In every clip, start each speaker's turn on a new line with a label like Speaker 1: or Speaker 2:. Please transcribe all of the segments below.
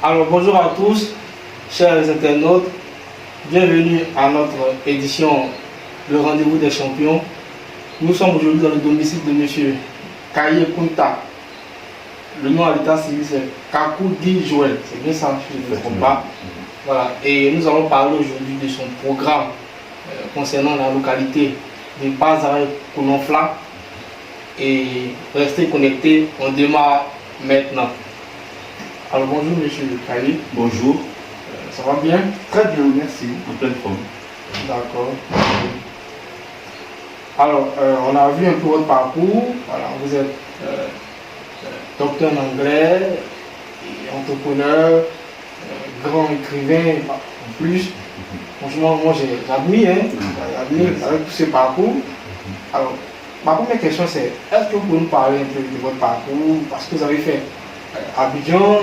Speaker 1: Alors bonjour à tous, chers internautes, bienvenue à notre édition Le Rendez-vous des Champions. Nous sommes aujourd'hui dans le domicile de M. Kaye Kunta. Le nom à l'état civil c'est Kakoudi Joël, c'est bien ça, je ne me trompe pas. Voilà. Et nous allons parler aujourd'hui de son programme concernant la localité de Bazaré-Kononfla. Et restez connectés, on démarre maintenant. Alors bonjour monsieur Kaye.
Speaker 2: Bonjour.
Speaker 1: Ça va bien?
Speaker 2: Très bien, merci, en pleine forme.
Speaker 1: D'accord. Alors, on a vu un peu votre parcours. Voilà, vous êtes docteur en anglais, et entrepreneur, grand écrivain en plus. Franchement, moi j'admire avec tous ces parcours. Alors, ma première question c'est, est-ce que vous pouvez nous parler un peu de votre parcours? Parce que vous avez fait Abidjan,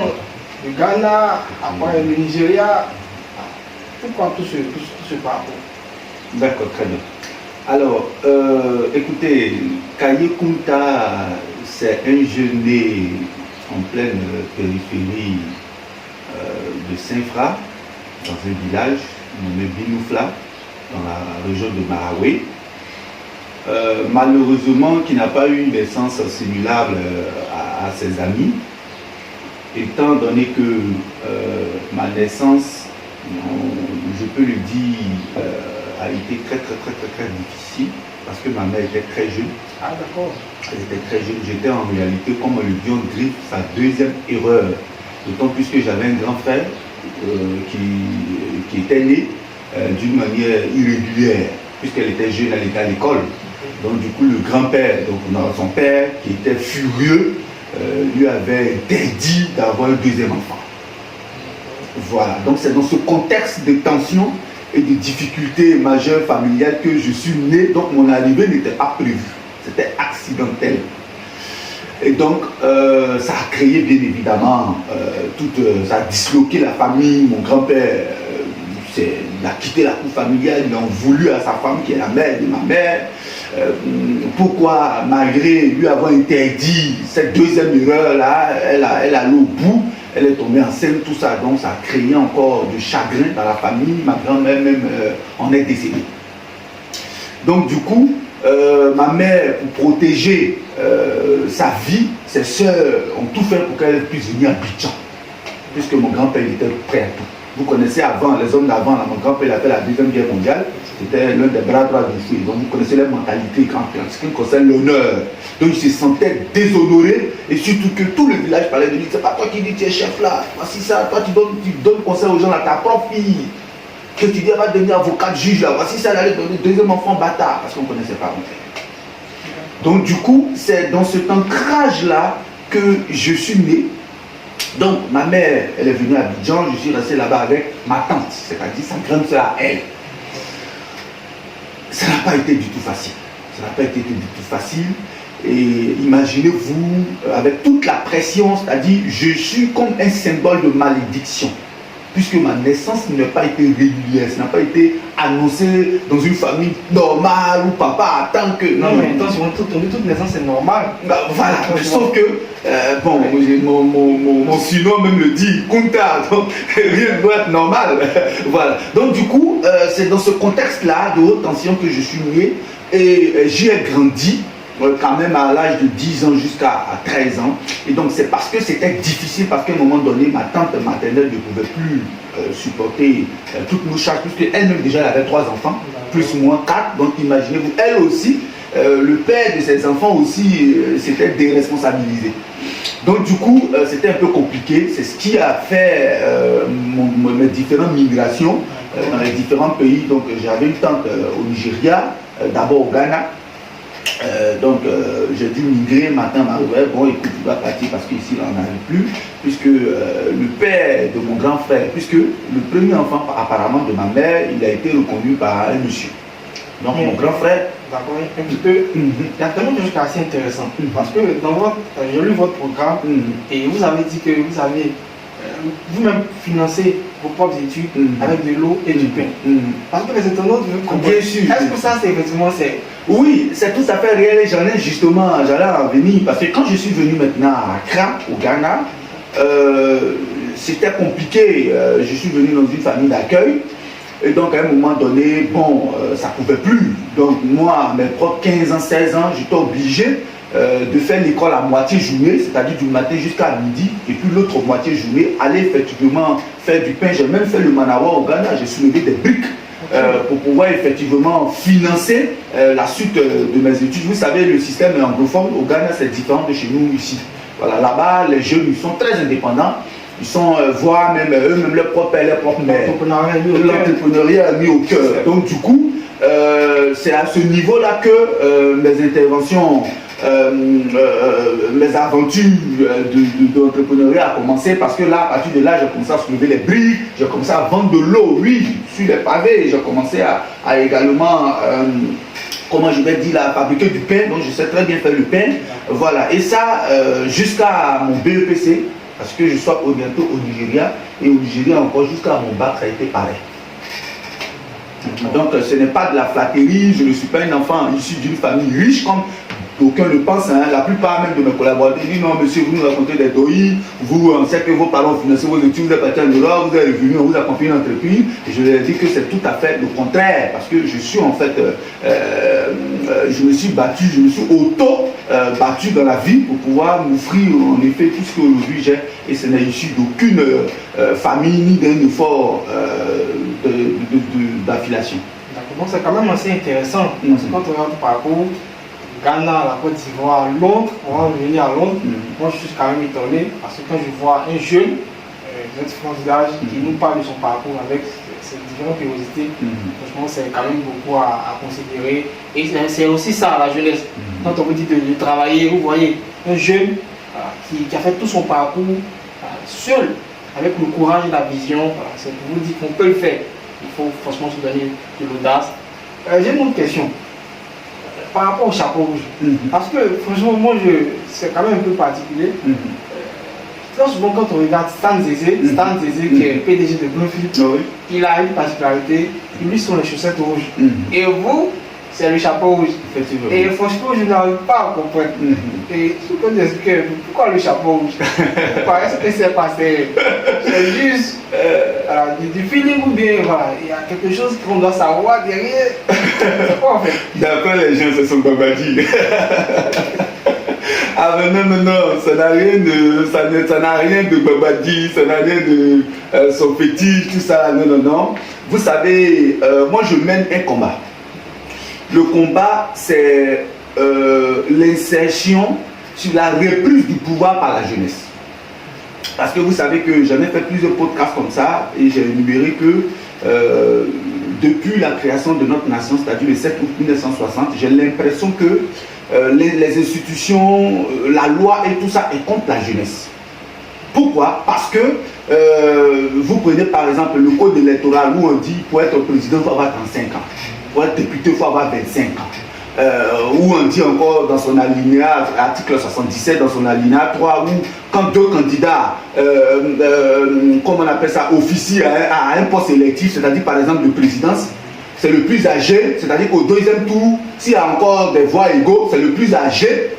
Speaker 1: le Ghana, après le Nigeria. Pourquoi tout ce parcours?
Speaker 2: D'accord, très bien. Alors, écoutez, Kaye Kunta, c'est un jeune né en pleine périphérie de Saint-Fra, dans un village nommé Binoufla, dans la région de Marawi. Malheureusement, qui n'a pas eu une naissance similable à ses amis, étant donné que ma naissance, je peux le dire, a été très difficile parce que ma mère était très jeune.
Speaker 1: Ah d'accord.
Speaker 2: Elle était très jeune. J'étais en réalité, comme on le dit, on griffe sa deuxième erreur. D'autant plus que j'avais un grand frère qui était né d'une manière irrégulière, puisqu'elle était jeune, elle était à l'école. Donc du coup, le grand-père, donc son père, qui était furieux, lui avait interdit d'avoir un deuxième enfant. Voilà, donc c'est dans ce contexte de tension et de difficultés majeures familiales que je suis né, donc mon arrivée n'était pas prévue, c'était accidentel. Et donc ça a créé bien évidemment, ça a disloqué la famille. Mon grand-père, il a quitté la cour familiale, il en voulu à sa femme qui est la mère de ma mère. Pourquoi, malgré lui avoir interdit cette deuxième erreur-là, elle allait au bout, elle est tombée enceinte, tout ça, donc ça a créé encore du chagrin dans la famille. Ma grand-mère même en est décédée. Donc du coup, ma mère, pour protéger sa vie, ses soeurs ont tout fait pour qu'elle puisse venir à Abidjan, puisque mon grand-père était prêt à tout. Vous connaissez avant, les hommes d'avant, mon grand-père a fait la Deuxième Guerre mondiale, c'était l'un des bras droits du feu. Donc vous connaissez les mentalités en ce qui concerne l'honneur. Donc il se sentait déshonoré, et surtout que tout le village parlait de lui. C'est pas toi qui dis tu es chef là, voici ça, toi tu donnes conseil aux gens là, ta propre fille, que tu dis elle va devenir avocate juge là, voici ça, elle allait donner deuxième enfant bâtard, parce qu'on ne connaissait pas mon frère. Donc du coup, c'est dans cet ancrage là que je suis né. Donc ma mère, elle est venue à Abidjan, je suis resté là-bas avec ma tante, c'est-à-dire sa grande soeur à elle. Ça n'a pas été du tout facile. Ça n'a pas été du tout facile. Et imaginez-vous, avec toute la pression, c'est-à-dire je suis comme un symbole de malédiction. Puisque ma naissance n'a pas été régulière, ça n'a pas été annoncé dans une famille normale où papa attend que...
Speaker 1: Non mais attention, toute naissance c'est normal.
Speaker 2: Bah, voilà, sauf que, bon, mon surnom même le dit, Kunta, donc rien ne doit être normal. Voilà, donc du coup, c'est dans ce contexte-là de haute tension que je suis né et j'y ai grandi. Quand même à l'âge de 10 ans jusqu'à 13 ans. Et donc c'est parce que c'était difficile, parce qu'à un moment donné, ma tante maternelle ne pouvait plus supporter toutes nos charges, puisque elle-même déjà elle avait 3 enfants, plus moi 4. Donc imaginez-vous, elle aussi, le père de ses enfants aussi s'était déresponsabilisé. Donc du coup, c'était un peu compliqué. C'est ce qui a fait mes différentes migrations dans les différents pays. Donc j'avais une tante au Nigeria, d'abord au Ghana. Donc j'ai dû migrer matin, bon écoute, tu dois partir parce qu'ici on n'arrive plus, puisque le père de mon grand frère, puisque le premier enfant apparemment de ma mère, il a été reconnu par un monsieur. Donc mon grand frère...
Speaker 1: D'accord, un petit peu. Il y a tellement de choses qui sont assez intéressantes. Parce que dans j'ai lu votre programme et vous avez dit que vous avez vous-même financé vos propres études avec de l'eau et du pain. Parce que les internautes veulent comprendre.
Speaker 2: Bien sûr.
Speaker 1: Est-ce que ça c'est effectivement c'est...
Speaker 2: Oui, c'est tout à fait réel et j'allais en venir parce que quand je suis venu maintenant à Accra, au Ghana, c'était compliqué. Je suis venu dans une famille d'accueil. Et donc, à un moment donné, bon, ça ne pouvait plus. Donc, moi, mes propres 15 ans, 16 ans, j'étais obligé de faire l'école à moitié journée, c'est-à-dire du matin jusqu'à midi, et puis l'autre moitié journée, aller effectivement faire du pain. J'ai même fait le manawa au Ghana, j'ai soulevé des briques pour pouvoir effectivement financer la suite de mes études. Vous savez, le système anglophone au Ghana, c'est différent de chez nous ici. Voilà, là-bas, les jeunes, ils sont très indépendants. Ils sont, voire même eux-mêmes, leur propre père, leur propre mère. L'entrepreneuriat a mis au cœur. Donc, du coup, c'est à ce niveau-là que mes interventions, mes aventures d'entrepreneuriat ont commencé, parce que là, à partir de là, j'ai commencé à soulever les briques, j'ai commencé à vendre de l'eau, oui, sur les pavés, j'ai commencé à également, comment je vais dire, à fabriquer du pain, donc je sais très bien faire le pain, voilà, et ça, jusqu'à mon BEPC, parce que je suis bientôt au Nigeria, et au Nigeria encore jusqu'à mon bac, ça a été pareil. Donc ce n'est pas de la flatterie, je ne suis pas un enfant issu d'une famille riche comme d'aucuns le pensent, hein. La plupart même de mes collaborateurs disent non monsieur, vous nous racontez des doïs, vous on sait que vos parents ont financé vos études, vous êtes parti en Europe, vous êtes revenu, on vous a confié une entreprise, et je leur ai dit que c'est tout à fait le contraire, parce que je suis en fait, je me suis battu, je me suis battu dans la vie pour pouvoir m'offrir en effet tout ce qu'aujourd'hui j'ai, et ce n'est issu d'aucune famille ni d'un effort d'affiliation.
Speaker 1: D'accord, donc c'est quand même assez intéressant, parce que quand on regarde ton parcours, Ghana, la Côte d'Ivoire, Londres, on va revenir à Londres, moi je suis quand même étonné, parce que quand je vois un jeune, notre France d'âge, qui nous parle de son parcours avec ses différentes curiosités, franchement c'est quand même beaucoup à considérer, et c'est aussi ça la jeunesse. Quand on vous dit de travailler, vous voyez un jeune qui a fait tout son parcours seul, avec le courage et la vision, c'est pour vous dire qu'on peut le faire. Il faut franchement se donner de l'audace. J'ai une autre question par rapport au chapeau rouge. Parce que franchement, moi, c'est quand même un peu particulier. Très souvent, quand on regarde Stan Zézé, qui est PDG de Bluefield, il a une particularité, lui sont les chaussettes rouges. Et vous, c'est le chapeau rouge. Et franchement, je n'arrive pas à comprendre. Et je peux vous expliquer pourquoi le chapeau rouge. Est-ce que c'est passé? C'est juste du feeling ou bien voilà, il y a quelque chose qu'on doit savoir derrière. C'est quoi en fait?
Speaker 2: D'après les gens, c'est son babadi. Ah mais non, ça n'a rien de babadi, ça n'a rien de son fétiche, tout ça, non. Vous savez, moi je mène un combat. Le combat, c'est l'insertion sur la reprise du pouvoir par la jeunesse. Parce que vous savez que j'en ai fait plusieurs podcasts comme ça et j'ai énuméré que depuis la création de notre nation, c'est-à-dire le 7 août 1960, j'ai l'impression que les institutions, la loi et tout ça est contre la jeunesse. Pourquoi? Parce que vous prenez par exemple le code électoral où on dit pour être président, il faut avoir 35 ans. Pour être député, il faut avoir 25 ans. Où on dit encore dans son alinéa, article 77, dans son alinéa 3, où quand deux candidats, comment on appelle ça, officient à un poste électif, c'est-à-dire par exemple de présidence, c'est le plus âgé, c'est-à-dire qu'au deuxième tour, s'il y a encore des voix égaux, c'est le plus âgé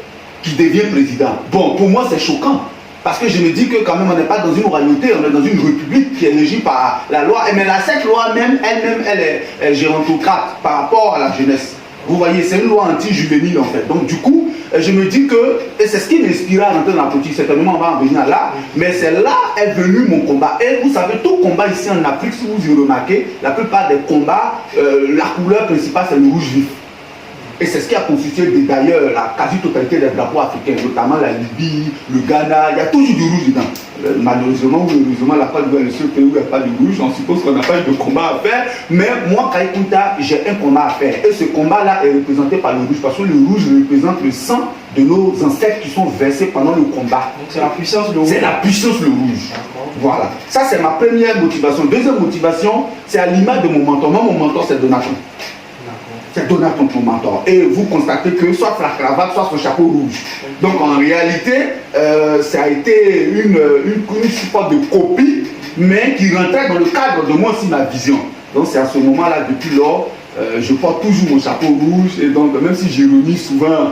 Speaker 2: qui devient président. Bon, pour moi, c'est choquant. Parce que je me dis que quand même, on n'est pas dans une royauté, on est dans une république qui est régie par la loi. Mais cette loi même, elle est gérontocrate par rapport à la jeunesse. Vous voyez, c'est une loi anti-juvénile en fait. Donc du coup, je me dis que, et c'est ce qui m'inspire à rentrer dans la politique, certainement on va en venir là, mais c'est là est venu mon combat. Et vous savez, tout combat ici en Afrique, si vous y remarquez, la plupart des combats, la couleur principale c'est le rouge vif. Et c'est ce qui a constitué d'ailleurs la quasi-totalité des drapeaux africains, notamment la Libye, le Ghana, il y a toujours du rouge dedans. Malheureusement ou heureusement, la Côte d'Ivoire est le seul pays où il n'y a pas de rouge, on suppose qu'on n'a pas eu de combat à faire. Mais moi, Kai Kunta, j'ai un combat à faire. Et ce combat-là est représenté par le rouge, parce que le rouge représente le sang de nos ancêtres qui sont versés pendant le combat.
Speaker 1: Donc c'est la puissance le rouge.
Speaker 2: C'est la puissance le rouge. Voilà. Ça, c'est ma première motivation. Deuxième motivation, c'est à l'image de mon mentor. Moi, mon mentor, c'est Donaton. C'est Donaton ton mentor. Et vous constatez que soit la cravate, soit son chapeau rouge. Donc en réalité, ça a été une sorte de copie, mais qui rentrait dans le cadre de moi aussi ma vision. Donc c'est à ce moment-là, depuis lors, je porte toujours mon chapeau rouge, et donc même si j'ironie souvent,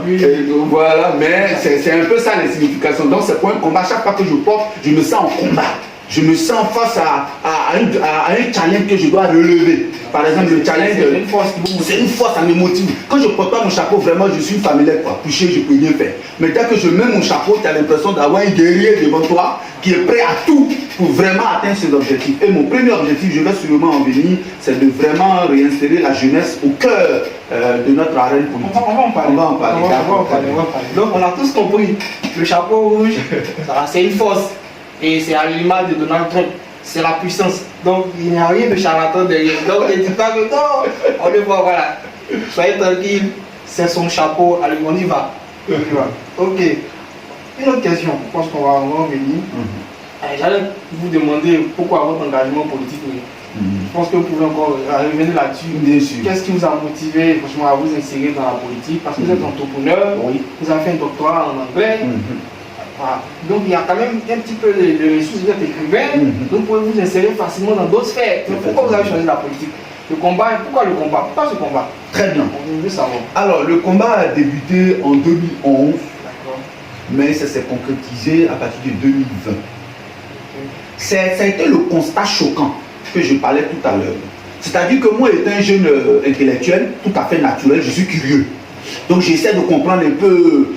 Speaker 2: voilà, mais c'est un peu ça les significations. Donc c'est pour un combat, chaque fois que je porte, je me sens en combat. je me sens face à un challenge que je dois relever. Par exemple, le challenge, c'est une force, ça me motive. Quand je ne porte pas mon chapeau, vraiment, je suis familier, quoi. Couché, je peux rien faire. Mais dès que je mets mon chapeau, tu as l'impression d'avoir un guerrier devant toi qui est prêt à tout pour vraiment atteindre ses objectifs. Et mon premier objectif, je vais sûrement en venir, c'est de vraiment réinsérer la jeunesse au cœur de notre arène politique.
Speaker 1: On va en parler.
Speaker 2: On va en parler.
Speaker 1: Donc, on a tous compris. Le chapeau rouge, c'est une force. Et c'est à l'image de Donald Trump. C'est la puissance. Donc, il n'y a rien de charlatan derrière. Donc, ne dites pas que non, on le voit, voilà. Soyez tranquille, c'est son chapeau. Allez, on y va. Ok. Une autre question, je pense qu'on va en venir. J'allais vous demander pourquoi votre engagement politique. Je pense que vous pouvez encore revenir là-dessus.
Speaker 2: Bien sûr.
Speaker 1: Qu'est-ce qui vous a motivé franchement à vous insérer dans la politique? Parce que vous êtes entrepreneur, vous avez fait un doctorat en anglais. Voilà. Donc il y a quand même un petit peu de ressources, vous êtes écrivain, donc vous pouvez vous insérer facilement dans d'autres sphères. Donc, pourquoi vous avez choisi la politique? Le combat, pourquoi le combat? Pourquoi ce combat?
Speaker 2: Très bien.
Speaker 1: On veut savoir.
Speaker 2: Alors, le combat a débuté en 2011, mais ça s'est concrétisé à partir de 2020. Ça a été le constat choquant que je parlais tout à l'heure. C'est-à-dire que moi, étant un jeune intellectuel, tout à fait naturel, je suis curieux. Donc j'essaie de comprendre un peu,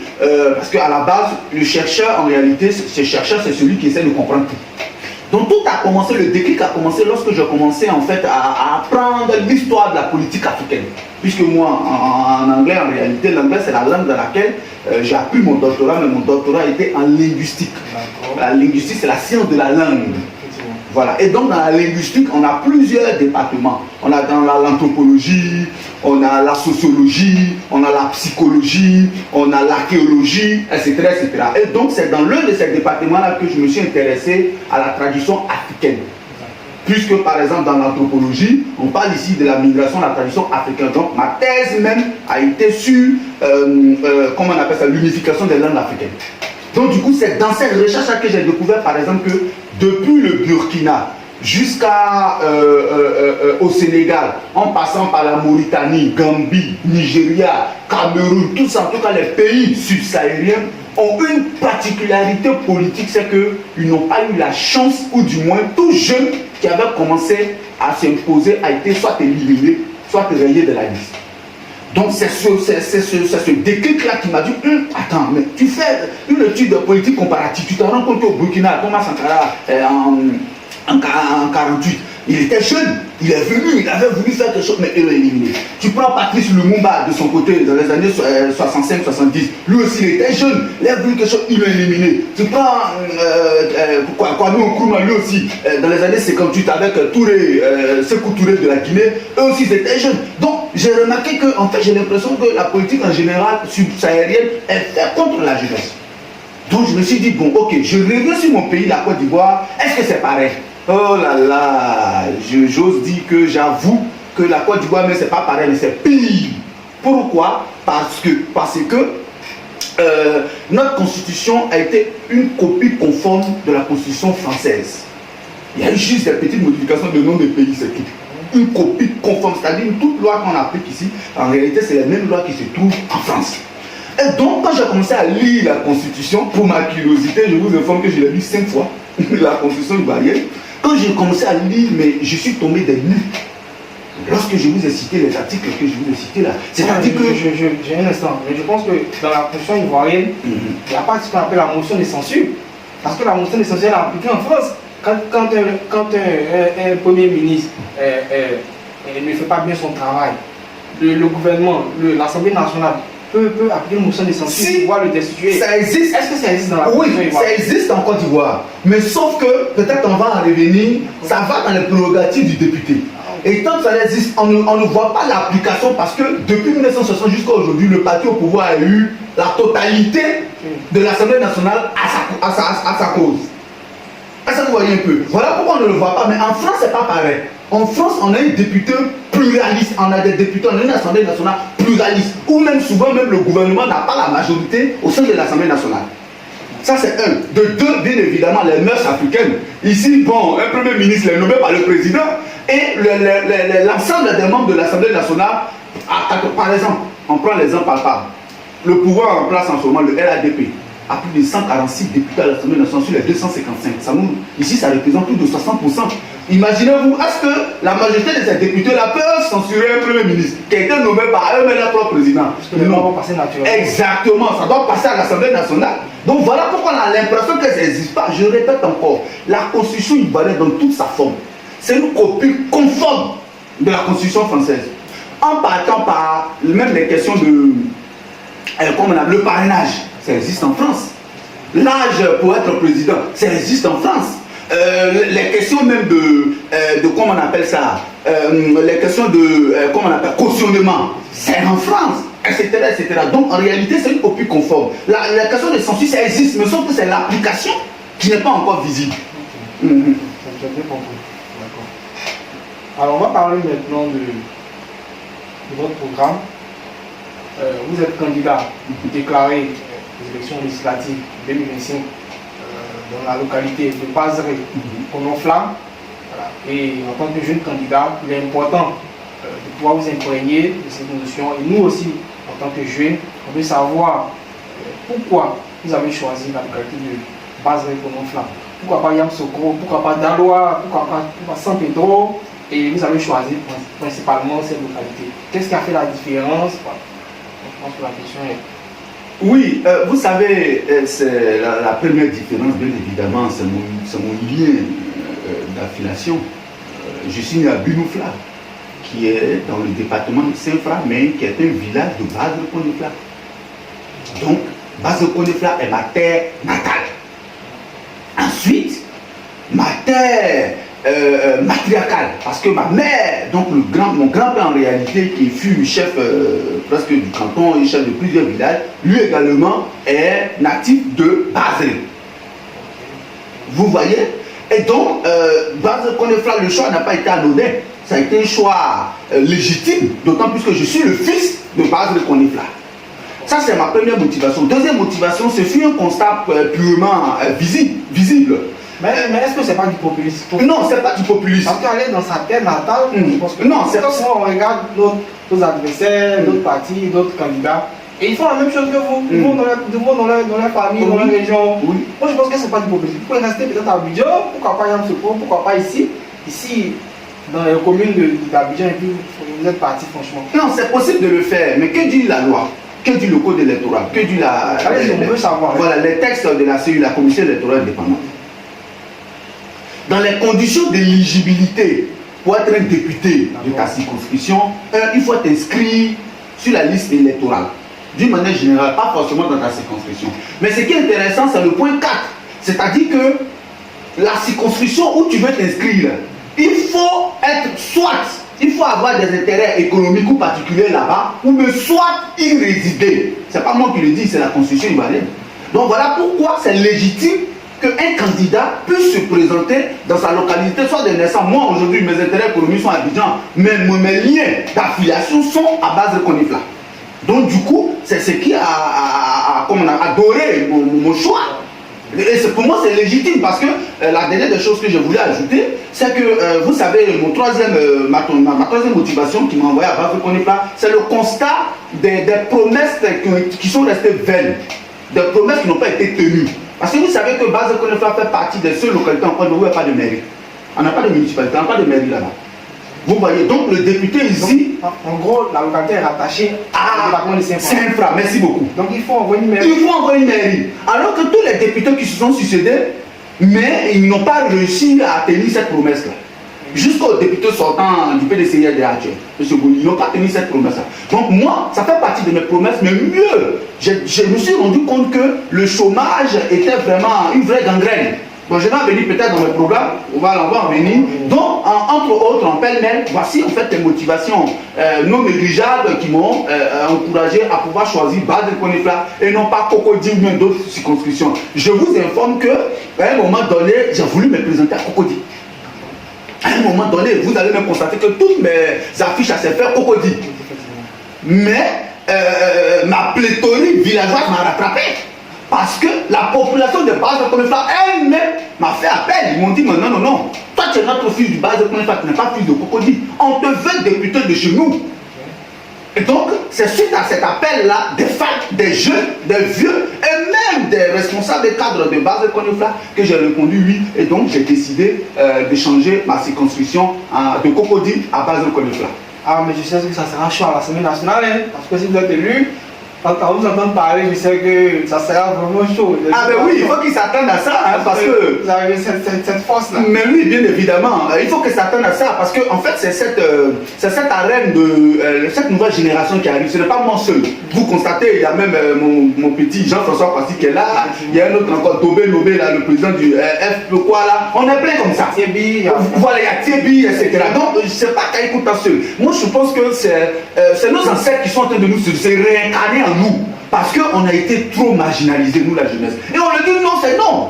Speaker 2: parce qu'à la base, le chercheur, en réalité, ce chercheur, c'est celui qui essaie de comprendre tout. Donc tout a commencé, le déclic a commencé lorsque j'ai commencé en fait à apprendre l'histoire de la politique africaine. Puisque moi, en anglais, en réalité, l'anglais c'est la langue dans laquelle j'ai appris mon doctorat, mais mon doctorat était en linguistique. La linguistique, c'est la science de la langue. Voilà. Et donc dans la linguistique, on a plusieurs départements. On a dans l'anthropologie, on a la sociologie, on a la psychologie, on a l'archéologie, etc., etc. Et donc c'est dans l'un de ces départements-là que je me suis intéressé à la tradition africaine. Puisque par exemple dans l'anthropologie, on parle ici de la migration de la tradition africaine. Donc ma thèse même a été sur, comment on appelle ça, l'unification des langues africaines. Donc du coup, c'est dans cette recherche-là que j'ai découvert par exemple que depuis le Burkina jusqu'à au Sénégal, en passant par la Mauritanie, Gambie, Nigeria, Cameroun, tout ça, en tout cas les pays subsahariens ont une particularité politique, c'est qu'ils n'ont pas eu la chance, ou du moins tout jeune qui avait commencé à s'imposer a été soit éliminé, soit rayé de la liste. Donc c'est ce déclic-là qui m'a dit, attends, mais tu fais une étude de politique comparative, tu te rends compte qu'au Burkina, Thomas Sankara, en 48, il était jeune, il est venu, il avait voulu faire quelque chose, mais il est éliminé. Tu prends Patrice Lumumba de son côté, dans les années 65-70, lui aussi il était jeune, il a voulu quelque chose, il est éliminé. Tu prends Kwame Nkrumah, lui aussi, dans les années 58, avec Touré, Sékou Touré de la Guinée, eux aussi ils étaient jeunes. Donc j'ai remarqué que, en fait, j'ai l'impression que la politique en général subsaharienne est faite contre la jeunesse. Donc je me suis dit, bon, ok, je reviens sur mon pays, la Côte d'Ivoire, est-ce que c'est pareil? Oh là là, j'ose dire que j'avoue que la Côte d'Ivoire, mais c'est pas pareil, mais c'est pire. Pourquoi? Parce que notre constitution a été une copie conforme de la constitution française. Il y a eu juste des petites modifications de nom des pays, c'est tout. Une copie conforme, c'est-à-dire toute loi qu'on applique ici, en réalité c'est les mêmes lois qui se trouvent en France. Et donc quand j'ai commencé à lire la constitution, pour ma curiosité, je vous informe que je l'ai lu 5 fois, la constitution ivoirienne. Quand j'ai commencé à lire, mais je suis tombé des nues. Lorsque je vous ai cité les articles que je vous ai cités là, c'est-à-dire que...
Speaker 1: J'ai un instant, mais je pense que dans la constitution ivoirienne, il n'y a pas ce qu'on appelle la motion de censure. Parce que la motion de censure est appliquée en France. Quand un premier ministre ne fait pas bien son travail, le gouvernement, l'Assemblée nationale peut appliquer une motion de censure
Speaker 2: si,
Speaker 1: pour pouvoir le destituer.
Speaker 2: Ça existe.
Speaker 1: Est-ce que ça existe dans la
Speaker 2: Oui, ça existe en Côte d'Ivoire. Mais sauf que, peut-être on va en revenir, ça va dans les prérogatives du député. Et tant que ça existe, on ne voit pas l'application parce que depuis 1960 jusqu'à aujourd'hui, le parti au pouvoir a eu la totalité de l'Assemblée nationale à sa cause. Est-ce que vous voyez un peu? Voilà pourquoi on ne le voit pas. Mais en France, c'est pas pareil. En France, on a un député pluraliste. On a des députés, on a une Assemblée nationale pluraliste. Ou même souvent, même le gouvernement n'a pas la majorité au sein de l'Assemblée nationale. Ça, c'est un. De deux, bien évidemment, les mœurs africaines. Ici, bon, un premier ministre est nommé par le président et l'ensemble des membres de l'Assemblée nationale, par exemple, on prend l'exemple palpable. Le pouvoir en place en ce moment, le RADP. à plus de 146 députés à l'Assemblée nationale sur les 255. Ici, ça représente plus de 60%. Imaginez-vous, est-ce que la majorité de ces députés-là peuvent censurer un premier ministre qui a été nommé par eux-mêmes leur propre président?
Speaker 1: Parce que les lois vont passer naturellement.
Speaker 2: Exactement, ça doit passer à l'Assemblée nationale. Donc voilà pourquoi on a l'impression que ça n'existe pas. Je répète encore, la Constitution ivoirienne dans toute sa forme, c'est une copie conforme de la Constitution française. En partant par même les questions de le parrainage, ça existe en France. L'âge pour être président, ça existe en France. Les questions même de comment on appelle ça, les questions de comment on appelle cautionnement, c'est en France, etc., etc. Donc en réalité c'est une copie conforme. La question de censure ça existe, mais sauf que c'est l'application qui n'est pas encore visible.
Speaker 1: J'ai bien compris. D'accord. Alors on va parler maintenant de votre programme. Vous êtes candidat déclaré aux élections législatives 2025 dans la localité de Bazré, Kononfla. Voilà. Et en tant que jeune candidat, il est important de pouvoir vous imprégner de cette notion. Et nous aussi, en tant que jeunes, on veut savoir pourquoi vous avez choisi la localité de Bazré, Kononfla. Pourquoi pas Yamsokro, pourquoi pas Daloa, pourquoi pas San Pedro. Et vous avez choisi principalement cette localité. Qu'est-ce qui a fait la différence? Je pense que la question est...
Speaker 2: Oui, vous savez, c'est la première différence, bien évidemment, c'est mon lien d'affiliation. Je suis né à Binoufla, qui est dans le département de Saint-Fra, mais qui est un village de Bazré-Kononfla. Donc, Bazré-Kononfla est ma terre natale. Ensuite, ma terre matriarcale, parce que ma mère, donc mon grand-père en réalité, qui fut chef presque du canton et chef de plusieurs villages, lui également est natif de Bazré. Vous voyez? Et donc, Bazré-Kononfla, le choix n'a pas été anodin. Ça a été un choix légitime, d'autant plus que je suis le fils de Bazré-Kononfla. Ça, c'est ma première motivation. Deuxième motivation, ce fut un constat purement visible.
Speaker 1: Mais est-ce que c'est pas du populisme?
Speaker 2: Non, c'est pas du populisme.
Speaker 1: Parce qu'aller dans sa terre natale, je pense que
Speaker 2: non, c'est pas
Speaker 1: ça. On regarde nos adversaires, d'autres partis, d'autres candidats, et ils font la même chose que vous. Ils vont dans leur famille, dans leur région.
Speaker 2: Oui.
Speaker 1: Moi, je pense que c'est pas du populisme. Vous pouvez rester peut-être à Abidjan, pourquoi pas Yamsokro, pourquoi pas ici, dans les communes d'Abidjan, et puis vous êtes parti, franchement.
Speaker 2: Non, c'est possible de le faire, mais que dit la loi? Que dit le code électoral? Que dit
Speaker 1: on veut savoir.
Speaker 2: Voilà, les textes de la CEI, la Commission électorale indépendante. Dans les conditions d'éligibilité pour être un député de ta circonscription, il faut être inscrit sur la liste électorale. D'une manière générale, pas forcément dans ta circonscription. Mais ce qui est intéressant, c'est le point 4. C'est-à-dire que la circonscription où tu veux t'inscrire, il faut avoir des intérêts économiques ou particuliers là-bas, ou même soit y résider. C'est pas moi qui le dis, c'est la Constitution ivoirienne. Donc voilà pourquoi c'est légitime qu'un candidat puisse se présenter dans sa localité, soit de naissance. Moi aujourd'hui, mes intérêts économiques sont à Abidjan, mais mes liens d'affiliation sont à Bazré-Kononfla. Donc du coup, c'est ce qui a adoré mon choix. Et pour moi c'est légitime parce que la dernière des choses que je voulais ajouter, c'est que vous savez, ma troisième motivation qui m'a envoyé à Bazré-Kononfla, c'est le constat des promesses qui sont restées vaines, des promesses qui n'ont pas été tenues. Parce que vous savez que Bazré-Kononfla fait partie des seules localités en France où il n'y a pas de mairie. On n'a pas de municipalité, on n'a pas de mairie là-bas. Vous voyez, donc le député ici...
Speaker 1: Donc, en gros, la localité est rattachée à département de
Speaker 2: Saint-Fra. Merci beaucoup.
Speaker 1: Donc il faut envoyer une mairie.
Speaker 2: Il faut envoyer une mairie. Alors que tous les députés qui se sont succédés, mais ils n'ont pas réussi à tenir cette promesse-là. Jusqu'au député sortant du PDCID actuel, M. Bouli, ils n'ont pas tenu cette promesse-là. Donc moi, ça fait partie de mes promesses, mais mieux, je me suis rendu compte que le chômage était vraiment une vraie gangrène. Bon, je vais en venir peut-être dans mes programmes, on va en venir. Donc, entre autres, en pêle-mêle, voici en fait les motivations non négligeables qui m'ont encouragé à pouvoir choisir Bazré-Kononfla et non pas Cocody ou même d'autres circonscriptions. Je vous informe qu'à un moment donné, j'ai voulu me présenter à Cocody. À un moment donné, vous allez même constater que toutes mes affiches à se faire Cocody. Mais ma pléthorique villageoise m'a rattrapé. Parce que la population de Bazré-Kononfla elle-même m'a fait appel. Ils m'ont dit, mais non, non, non. Toi, tu es notre fils du Bazré-Kononfla, tu n'es pas fils de Cocody. On te veut député de chez nous. Et donc, c'est suite à cet appel-là, des femmes, des jeunes, des vieux, et même des responsables des cadres de base de Konofla, que j'ai répondu oui. Et donc, j'ai décidé de changer ma circonscription de Cocody à base de Konofla.
Speaker 1: Ah, mais je sais que ça sera chaud à l'Assemblée nationale, hein, parce que si vous êtes élu, quand vous entendez parler, je sais que ça sera vraiment chaud.
Speaker 2: Ah ben oui, il faut qu'il s'attende à ça, hein, parce que...
Speaker 1: Vous avez cette force-là.
Speaker 2: Mais oui, bien évidemment, il faut qu'il s'attende à ça, parce que en fait, c'est cette arène de cette nouvelle génération qui arrive. Ce n'est pas moi seul. Vous constatez, il y a même mon petit Jean-François Passy qui est là, il y a un autre encore, Tobé Nobé, là, le président du F, quoi là, on est plein comme ça.
Speaker 1: Thierry,
Speaker 2: voilà, il y a Thierry, etc. Donc, je ne sais pas qu'à écouter seul. Moi, je pense que c'est nos ancêtres qui sont en train de nous se réincarner en nous, parce qu'on a été trop marginalisés, nous, la jeunesse. Et on le dit non, c'est non.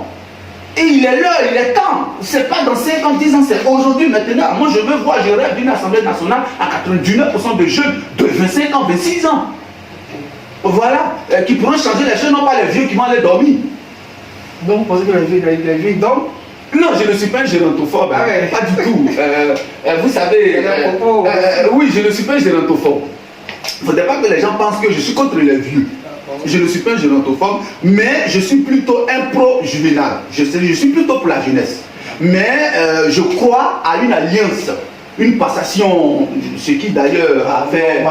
Speaker 2: Et il est l'heure, il est temps. C'est pas dans 5 ans, 10 ans, c'est aujourd'hui, maintenant. Moi, je veux voir, je rêve d'une Assemblée nationale à 99% de jeunes de 25 ans, 26 ans. Voilà, qui pourront changer les choses, non pas les vieux qui vont aller dormir.
Speaker 1: Donc, vous pensez que les vieux dorment?
Speaker 2: Non, je ne suis pas un gérontophobe,
Speaker 1: Ah ouais.
Speaker 2: pas du tout. Vous savez, oui, je ne suis pas un gérontophobe. Il ne faudrait pas que les gens pensent que je suis contre les vieux. Je ne suis pas un gérontophobe, mais je suis plutôt un pro-juvénal. Je suis plutôt pour la jeunesse. Mais je crois à une alliance, une passation, ce qui d'ailleurs a fait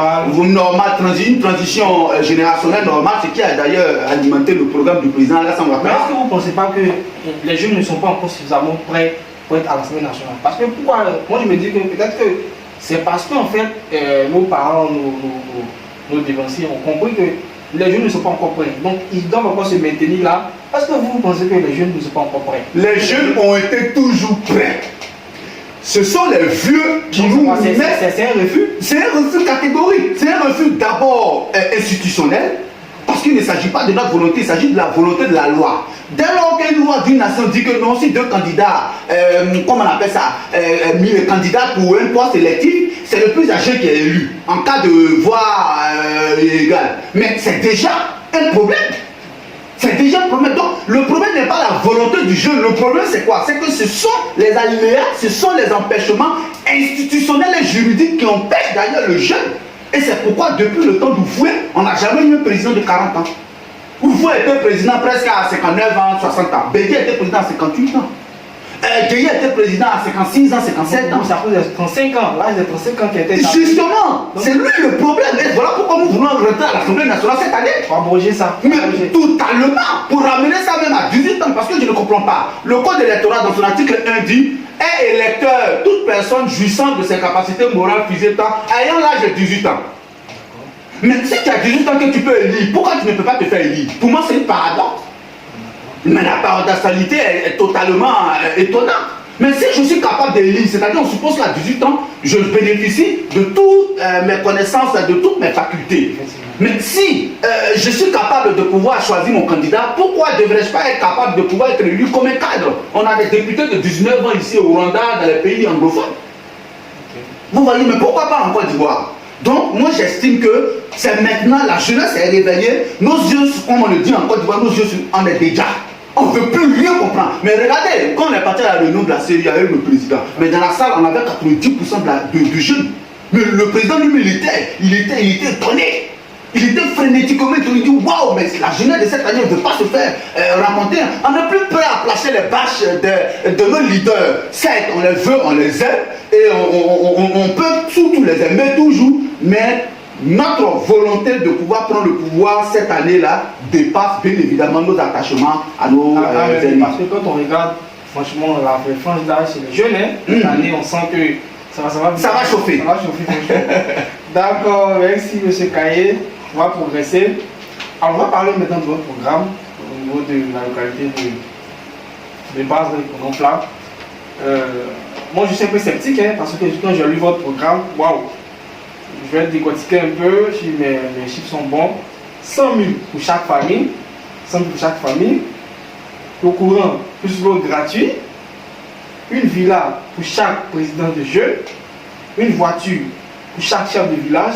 Speaker 2: une transition générationnelle normale, ce qui a d'ailleurs alimenté le programme du président Alassane Ouattara.
Speaker 1: Mais est-ce que vous ne pensez pas que les jeunes ne sont pas encore suffisamment prêts pour être à l'Assemblée nationale? Parce que pourquoi? Moi je me dis que peut-être que c'est parce qu'en fait nos parents, nos devanciers ont compris que les jeunes ne sont pas encore prêts. Donc ils doivent encore se maintenir là. Est-ce que vous pensez que les jeunes ne sont pas encore prêts?
Speaker 2: Les jeunes ont été toujours prêts. Ce sont les vieux qui nous mettent.
Speaker 1: C'est un refus?
Speaker 2: C'est un refus catégorique. C'est un refus d'abord institutionnel, parce qu'il ne s'agit pas de notre volonté, il s'agit de la volonté de la loi. Dès lors qu'une loi d'une nation dit que non, si deux candidats, comment on appelle ça, mis les candidats pour un poste électif, c'est le plus âgé qui est élu, en cas de voix illégale. Mais c'est déjà un problème. C'est déjà un problème. Donc, le problème n'est pas la volonté du jeune. Le problème, c'est quoi? C'est que ce sont les alinéas, ce sont les empêchements institutionnels et juridiques qui empêchent d'ailleurs le jeune. Et c'est pourquoi, depuis le temps d'Oufoué, on n'a jamais eu un président de 40 ans. Oufoué était président presque à 59 ans, 60 ans. Bédié était président à 58 ans. Gueye était président à 56 ans, 57 ans.
Speaker 1: C'est à cause de 35 ans. L'âge de 35 ans qui était.
Speaker 2: Justement, c'est lui le problème. Et voilà pourquoi nous voulons rentrer à l'Assemblée nationale cette année.
Speaker 1: Pour abroger ça.
Speaker 2: Mais totalement. Pour ramener ça même à 18 ans. Parce que je ne comprends pas. Le code électoral, dans son article 1 dit est électeur toute personne jouissant de ses capacités morales, physiques, ayant l'âge de 18 ans. Mais si tu as 18 ans que tu peux élire, pourquoi tu ne peux pas te faire élire? Pour moi, c'est une paradoxe. Mais la paradoxalité est totalement étonnante. Mais si je suis capable d'élire, c'est-à-dire on suppose qu'à 18 ans, je bénéficie de toutes mes connaissances, de toutes mes facultés. Mais si je suis capable de pouvoir choisir mon candidat, pourquoi ne devrais-je pas être capable de pouvoir être élu comme un cadre? On a des députés de 19 ans ici au Rwanda, dans les pays anglophones. Vous voyez, mais pourquoi pas en Côte d'Ivoire? Donc, moi j'estime que c'est maintenant, la jeunesse est réveillée. Nos yeux, comme on le dit en Côte d'Ivoire, nos yeux en est déjà. On ne veut plus rien comprendre. Mais regardez, quand on est parti à la réunion de la série avec le président, mais dans la salle, on avait 90% de jeunes. Mais le président lui, il était étonné. Il était frénétiquement étonné. Il dit waouh, mais la jeunesse de cette année ne veut pas se faire raconter. On n'a plus peur à placer les bâches de nos leaders. Certes, on les veut, on les aime et on peut surtout les aimer toujours, mais notre volonté de pouvoir prendre le pouvoir cette année-là dépasse bien évidemment nos attachements à nos ennemis.
Speaker 1: Parce que quand on regarde, franchement, la frange d'âge chez les jeunes, cette année, on sent que ça va
Speaker 2: chauffer.
Speaker 1: Ça va chauffer, franchement. D'accord, merci M. Kaye. On va progresser. Alors, on va parler maintenant de votre programme au niveau de la localité de base de Konofla. Moi, je suis un peu sceptique, parce que quand j'ai lu votre programme, waouh! Je vais décortiquer un peu si mes chiffres sont bons. 100 000 pour chaque famille. 100 000 pour chaque famille. Le courant plus l'eau gratuit. Une villa pour chaque président de jeu. Une voiture pour chaque chef de village.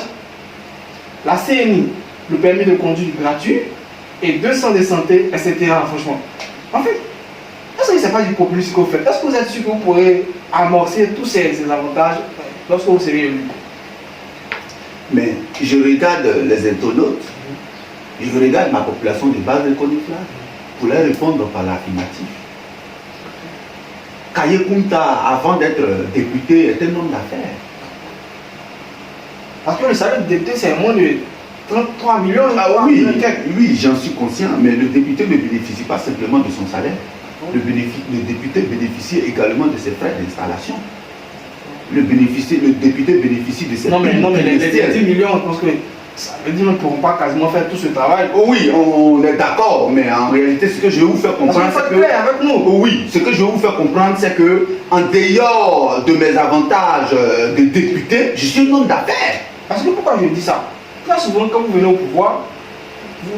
Speaker 1: La CNI, le permis de conduire gratuit. Et 200 de santé, etc. Franchement. En fait, est-ce que ce n'est pas du populisme que vous faites? Est-ce que vous êtes sûr que vous pourrez amorcer tous ces avantages lorsque vous serez élu?
Speaker 2: Mais je regarde les internautes, je regarde ma population de base de Konifla pour leur répondre par l'affirmatif. Kaye Kounta, avant d'être député, était un homme d'affaires.
Speaker 1: Parce que le salaire de député, c'est moins de 33 millions.
Speaker 2: Ah oui, oui, j'en suis conscient, mais le député ne bénéficie pas simplement de son salaire. Le député bénéficie également de ses frais d'installation. Le député bénéficie de ses
Speaker 1: non, mais les 10 millions, je pense que ça veut dire qu'ils ne pourront pas quasiment faire tout ce travail.
Speaker 2: Oh oui, on est d'accord, mais en réalité, ce que je vais vous faire comprendre,
Speaker 1: c'est que... avec nous.
Speaker 2: Oh oui, ce que je vais vous faire comprendre, c'est que en dehors de mes avantages de député, je suis un homme d'affaires.
Speaker 1: Parce que pourquoi je dis ça? Très souvent, quand vous venez au pouvoir,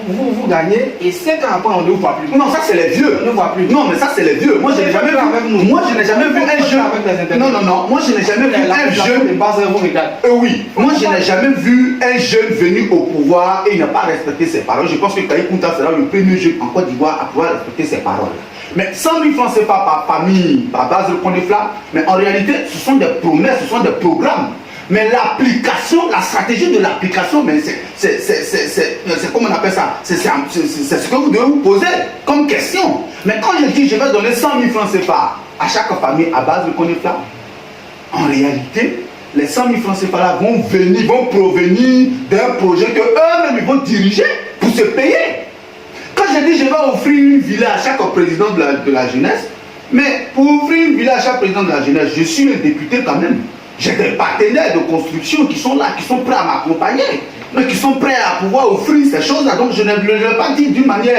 Speaker 1: vous gagnez et 5 ans après, on ne vous voit plus.
Speaker 2: Non, ça c'est les vieux.
Speaker 1: On ne voit plus.
Speaker 2: Non, mais ça c'est les vieux. Moi, je n'ai jamais vu. Moi, je n'ai jamais vu un jeune. Non, non, non. Moi, je n'ai jamais vu un jeune. Oui. Moi, je n'ai jamais vu un jeune venu au pouvoir et il n'a pas respecté ses paroles. Je pense que Kaye Kounta sera le premier jeune en Côte d'Ivoire à pouvoir respecter ses paroles. Mais 100 000 francs, c'est pas par famille, par base de Konifla. Mais en réalité, ce sont des promesses, ce sont des programmes. Mais l'application, la stratégie de l'application, c'est comment on appelle ça? C'est ce que vous devez vous poser comme question. Mais quand je dis je vais donner 100 000 francs CFA à chaque famille à base de Konifla, en réalité, les 100 000 francs CFA là vont provenir d'un projet que eux-mêmes vont diriger pour se payer. Quand je dis je vais offrir une villa à chaque président de la jeunesse, mais pour offrir une villa à chaque président de la jeunesse, je suis un député quand même. J'ai des partenaires de construction qui sont là, qui sont prêts à m'accompagner, mais qui sont prêts à pouvoir offrir ces choses-là. Donc je ne le pas dire d'une manière,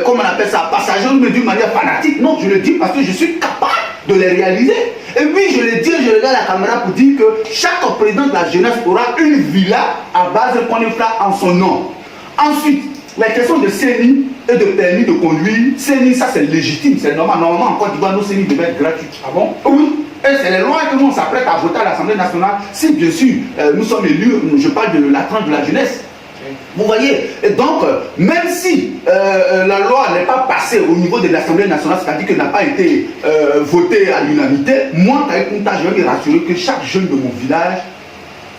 Speaker 2: comment on appelle ça, passagère, mais d'une manière fanatique. Non, je le dis parce que je suis capable de les réaliser. Et puis je le dis, je regarde la caméra pour dire que chaque président de la jeunesse aura une villa à base de Konifla en son nom. Ensuite, la question de CENI et de permis de conduire, CENI, ça c'est légitime, c'est normal. Normalement, en Côte d'Ivoire, nos CENI devaient être gratuits.
Speaker 1: Ah bon?
Speaker 2: Oui. Et c'est les lois que nous on s'apprête à voter à l'Assemblée nationale si bien sûr nous sommes élus, je parle de la tranche de la jeunesse. Vous voyez, et donc même si la loi n'est pas passée au niveau de l'Assemblée nationale, c'est-à-dire qu'elle n'a pas été votée à l'unanimité, moi, Kaye Kounta, je vais me rassurer que chaque jeune de mon village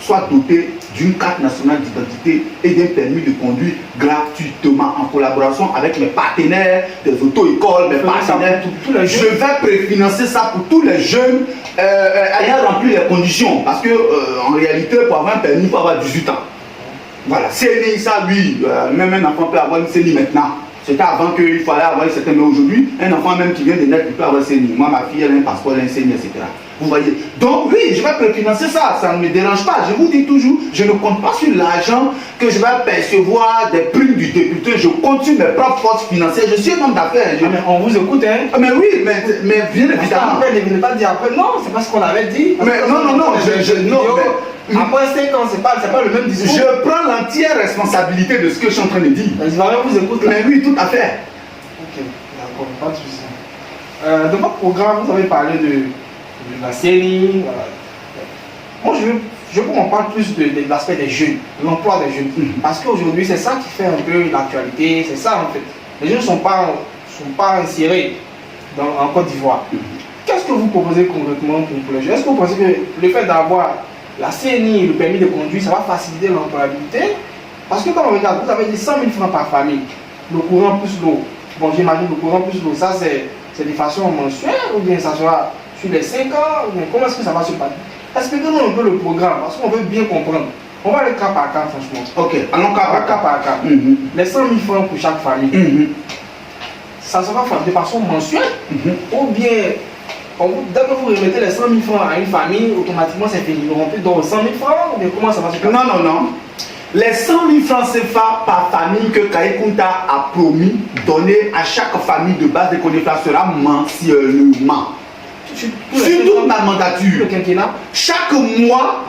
Speaker 2: soit doté d'une carte nationale d'identité et d'un permis de conduire gratuitement en collaboration avec mes partenaires des auto-écoles, mes partenaires. Je vais préfinancer ça pour tous les jeunes ayant rempli les conditions. Parce que en réalité, pour avoir un permis, il faut avoir 18 ans. Voilà, CENI, ça, oui, même un enfant peut avoir une CENI maintenant. C'était avant qu'il fallait avoir une certaine, mais aujourd'hui, un enfant même qui vient de naître, il peut avoir CENI. Moi, ma fille, elle a un passeport, elle a un CENI, etc. Vous voyez. Donc oui, je vais préfinancer ça, ça ne me dérange pas. Je vous dis toujours, je ne compte pas sur l'argent que je vais percevoir des primes du député. Je compte sur mes propres forces financières. Je suis un homme d'affaires.
Speaker 1: Mais on vous écoute, hein?
Speaker 2: Mais oui, mais bien évidemment.
Speaker 1: Après, ne venez pas dire après, non, c'est pas ce qu'on avait dit.
Speaker 2: Mais non,
Speaker 1: après 5 ans, c'est pas le même discours.
Speaker 2: Je prends l'entière responsabilité de ce que je suis en train de dire.
Speaker 1: Les Ivoiriens vous écoutent là.
Speaker 2: Mais oui, tout à fait.
Speaker 1: Ok, d'accord, pas de souci. Dans votre programme, vous avez parlé de la série. Moi, je veux qu'on parle plus de l'aspect des jeunes, de l'emploi des jeunes. Parce qu'aujourd'hui, c'est ça qui fait un peu l'actualité, c'est ça en fait. Les jeunes ne sont pas insérés en Côte d'Ivoire. Qu'est-ce que vous proposez concrètement pour les jeunes? Est-ce que vous pensez que le fait d'avoir la CNI, le permis de conduire, ça va faciliter l'employabilité? Parce que quand on regarde, vous avez dit 100 000 francs par famille, le courant plus l'eau. Bon, j'imagine le courant plus l'eau, ça c'est de façon mensuelle ou bien ça sera sur les 5 ans? Ou bien comment est-ce que ça va se passer? Expliquez-nous un peu le programme, parce qu'on veut bien comprendre. On va aller cas par cas, franchement.
Speaker 2: Ok, allons cas par cas.
Speaker 1: Les 100 000 francs pour chaque famille, ça sera fait de façon mensuelle ou bien dès que vous remettez les 100 000 francs à une famille, automatiquement c'est fini. On peut donner 100 000 francs ou bien comment ça va se passer?
Speaker 2: Non. Les 100 000 francs CFA par famille que Kaye Kounta a promis donner à chaque famille de base de Konifla sera mensuellement. Sur toute ma mandature.
Speaker 1: Le quinquennat.
Speaker 2: Chaque mois,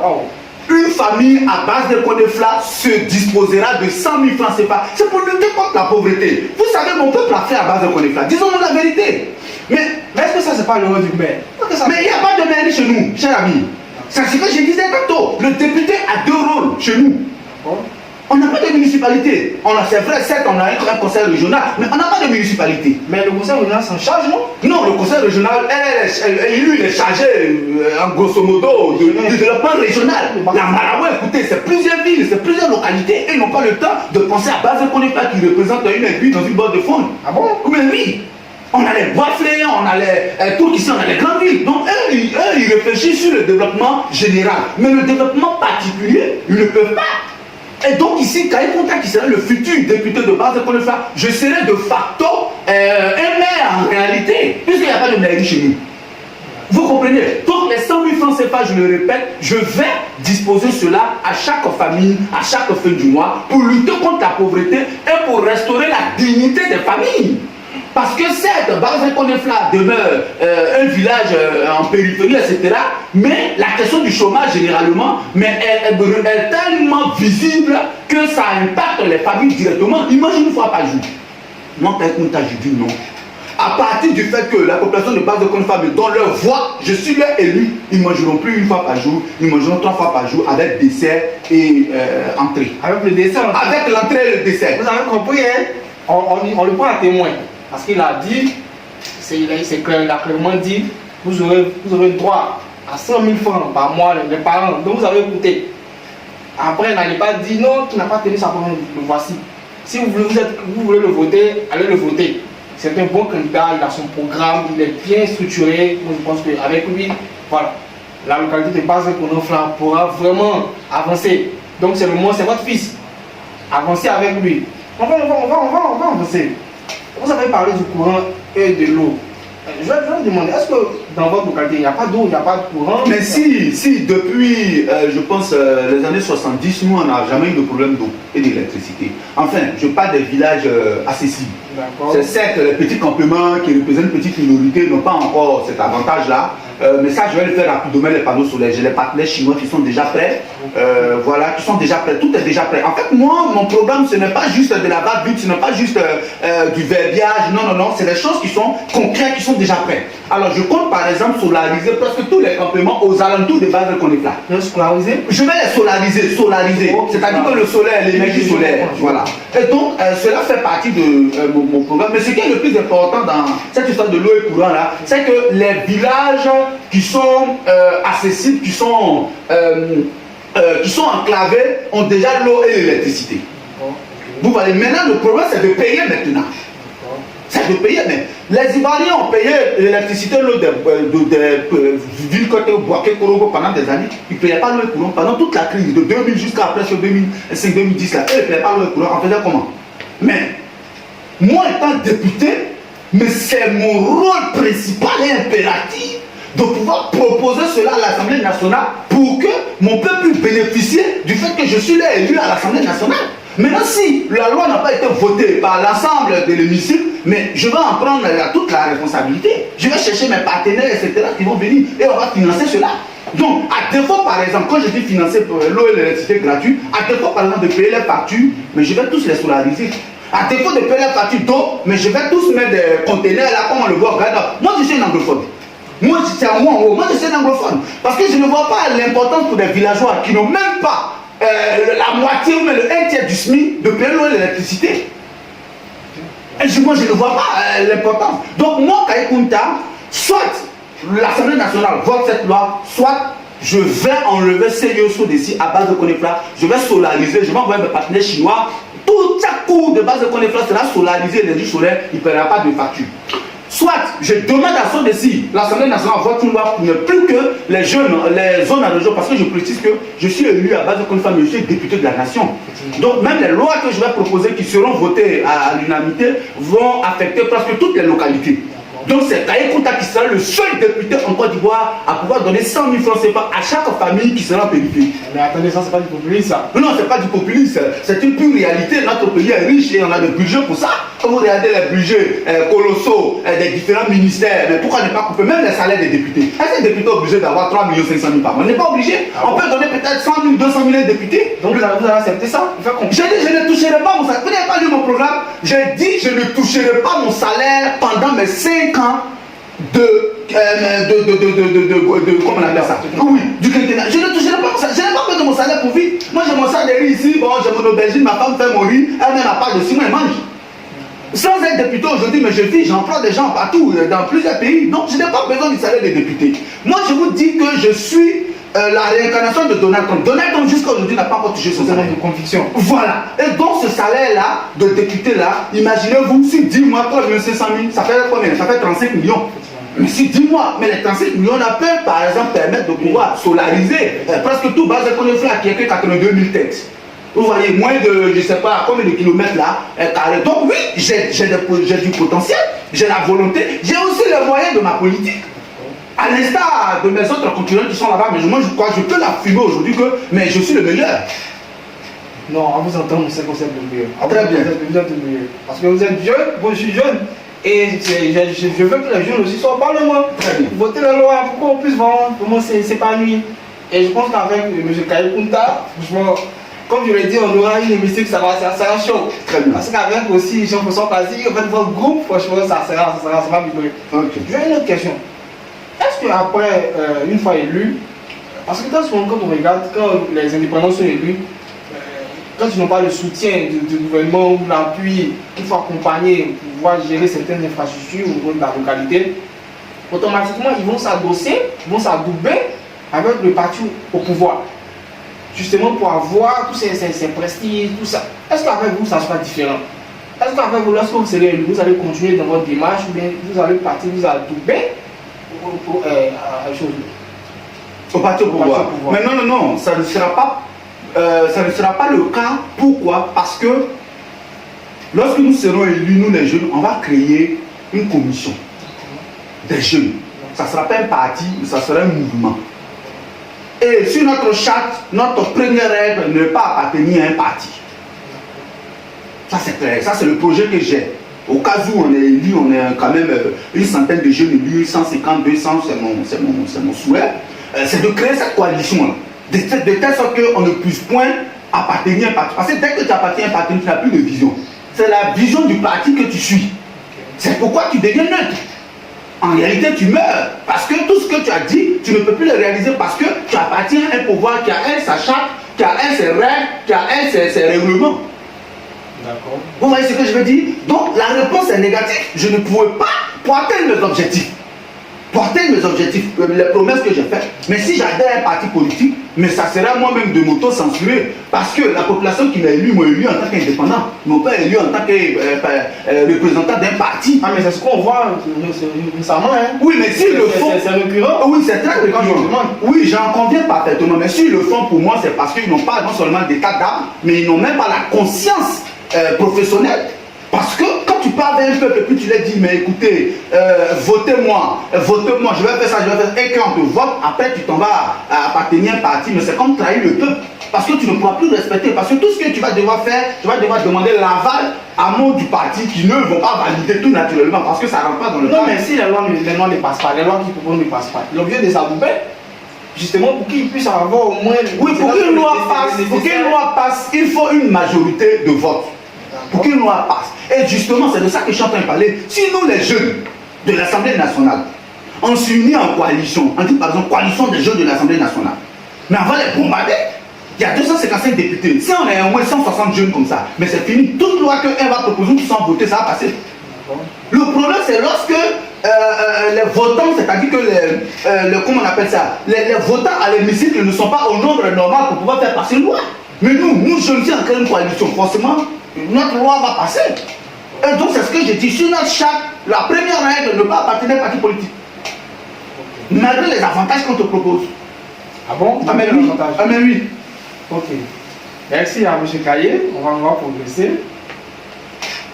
Speaker 2: une famille à base de Konifla se disposera de 100 000 francs CFA. C'est pour lutter contre la pauvreté. Vous savez, mon peuple a fait à base de Konifla. Disons-nous la vérité. Mais
Speaker 1: est-ce que ça, c'est pas le rôle du maire?
Speaker 2: Mais il n'y a pas de mairie chez nous, cher ami. C'est ce que je disais tantôt. Le député a 2 rôles chez nous. On n'a pas de municipalité. C'est vrai, certes, on a un conseil régional, mais on n'a pas de municipalité.
Speaker 1: Mais le conseil régional s'en charge, non?
Speaker 2: Non, le conseil régional, lui, il est chargé, en grosso modo, du développement régional. La Marabout, écoutez, c'est plusieurs villes, c'est plusieurs localités. Ils n'ont pas le temps de penser à Basel Konefla qui représente une aiguille dans une boîte de faune.
Speaker 1: Ah bon?
Speaker 2: Mais oui. On a les bois fléants, on a les tout ici, on a les grandes villes. Donc, eux, ils réfléchissent sur le développement général. Mais le développement particulier, ils ne peuvent pas. Et donc ici, Kaye Kounta, qui sera le futur député de Basel Konefla, je serai de facto un maire en réalité, puisqu'il n'y a pas de mairie chez nous. Vous comprenez? Donc les 100 000 francs CFA, je le répète, je vais disposer cela à chaque famille, à chaque fin du mois, pour lutter contre la pauvreté et pour restaurer la dignité des familles. Parce que certes, Basel Konefla demeure un village en périphérie, etc. Mais la question du chômage, généralement, mais elle est tellement visible que ça impacte les familles directement. Imagine une fois par jour. Moi, Kaye Kounta, je dis non. À partir du fait que la population de Basel Konefla me donne leur voix, je suis leur élu. Ils ne mangeront plus une fois par jour, ils mangeront 3 fois par jour avec dessert et entrée.
Speaker 1: Avec le dessert?
Speaker 2: Avec l'entrée et le dessert.
Speaker 1: Vous avez compris, hein? On le prend à témoin. Parce qu'il a dit, il a clairement dit, vous aurez droit à 100 000 francs par mois, les parents. Donc vous avez écouté. Après, il n'allait pas dire non, qui n'a pas tenu sa parole, le voici. Si vous voulez le voter, allez le voter. C'est un bon candidat, il a son programme, il est bien structuré. Moi, je pense qu'avec lui, voilà, la localité de Basel Konefla pourra vraiment avancer. Donc c'est le moment, c'est votre fils. Avancez avec lui. On va avancer. Vous avez parlé du courant et de l'eau. Je vais vous demander, est-ce que dans votre localité, il n'y a pas d'eau, il n'y a pas de courant?
Speaker 2: Mais si, depuis, je pense, les années 70, nous, on n'a jamais eu de problème d'eau et d'électricité. Enfin, je parle des villages accessibles. C'est certes, les petits campements qui représentent une petite minorité n'ont pas encore cet avantage-là. Mais ça, je vais le faire rapidement, les panneaux solaires. J'ai les partenaires chinois qui sont déjà prêts. Voilà, qui sont déjà prêts. Tout est déjà prêt. En fait, moi, mon programme, ce n'est pas juste de la va-vite, ce n'est pas juste du verbiage. Non, non, non. C'est des choses qui sont concrètes, qui sont déjà prêtes. Alors, je compte par exemple solariser presque tous les campements aux alentours de Basel Konefla.
Speaker 1: Je
Speaker 2: vais les solariser. C'est-à-dire que le solaire, l'énergie solaire. Voilà. Et donc, cela fait partie de mon programme. Mais ce qui est le plus important dans cette histoire de l'eau et courant là, c'est que les villages qui sont accessibles, qui sont enclavés, ont déjà l'eau et l'électricité. Vous voyez, maintenant le problème c'est de payer maintenant. C'est de payer, mais les Ivoiriens ont payé l'électricité, l'eau des villes côté Boaké, Korogo pendant des années. Ils ne payaient pas l'eau et courant pendant toute la crise de 2000 jusqu'à presque 2005-2010 là. Ils ne payaient pas l'eau et courant. On faisait comment? Mais moi étant député, mais c'est mon rôle principal et impératif de pouvoir proposer cela à l'Assemblée nationale pour que mon peuple puisse bénéficier du fait que je suis là élu à l'Assemblée nationale. Maintenant, si la loi n'a pas été votée par l'ensemble de l'hémicycle, mais je vais en prendre toute la responsabilité. Je vais chercher mes partenaires, etc., qui vont venir et on va financer cela. Donc, à défaut, par exemple, quand je dis financer pour l'eau et l'électricité gratuite, à défaut, par exemple, de payer les factures, mais je vais tous les solariser. À défaut de payer les factures d'eau, mais je vais tous mettre des conteneurs là, comme on le voit. Regarde, moi, je suis un anglophone. Moi, c'est à moi en haut. Moi, je suis un anglophone. Parce que je ne vois pas l'importance pour des villageois qui n'ont même pas la moitié ou même le 1/3 du SMIC de payer l'eau et l'électricité. Et moi, je ne vois pas l'importance. Donc, moi, Kaye Kounta, soit l'Assemblée nationale vote cette loi, soit je vais enlever CIOSO d'ici à Basel Konefla, je vais solariser, je vais envoyer mes partenaires chinois. Tout chaque cours de Basel Konefla sera solarisé, l'énergie solaire, il ne paiera pas de facture. Soit je demande à ce d'ici, l'Assemblée nationale vote une loi pour ne plus que les jeunes, les zones à région, parce que je précise que je suis élu à Basel Konefla, mais je suis député de la nation. Donc même les lois que je vais proposer qui seront votées à l'unanimité vont affecter presque toutes les localités. Donc c'est Kaye Kounta qui sera le seul député en Côte d'Ivoire à pouvoir donner 100 000 francs CFA à chaque famille qui sera en périphérie.
Speaker 1: Mais attendez, ça c'est pas du populisme ça.
Speaker 2: Non, c'est pas du populisme, c'est une pure réalité. Notre pays est riche et on a des budgets pour ça. Quand vous regardez les budgets colossaux des différents ministères, mais pourquoi ne pas couper même les salaires des députés? Est-ce que les députés sont obligés d'avoir 3 500 000 par mois? On n'est pas obligé. On peut donner peut-être 100 000, 200 000 députés.
Speaker 1: Donc vous allez accepter ça?
Speaker 2: J'ai dit je ne toucherai pas mon salaire. Vous n'avez pas lu mon programme? J'ai dit je ne toucherai pas mon salaire pendant mes 5 ans comment on appelle ça? Oui, du quinquennat. Je ne toucherai pas mon salaire. Je n'ai pas besoin de mon salaire pour vivre. Moi, j'ai mon salaire ici, bon, j'ai mon aubergine, ma femme fait mon riz, elle-même n'a pas de 6 mois, elle mange. Sans être député aujourd'hui, mais je vis, j'emploie des gens partout, dans plusieurs pays. Donc, je n'ai pas besoin du salaire des députés. Moi, je vous dis que je suis la réincarnation de Donald Trump. Donald Trump, jusqu'à aujourd'hui, n'a pas encore touché son salaire
Speaker 1: de conviction.
Speaker 2: Voilà. Et donc, ce salaire-là, de député-là, imaginez-vous, si 10 mois, 3 500 000, ça fait combien? Ça fait 35 millions. Mais si 10 mois, mais les 35 millions là peuvent par exemple permettre de pouvoir solariser presque tout bas économique qui est que 82 000 têtes. Vous voyez, moins de, je ne sais pas combien de kilomètres là, carré. Donc oui, j'ai du potentiel, j'ai la volonté, j'ai aussi les moyens de ma politique. À l'instar de mes autres concurrents qui sont là-bas, mais moi je crois que je peux l'affirmer aujourd'hui que mais je suis le meilleur.
Speaker 1: Non, à vous entendre, c'est que vous êtes le meilleur.
Speaker 2: Très bien.
Speaker 1: Vous êtes le meilleur. Parce que vous êtes jeune, moi je suis jeune. Et je veux que les jeunes aussi soient au Parlement. Voter la loi pour qu'on puisse vraiment s'épanouir. Et je pense qu'avec M. Kaye Kunta, franchement, comme je l'ai dit, on aura une émission que ça sera chaud.
Speaker 2: Très bien.
Speaker 1: Parce qu'avec aussi Jean-François Kazi, en fait, votre groupe, franchement, ça va vibrer.
Speaker 2: Okay.
Speaker 1: J'ai une autre question. Est-ce qu'après, une fois élu, parce que quand on regarde, quand les indépendants sont élus, quand ils n'ont pas le soutien du gouvernement ou l'appui, il faut accompagner pour pouvoir gérer certaines infrastructures au niveau de la localité, automatiquement ils vont s'adosser, ils vont s'adouber avec le parti au pouvoir. Justement pour avoir tous ces prestiges, tout ça. Est-ce qu'avec vous ça sera différent? Est-ce qu'avec vous, lorsque vous serez élu, vous allez continuer dans votre démarche ou bien vous allez partir, vous adouber
Speaker 2: au parti au pouvoir? Mais non, ça ne sera pas le cas. Pourquoi? Parce que lorsque nous serons élus, nous les jeunes, on va créer une commission des jeunes. Ça ne sera pas un parti, mais ça sera un mouvement. Et sur notre charte, notre première règle ne pas appartenir à un parti. Ça c'est clair, ça c'est le projet que j'ai. Au cas où on est élu, on est quand même une centaine de jeunes élus, 150, 200, c'est mon souhait. C'est de créer cette coalition-là. De telle sorte qu'on ne puisse point appartenir à un parti. Parce que dès que tu appartiens à un parti, tu n'as plus de vision. C'est la vision du parti que tu suis. C'est pourquoi tu deviens neutre. En réalité, tu meurs. Parce que tout ce que tu as dit, tu ne peux plus le réaliser parce que tu appartiens à un pouvoir qui a sa charte, qui a ses règles, qui a ses règlements.
Speaker 1: D'accord.
Speaker 2: Vous voyez ce que je veux dire? Donc la réponse est négative. Je ne pouvais pas pour atteindre mes objectifs. Pour atteindre mes objectifs, les promesses que j'ai faites. Mais si j'adhère à un parti politique, mais ça sera moi-même de m'auto-censurer. Parce que la population qui m'a élu en tant qu'indépendant, m'ont pas élu en tant que représentant d'un parti.
Speaker 1: Ah mais c'est ce qu'on voit récemment. Hein.
Speaker 2: Oui, mais s'ils le font.
Speaker 1: C'est récurrent.
Speaker 2: Oui, c'est très récurrent. Oui, j'en conviens parfaitement. Mais s'ils le font pour moi, c'est parce qu'ils n'ont pas non seulement d'état d'âme, mais ils n'ont même pas la conscience professionnelle. Parce que quand tu parles d'un peuple et puis tu leur dis, mais écoutez, votez-moi, je vais faire ça, je vais faire ça. Et quand on te vote, après tu t'en vas appartenir à un parti, mais c'est comme trahir le peuple. Parce que tu ne pourras plus respecter. Parce que tout ce que tu vas devoir faire, tu vas devoir demander l'aval à mot du parti qui ne vont pas valider tout naturellement. Parce que ça ne rentre pas dans le
Speaker 1: Non, mais si les lois ne passent pas, les lois qui proposent ne passent pas, l'objet de s'adouber, justement pour qu'ils puissent avoir au moins.
Speaker 2: Oui, pour qu'une loi passe, il faut une majorité de vote. Pour qu'une loi passe. Et justement, c'est de ça que je suis en train de parler. Si nous, les jeunes de l'Assemblée nationale, on s'unit en coalition, on dit par exemple coalition des jeunes de l'Assemblée nationale, mais on va les bombarder. Il y a 255 députés. Si on est au moins 160 jeunes comme ça, mais c'est fini. Toute loi qu'elle va proposer, qui sont votés, ça va passer. Le problème, c'est lorsque les votants, c'est-à-dire que comment on appelle ça, les votants à l'hémicycle ne sont pas au nombre normal pour pouvoir faire passer une loi. Mais nous jeunes, si on crée une coalition, forcément, notre loi va passer. Et donc, c'est ce que j'ai dit. Sur notre charte, la première règle, ne pas appartenir à un parti politique. Malgré les avantages qu'on te propose.
Speaker 1: Ah bon?
Speaker 2: Ah, mais oui. Ah, mais oui.
Speaker 1: Ok. Merci à M. Kaye. On va progresser.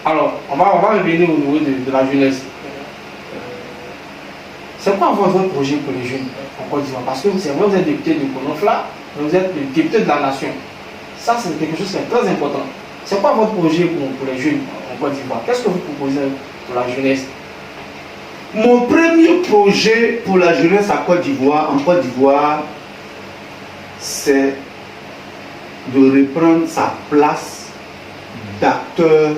Speaker 1: Alors, on va revenir au niveau de la jeunesse. C'est quoi votre projet pour les jeunes en Côte d'Ivoire? Parce que c'est vrai, vous êtes député de Konofla, mais vous êtes le député de la nation. Ça, c'est quelque chose qui est très important. C'est quoi votre projet pour les jeunes en Côte d'Ivoire? Qu'est-ce que vous proposez pour la jeunesse?
Speaker 2: Mon premier projet pour la jeunesse en Côte d'Ivoire, c'est de reprendre sa place d'acteur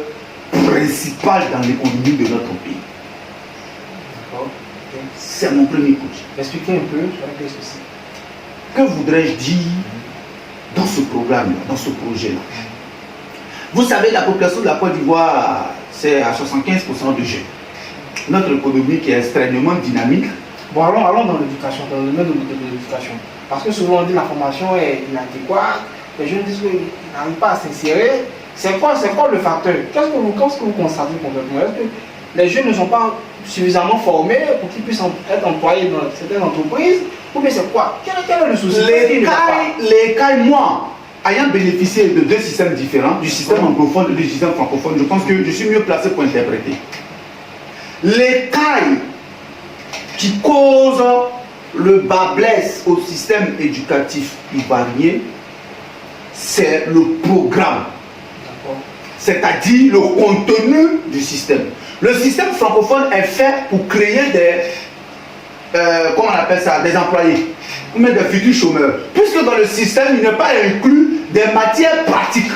Speaker 2: principal dans l'économie de notre pays. C'est mon premier projet.
Speaker 1: Expliquez un peu, qu'est-ce que c'est?
Speaker 2: Que voudrais-je dire dans ce programme-là, dans ce projet-là. Vous savez, la population de la Côte d'Ivoire, c'est à 75% de jeunes. Notre économie qui est extrêmement dynamique.
Speaker 1: Bon, allons dans l'éducation, dans le domaine de l'éducation. Parce que souvent on dit que la formation est inadéquate, les jeunes disent qu'ils n'arrivent pas à s'insérer. C'est quoi le facteur? Qu'est-ce que vous constatez complètement? Est-ce que les jeunes ne sont pas suffisamment formés pour qu'ils puissent être employés dans certaines entreprises? Ou bien c'est quoi? Quel est le souci?
Speaker 2: Les cas, moi, ayant bénéficié de deux systèmes différents, du système anglophone et du système francophone, je pense que je suis mieux placé pour interpréter. Les cas qui causent le bas blesse au système éducatif ivoirien, c'est le programme, c'est-à-dire le contenu du système. Le système francophone est fait pour créer comment on appelle ça, des employés, ou même des futurs chômeurs, puisque dans le système, il n'est pas inclus des matières pratiques.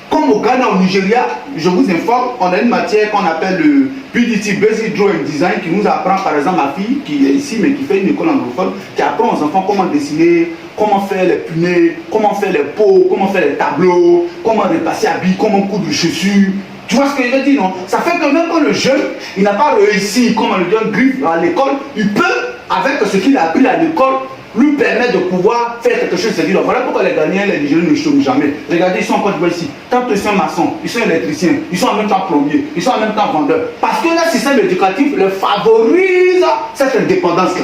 Speaker 2: Comme au Ghana, au Nigeria, je vous informe, on a une matière qu'on appelle le PDT, Basic Drawing Design, qui nous apprend, par exemple, ma fille qui est ici, mais qui fait une école anglophone, qui apprend aux enfants comment dessiner, comment faire les punais, comment faire les pots, comment faire les tableaux, comment repasser habits, comment coudre les chaussures. Tu vois ce que je veux dire, non? Ça fait que même quand le jeune, il n'a pas réussi, comme on le donne griffe à l'école, il peut, avec ce qu'il a appris à l'école, lui permettre de pouvoir faire quelque chose. C'est dire, voilà pourquoi les Ghanéens, les Nigériens ne chôment jamais. Regardez, ils sont encore ici. Tant qu'ils sont maçons, ils sont électriciens, ils sont en même temps plombiers, ils sont en même temps vendeurs. Parce que le système éducatif le favorise cette indépendance-là.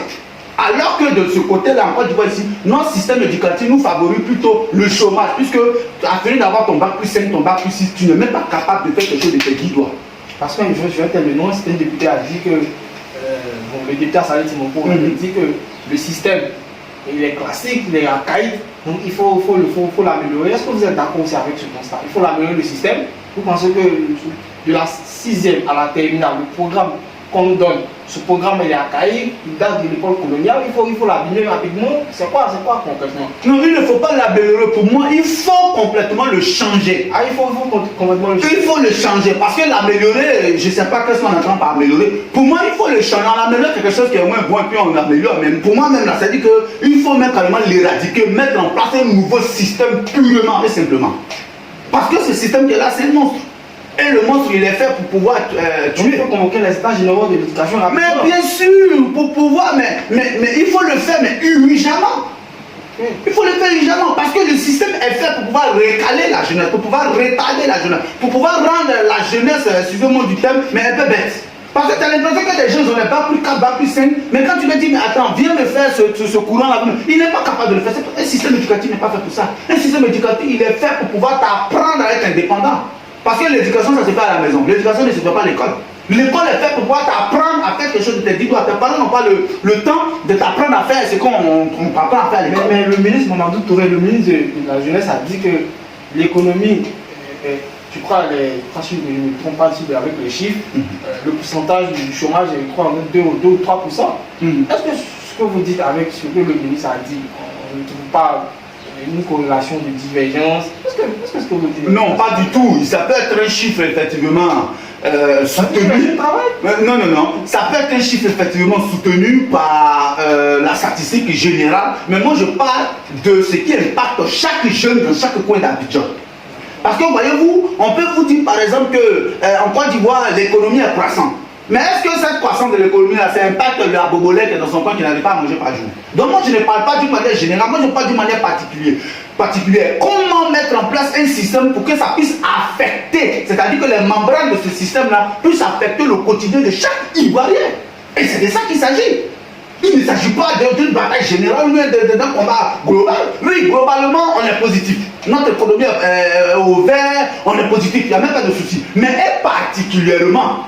Speaker 2: Alors que de ce côté-là, encore ici, notre système éducatif nous favorise plutôt le chômage, puisque à finir d'avoir ton bac plus 5, ton bac plus 6, tu n'es même pas capable de faire quelque chose de tes 10 doigts.
Speaker 1: Parce que je vais te le nom, c'était un député a dit que, le député a salé Timoko, il a dit que le système, il est classique, il est archaïque, donc il faut l'améliorer. Est-ce que vous êtes d'accord aussi avec ce constat? Il faut l'améliorer le système. Vous pensez que de la 6e à la terminale, le programme qu'on nous donne, ce programme il est archaïque, il date de l'époque coloniale, il faut l'améliorer rapidement. C'est quoi concrètement?
Speaker 2: Non, il ne faut pas l'améliorer. Pour moi, il faut complètement le changer.
Speaker 1: Ah, il faut complètement le changer.
Speaker 2: Il faut le changer, parce que l'améliorer, je ne sais pas qu'est-ce qu'on entend par améliorer. Pour moi, il faut le changer. On améliore quelque chose qui est moins bon, et puis on améliore. Même pour moi, même là, ça dit qu'il faut même carrément l'éradiquer, mettre en place un nouveau système purement et simplement. Parce que ce système qui est là, c'est un monstre. Et le monstre, il est fait pour pouvoir tuer.
Speaker 1: Il faut convoquer les états généraux de l'éducation rapidement.
Speaker 2: Mais bien sûr, pour pouvoir, mais il faut le faire, mais urgemment. Il faut le faire urgemment, parce que le système est fait pour pouvoir recaler la jeunesse, pour pouvoir retarder la jeunesse, pour pouvoir rendre la jeunesse, excusez-moi du terme, mais un peu bête. Parce que tu as l'impression que les gens ont pas plus 4, pas plus 5, mais quand tu me dis, mais attends, viens me faire ce courant-là, il n'est pas capable de le faire. Un système éducatif n'est pas fait pour ça. Un système éducatif, il est fait pour pouvoir t'apprendre à être indépendant. Parce que l'éducation, ça se fait à la maison. L'éducation ne se fait pas à l'école. L'école est faite pour pouvoir t'apprendre à faire quelque chose de tes 10 doigts. Tes parents n'ont pas le temps de t'apprendre à faire ce qu'on t'apprend à faire à l'école.
Speaker 1: Mais le ministre Mamadou Touré, le ministre de la Jeunesse, a dit que l'économie, je crois, si je ne me trompe pas avec les chiffres, le pourcentage du chômage est, je crois, 2 ou 3%. Est-ce que ce que vous dites avec ce que le ministre a dit, on ne trouve pas une corrélation de divergence? Est-ce que ce que vous dites?
Speaker 2: Non, pas du tout. Ça peut être un chiffre effectivement soutenu. Non. Ça peut être un chiffre effectivement soutenu par la statistique générale. Mais moi, je parle de ce qui impacte chaque jeune dans chaque coin d'Abidjan. Parce que voyez-vous, on peut vous dire par exemple qu'en Côte d'Ivoire, l'économie est croissante. Mais est-ce que cette croissance de l'économie là, ça impacte le abobolé qui est dans son coin qui n'arrive pas à manger par jour? Donc moi je ne parle pas d'une manière générale, moi je parle d'une manière particulière. Comment mettre en place un système pour que ça puisse affecter, c'est-à-dire que les membranes de ce système là puissent affecter le quotidien de chaque Ivoirien? Et c'est de ça qu'il s'agit. Il ne s'agit pas d'une bataille générale, mais d'un combat global. Oui, globalement, on est positif. Notre économie est au vert, on est positif, il n'y a même pas de souci. Mais particulièrement,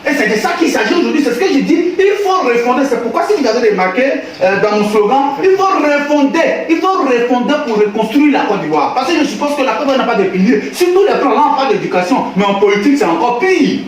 Speaker 2: et c'est de ça qu'il s'agit aujourd'hui, c'est ce que je dis, il faut refonder. C'est pourquoi, si vous avez remarqué dans mon slogan, il faut refonder pour reconstruire la Côte d'Ivoire. Parce que je suppose que la Côte d'Ivoire n'a pas de piliers. Sur tous les plans, là, on parle d'éducation, mais en politique, c'est encore pire.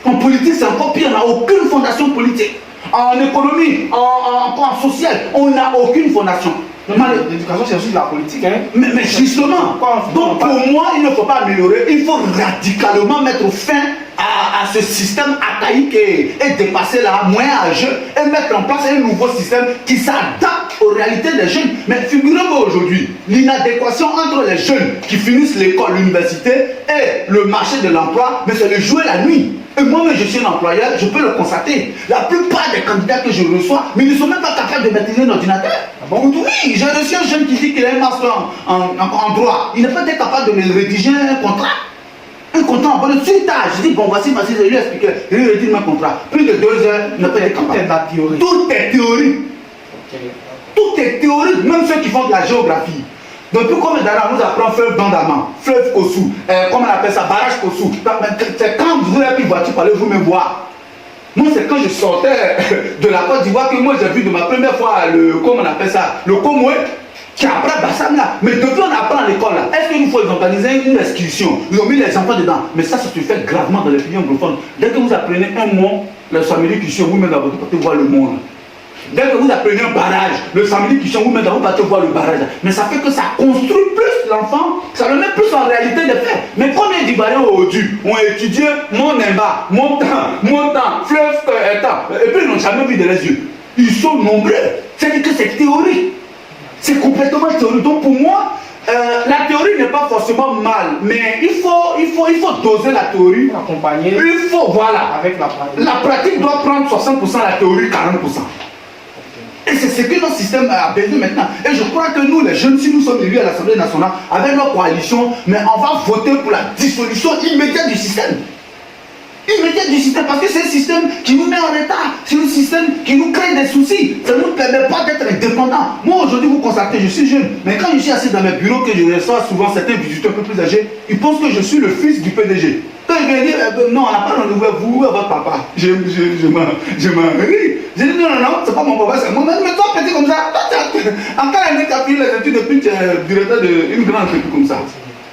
Speaker 2: En politique, c'est encore pire, on n'a aucune fondation politique. En économie, en social, on n'a aucune fondation.
Speaker 1: L'éducation, c'est aussi de la politique. Hein?
Speaker 2: Mais justement, donc pour moi, il ne faut pas améliorer, il faut radicalement mettre fin à ce système archaïque et dépasser la moyen âgeux et mettre en place un nouveau système qui s'adapte aux réalités des jeunes. Mais figurez-vous aujourd'hui, l'inadéquation entre les jeunes qui finissent l'école, l'université et le marché de l'emploi, mais c'est le jour et la nuit. Et moi-même, je suis un employeur, je peux le constater. La plupart des candidats que je reçois, mais ils ne sont même pas capables de maîtriser un ordinateur. Ah bon? Oui, j'ai reçu un jeune qui dit qu'il a un master en droit. Il n'est pas capable de me rédiger un contrat. Un contrat en bonne suite. Je dis, bon, voici, je lui ai expliqué. Il lui rédige mon contrat. Plus de 2 heures, il n'a pas été capable. Tout est théorie. Okay. Tout est théorique, même ceux qui font de la géographie. Depuis combien d'années on nous apprend fleuve Bandama, fleuve Kossou, comment on appelle ça, barrage Kossou. C'est quand vous avez pris voiture pour aller vous me voir. Moi, c'est quand je sortais de la Côte d'Ivoire que moi j'ai vu de ma première fois le, comment on appelle ça, le Komoué, qui apprend Bassam là. Mais depuis on apprend à l'école là, est-ce qu'il faut organiser une excursion? Ils ont mis les enfants dedans. Mais ça se fait gravement dans les pays anglophones. Dès que vous apprenez un mot, le samedi qui vous met dans votre côté voir le monde. Dès que vous apprenez un barrage, le samedi qui vous met dans votre côté voir le barrage. Mais ça fait que ça construit plus l'enfant, ça le met plus en réalité des faits. Mais combien d'Ivoiriens aujourd'hui ont étudié mon Nemba, mon temps, fleuve, temps, et puis ils n'ont jamais vu de les yeux. Ils sont nombreux. C'est-à-dire que c'est théorique. C'est complètement théorique. Donc pour moi, la théorie n'est pas forcément mal, mais il faut doser la théorie.
Speaker 1: Accompagner.
Speaker 2: Il faut, voilà.
Speaker 1: Avec la pratique.
Speaker 2: La pratique doit prendre 60%, la théorie 40%. Et c'est ce que notre système a besoin maintenant. Et je crois que nous, les jeunes, si nous sommes élus à l'Assemblée nationale, avec notre coalition, mais on va voter pour la dissolution immédiate du système. Immédiate du système, parce que c'est un système qui nous met en retard, c'est un système qui nous crée des soucis, ça ne nous permet pas d'être indépendants. Moi aujourd'hui vous constatez, je suis jeune, mais quand je suis assis dans mes bureaux, que je reçois souvent certains visiteurs un peu plus âgés, ils pensent que je suis le fils du PDG. Quand ils viennent dire, non, on n'a pas rendez-vous avec vous, à votre papa. Je m'en ris. Je dis, non, c'est pas mon papa, c'est moi. Mais toi, petit comme ça, en quelle année tu as fini les études depuis que tu es directeur d'une grande entreprise comme ça?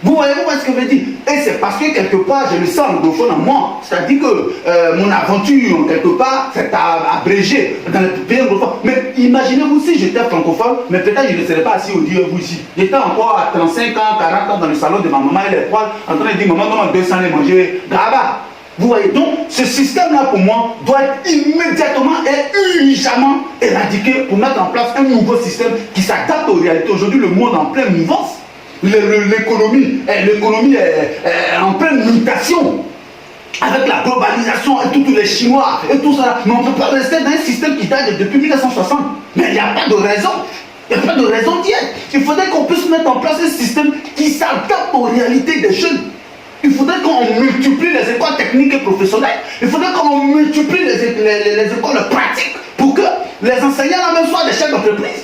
Speaker 2: Vous voyez ce que je veux dire? Et c'est parce que quelque part, je le sens anglophone en moi. C'est-à-dire que mon aventure, quelque part, c'est abrégé dans le pays anglophone. Mais imaginez-vous si j'étais francophone, mais peut-être je ne serais pas assis au dire vous ici. J'étais encore à 35 ans, 40 ans dans le salon de ma maman et les poils, en train de dire, maman, donne 200 les manger. Là-bas. Vous voyez, donc ce système-là pour moi doit être immédiatement et urgemment éradiqué pour mettre en place un nouveau système qui s'adapte aux réalités. Aujourd'hui, le monde est en pleine mouvance. L'économie est en pleine mutation avec la globalisation et tous les Chinois et tout ça. Mais on ne peut pas rester dans un système qui date depuis 1960. Mais il n'y a pas de raison. Il n'y a pas de raison d'y être. Il faudrait qu'on puisse mettre en place un système qui s'adapte aux réalités des jeunes. Il faudrait qu'on multiplie les écoles techniques et professionnelles. Il faudrait qu'on multiplie les écoles pratiques pour que les enseignants là-même soient des chefs d'entreprise.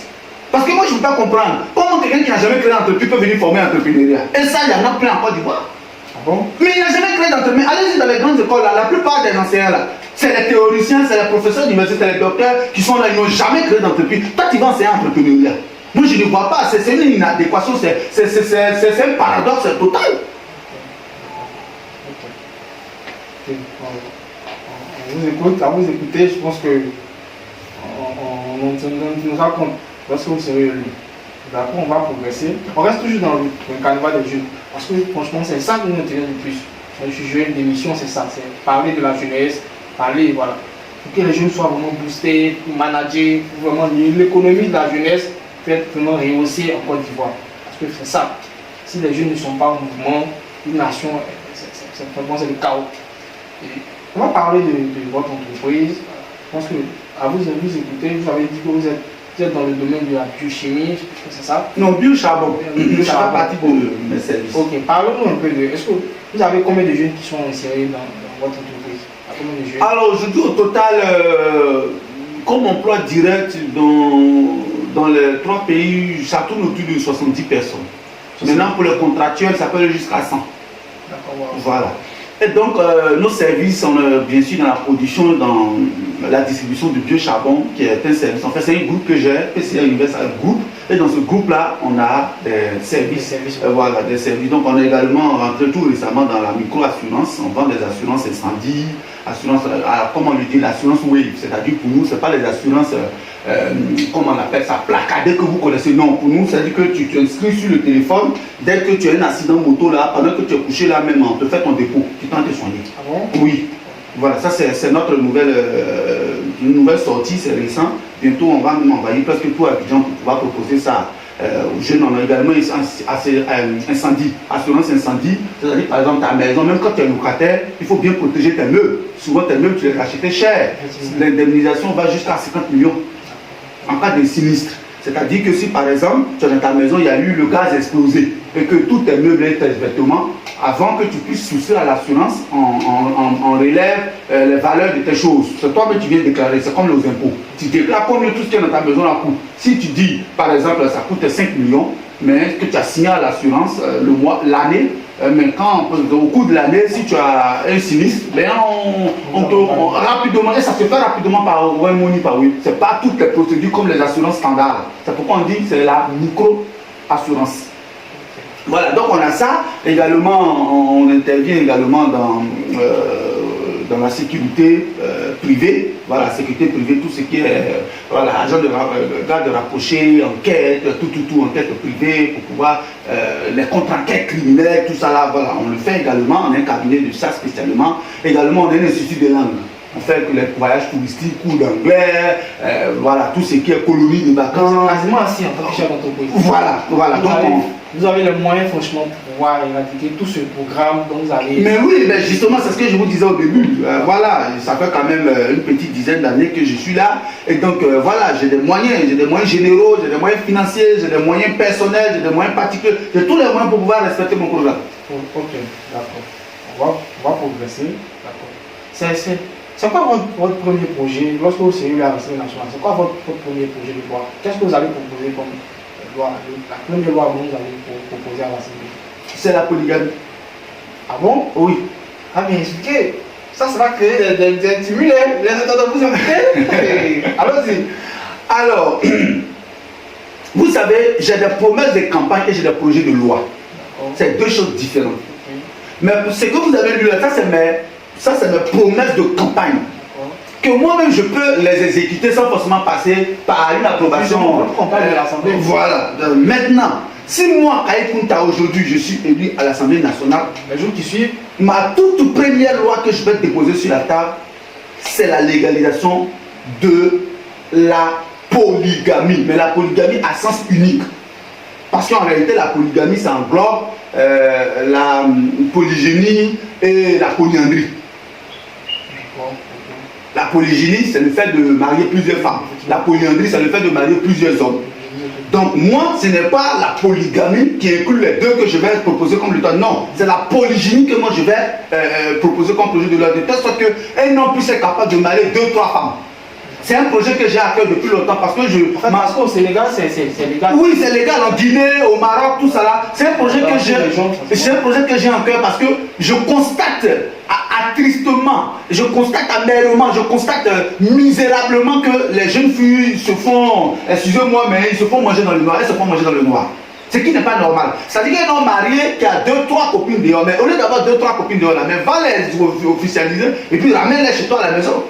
Speaker 2: Parce que moi je ne peux pas comprendre comment quelqu'un qui n'a jamais créé d'entreprise peut venir former un entrepreneuriat. Et ça, il y en a plein en Côte d'Ivoire.
Speaker 1: Ah bon?
Speaker 2: Mais il n'a jamais créé d'entreprise. Allez-y dans les grandes écoles là, la plupart des enseignants là, c'est les théoriciens, c'est les professeurs d'université, c'est les docteurs qui sont là, ils n'ont jamais créé d'entreprise. Toi tu vas enseigner entrepreneuriat. Moi je ne vois pas, c'est une inadéquation, c'est un paradoxe total.
Speaker 1: On vous écoute, à vous écouter, je pense que on nous raconte lorsque vous serez élu. D'accord, on va progresser. On reste toujours dans le carnaval des jeunes. Parce que franchement, c'est ça qui nous intéresse le plus. Je suis jeune d'émission, c'est ça. C'est parler de la jeunesse, parler, voilà. Pour que les jeunes soient vraiment boostés, manager, vraiment l'économie de la jeunesse peut être vraiment rehaussée en Côte d'Ivoire. Parce que c'est ça. Si les jeunes ne sont pas en mouvement, une nation, c'est le chaos. Et on va parler de votre entreprise. Je pense que à vous écouter, vous avez dit que vous êtes dans le domaine de la biochimie, c'est ça?
Speaker 2: Non, biocharbon. Ça fait partie de mes services.
Speaker 1: Ok, parlons-nous un peu de. Est-ce que vous avez combien de jeunes qui sont insérés dans votre entreprise? Combien de jeunes?
Speaker 2: Alors aujourd'hui, au total, comme emploi direct dans les 3 pays, ça tourne autour de 70 personnes. Maintenant, pour les contractuels, ça peut aller jusqu'à 100.
Speaker 1: D'accord.
Speaker 2: Voilà. Et donc, nos services sont bien sûr dans la production, dans la distribution du biocharbon, qui est un service. En fait, c'est un groupe que j'ai, PCA Universal Group. Et dans ce groupe-là, on a des services. Voilà, des services. Donc, on est également rentré tout récemment dans la micro-assurance. On vend des assurances incendie, assurance, comme on le dit, l'assurance wave. C'est-à-dire pour nous, ce n'est pas les assurances, comment on appelle ça, placardées que vous connaissez. Non, pour nous, c'est-à-dire que tu t'inscris sur le téléphone. Dès que tu as un accident moto là, pendant que tu es couché là même, on te fait ton dépôt. Tu tentes de soigner.
Speaker 1: Ah bon?
Speaker 2: Oui. Voilà, ça c'est notre une nouvelle sortie, c'est récent. Bientôt, on va nous envoyer presque tout à Abidjan pour pouvoir proposer ça aux jeunes. On a également incendie, assurance incendie. C'est-à-dire, par exemple, ta maison, même quand tu es locataire, il faut bien protéger tes meubles. Souvent, tes meubles, tu les rachetais cher. L'indemnisation va jusqu'à 50 millions en cas de sinistre. C'est-à-dire que si par exemple, tu es dans ta maison, il y a eu le gaz explosé et que tous tes meubles et tes vêtements, avant que tu puisses souscrire à l'assurance, on relève les valeurs de tes choses. C'est toi que tu viens déclarer, c'est comme les impôts. Tu déclares combien tout ce qui est dans ta maison là coûte. Si tu dis, par exemple, ça coûte 5 millions, mais que tu as signé à l'assurance l'année, mais quand au cours de l'année, si tu as un sinistre, ben rapidement, et ça se fait rapidement par Money par oui. C'est pas toutes les procédures comme les assurances standards. C'est pourquoi on dit que c'est la micro-assurance. Voilà, donc on a ça. Également, on intervient également dans la sécurité privée. Voilà, sécurité privée, tout ce qui est voilà, agent de garde rapproché, enquête, tout, enquête privée pour pouvoir les contre-enquêtes criminelles, tout ça là, voilà, on le fait également. On a un cabinet de ça spécialement. Également, on a un institut de langue. On fait que les voyages touristiques, cours d'anglais, voilà, tout ce qui est colonie de vacances.
Speaker 1: Quasiment assis en tant que chef d'entreprise.
Speaker 2: Voilà.
Speaker 1: Vous avez les moyens, franchement, pour pouvoir éradiquer tout ce programme dont vous avez.
Speaker 2: Mais oui, mais justement, c'est ce que je vous disais au début. Voilà, ça fait quand même une petite dizaine d'années que je suis là. Et donc, voilà, j'ai des moyens généraux, j'ai des moyens financiers, j'ai des moyens personnels, j'ai des moyens particuliers. J'ai tous les moyens pour pouvoir respecter mon programme.
Speaker 1: Ok, d'accord. On va progresser. D'accord. C'est quoi votre premier projet lorsque vous serez à l'Assemblée nationale? C'est quoi votre premier projet de loi? Qu'est-ce que vous allez proposer comme loi? La première loi que vous allez proposer à l'Assemblée?
Speaker 2: C'est la polygamie.
Speaker 1: Ah bon?
Speaker 2: Oui.
Speaker 1: Ah bien expliquez. Ça va créer des tumultes, les entendants vous inviter. Allons-y.
Speaker 2: Alors, vous savez, j'ai des promesses de campagne et j'ai des projets de loi. C'est deux choses différentes. Okay. Mais ce que vous avez lu là, ça c'est mes promesses de campagne. Que moi-même je peux les exécuter sans forcément passer par une approbation.
Speaker 1: De l'Assemblée.
Speaker 2: Voilà. Maintenant, si moi, Kaye Kounta, aujourd'hui, je suis élu à l'Assemblée nationale,
Speaker 1: les jours qui suivent,
Speaker 2: ma toute première loi que je vais déposer sur la table, c'est la légalisation de la polygamie. Mais la polygamie à sens unique. Parce qu'en réalité, la polygamie, ça englobe la polygynie et la polyandrie. La polygynie, c'est le fait de marier plusieurs femmes. La polyandrie, c'est le fait de marier plusieurs hommes. Donc moi, ce n'est pas la polygamie qui inclut les deux que je vais proposer comme loi. Non, c'est la polygynie que moi je vais proposer comme projet de loi. De telle sorte qu'un homme puisse être capable de marier 2-3 femmes. C'est un projet que j'ai à cœur depuis longtemps parce que
Speaker 1: parce qu'au Sénégal, c'est légal.
Speaker 2: Oui, c'est légal en Guinée, au Maroc, tout ça là. C'est un projet que j'ai en cœur parce que je constate attristement, je constate amèrement, je constate misérablement que les jeunes filles se font, excusez-moi, mais ils se font manger dans le noir, elles se font manger dans le noir. Ce qui n'est pas normal. C'est-à-dire qu'un homme marié qui a 2-3 copines dehors, mais au lieu d'avoir 2-3 copines dehors là, mais va les officialiser et puis ramène-les chez toi à la maison.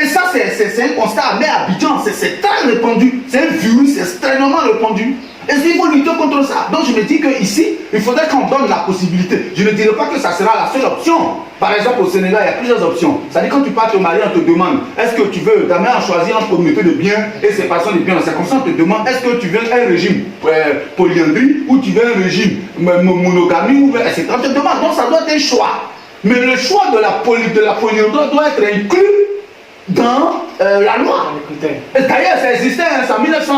Speaker 2: Et ça, c'est un constat, mais à Abidjan, c'est très répandu. C'est un virus extrêmement répandu. Et il faut lutter contre ça. Donc je me dis qu'ici, il faudrait qu'on donne la possibilité. Je ne dirais pas que ça sera la seule option. Par exemple, au Sénégal, il y a plusieurs options. C'est-à-dire quand tu pars te marier, on te demande, est-ce que tu veux d'abord choisir entre communauté de biens et séparation des biens. C'est comme ça on te demande, est-ce que tu veux un régime polyandrie ou tu veux un régime monogamie, ou, etc. On te demande, donc ça doit être un choix. Mais le choix de la polyandrie doit être inclus dans la loi. D'ailleurs, ça existait, hein, c'est en 1900,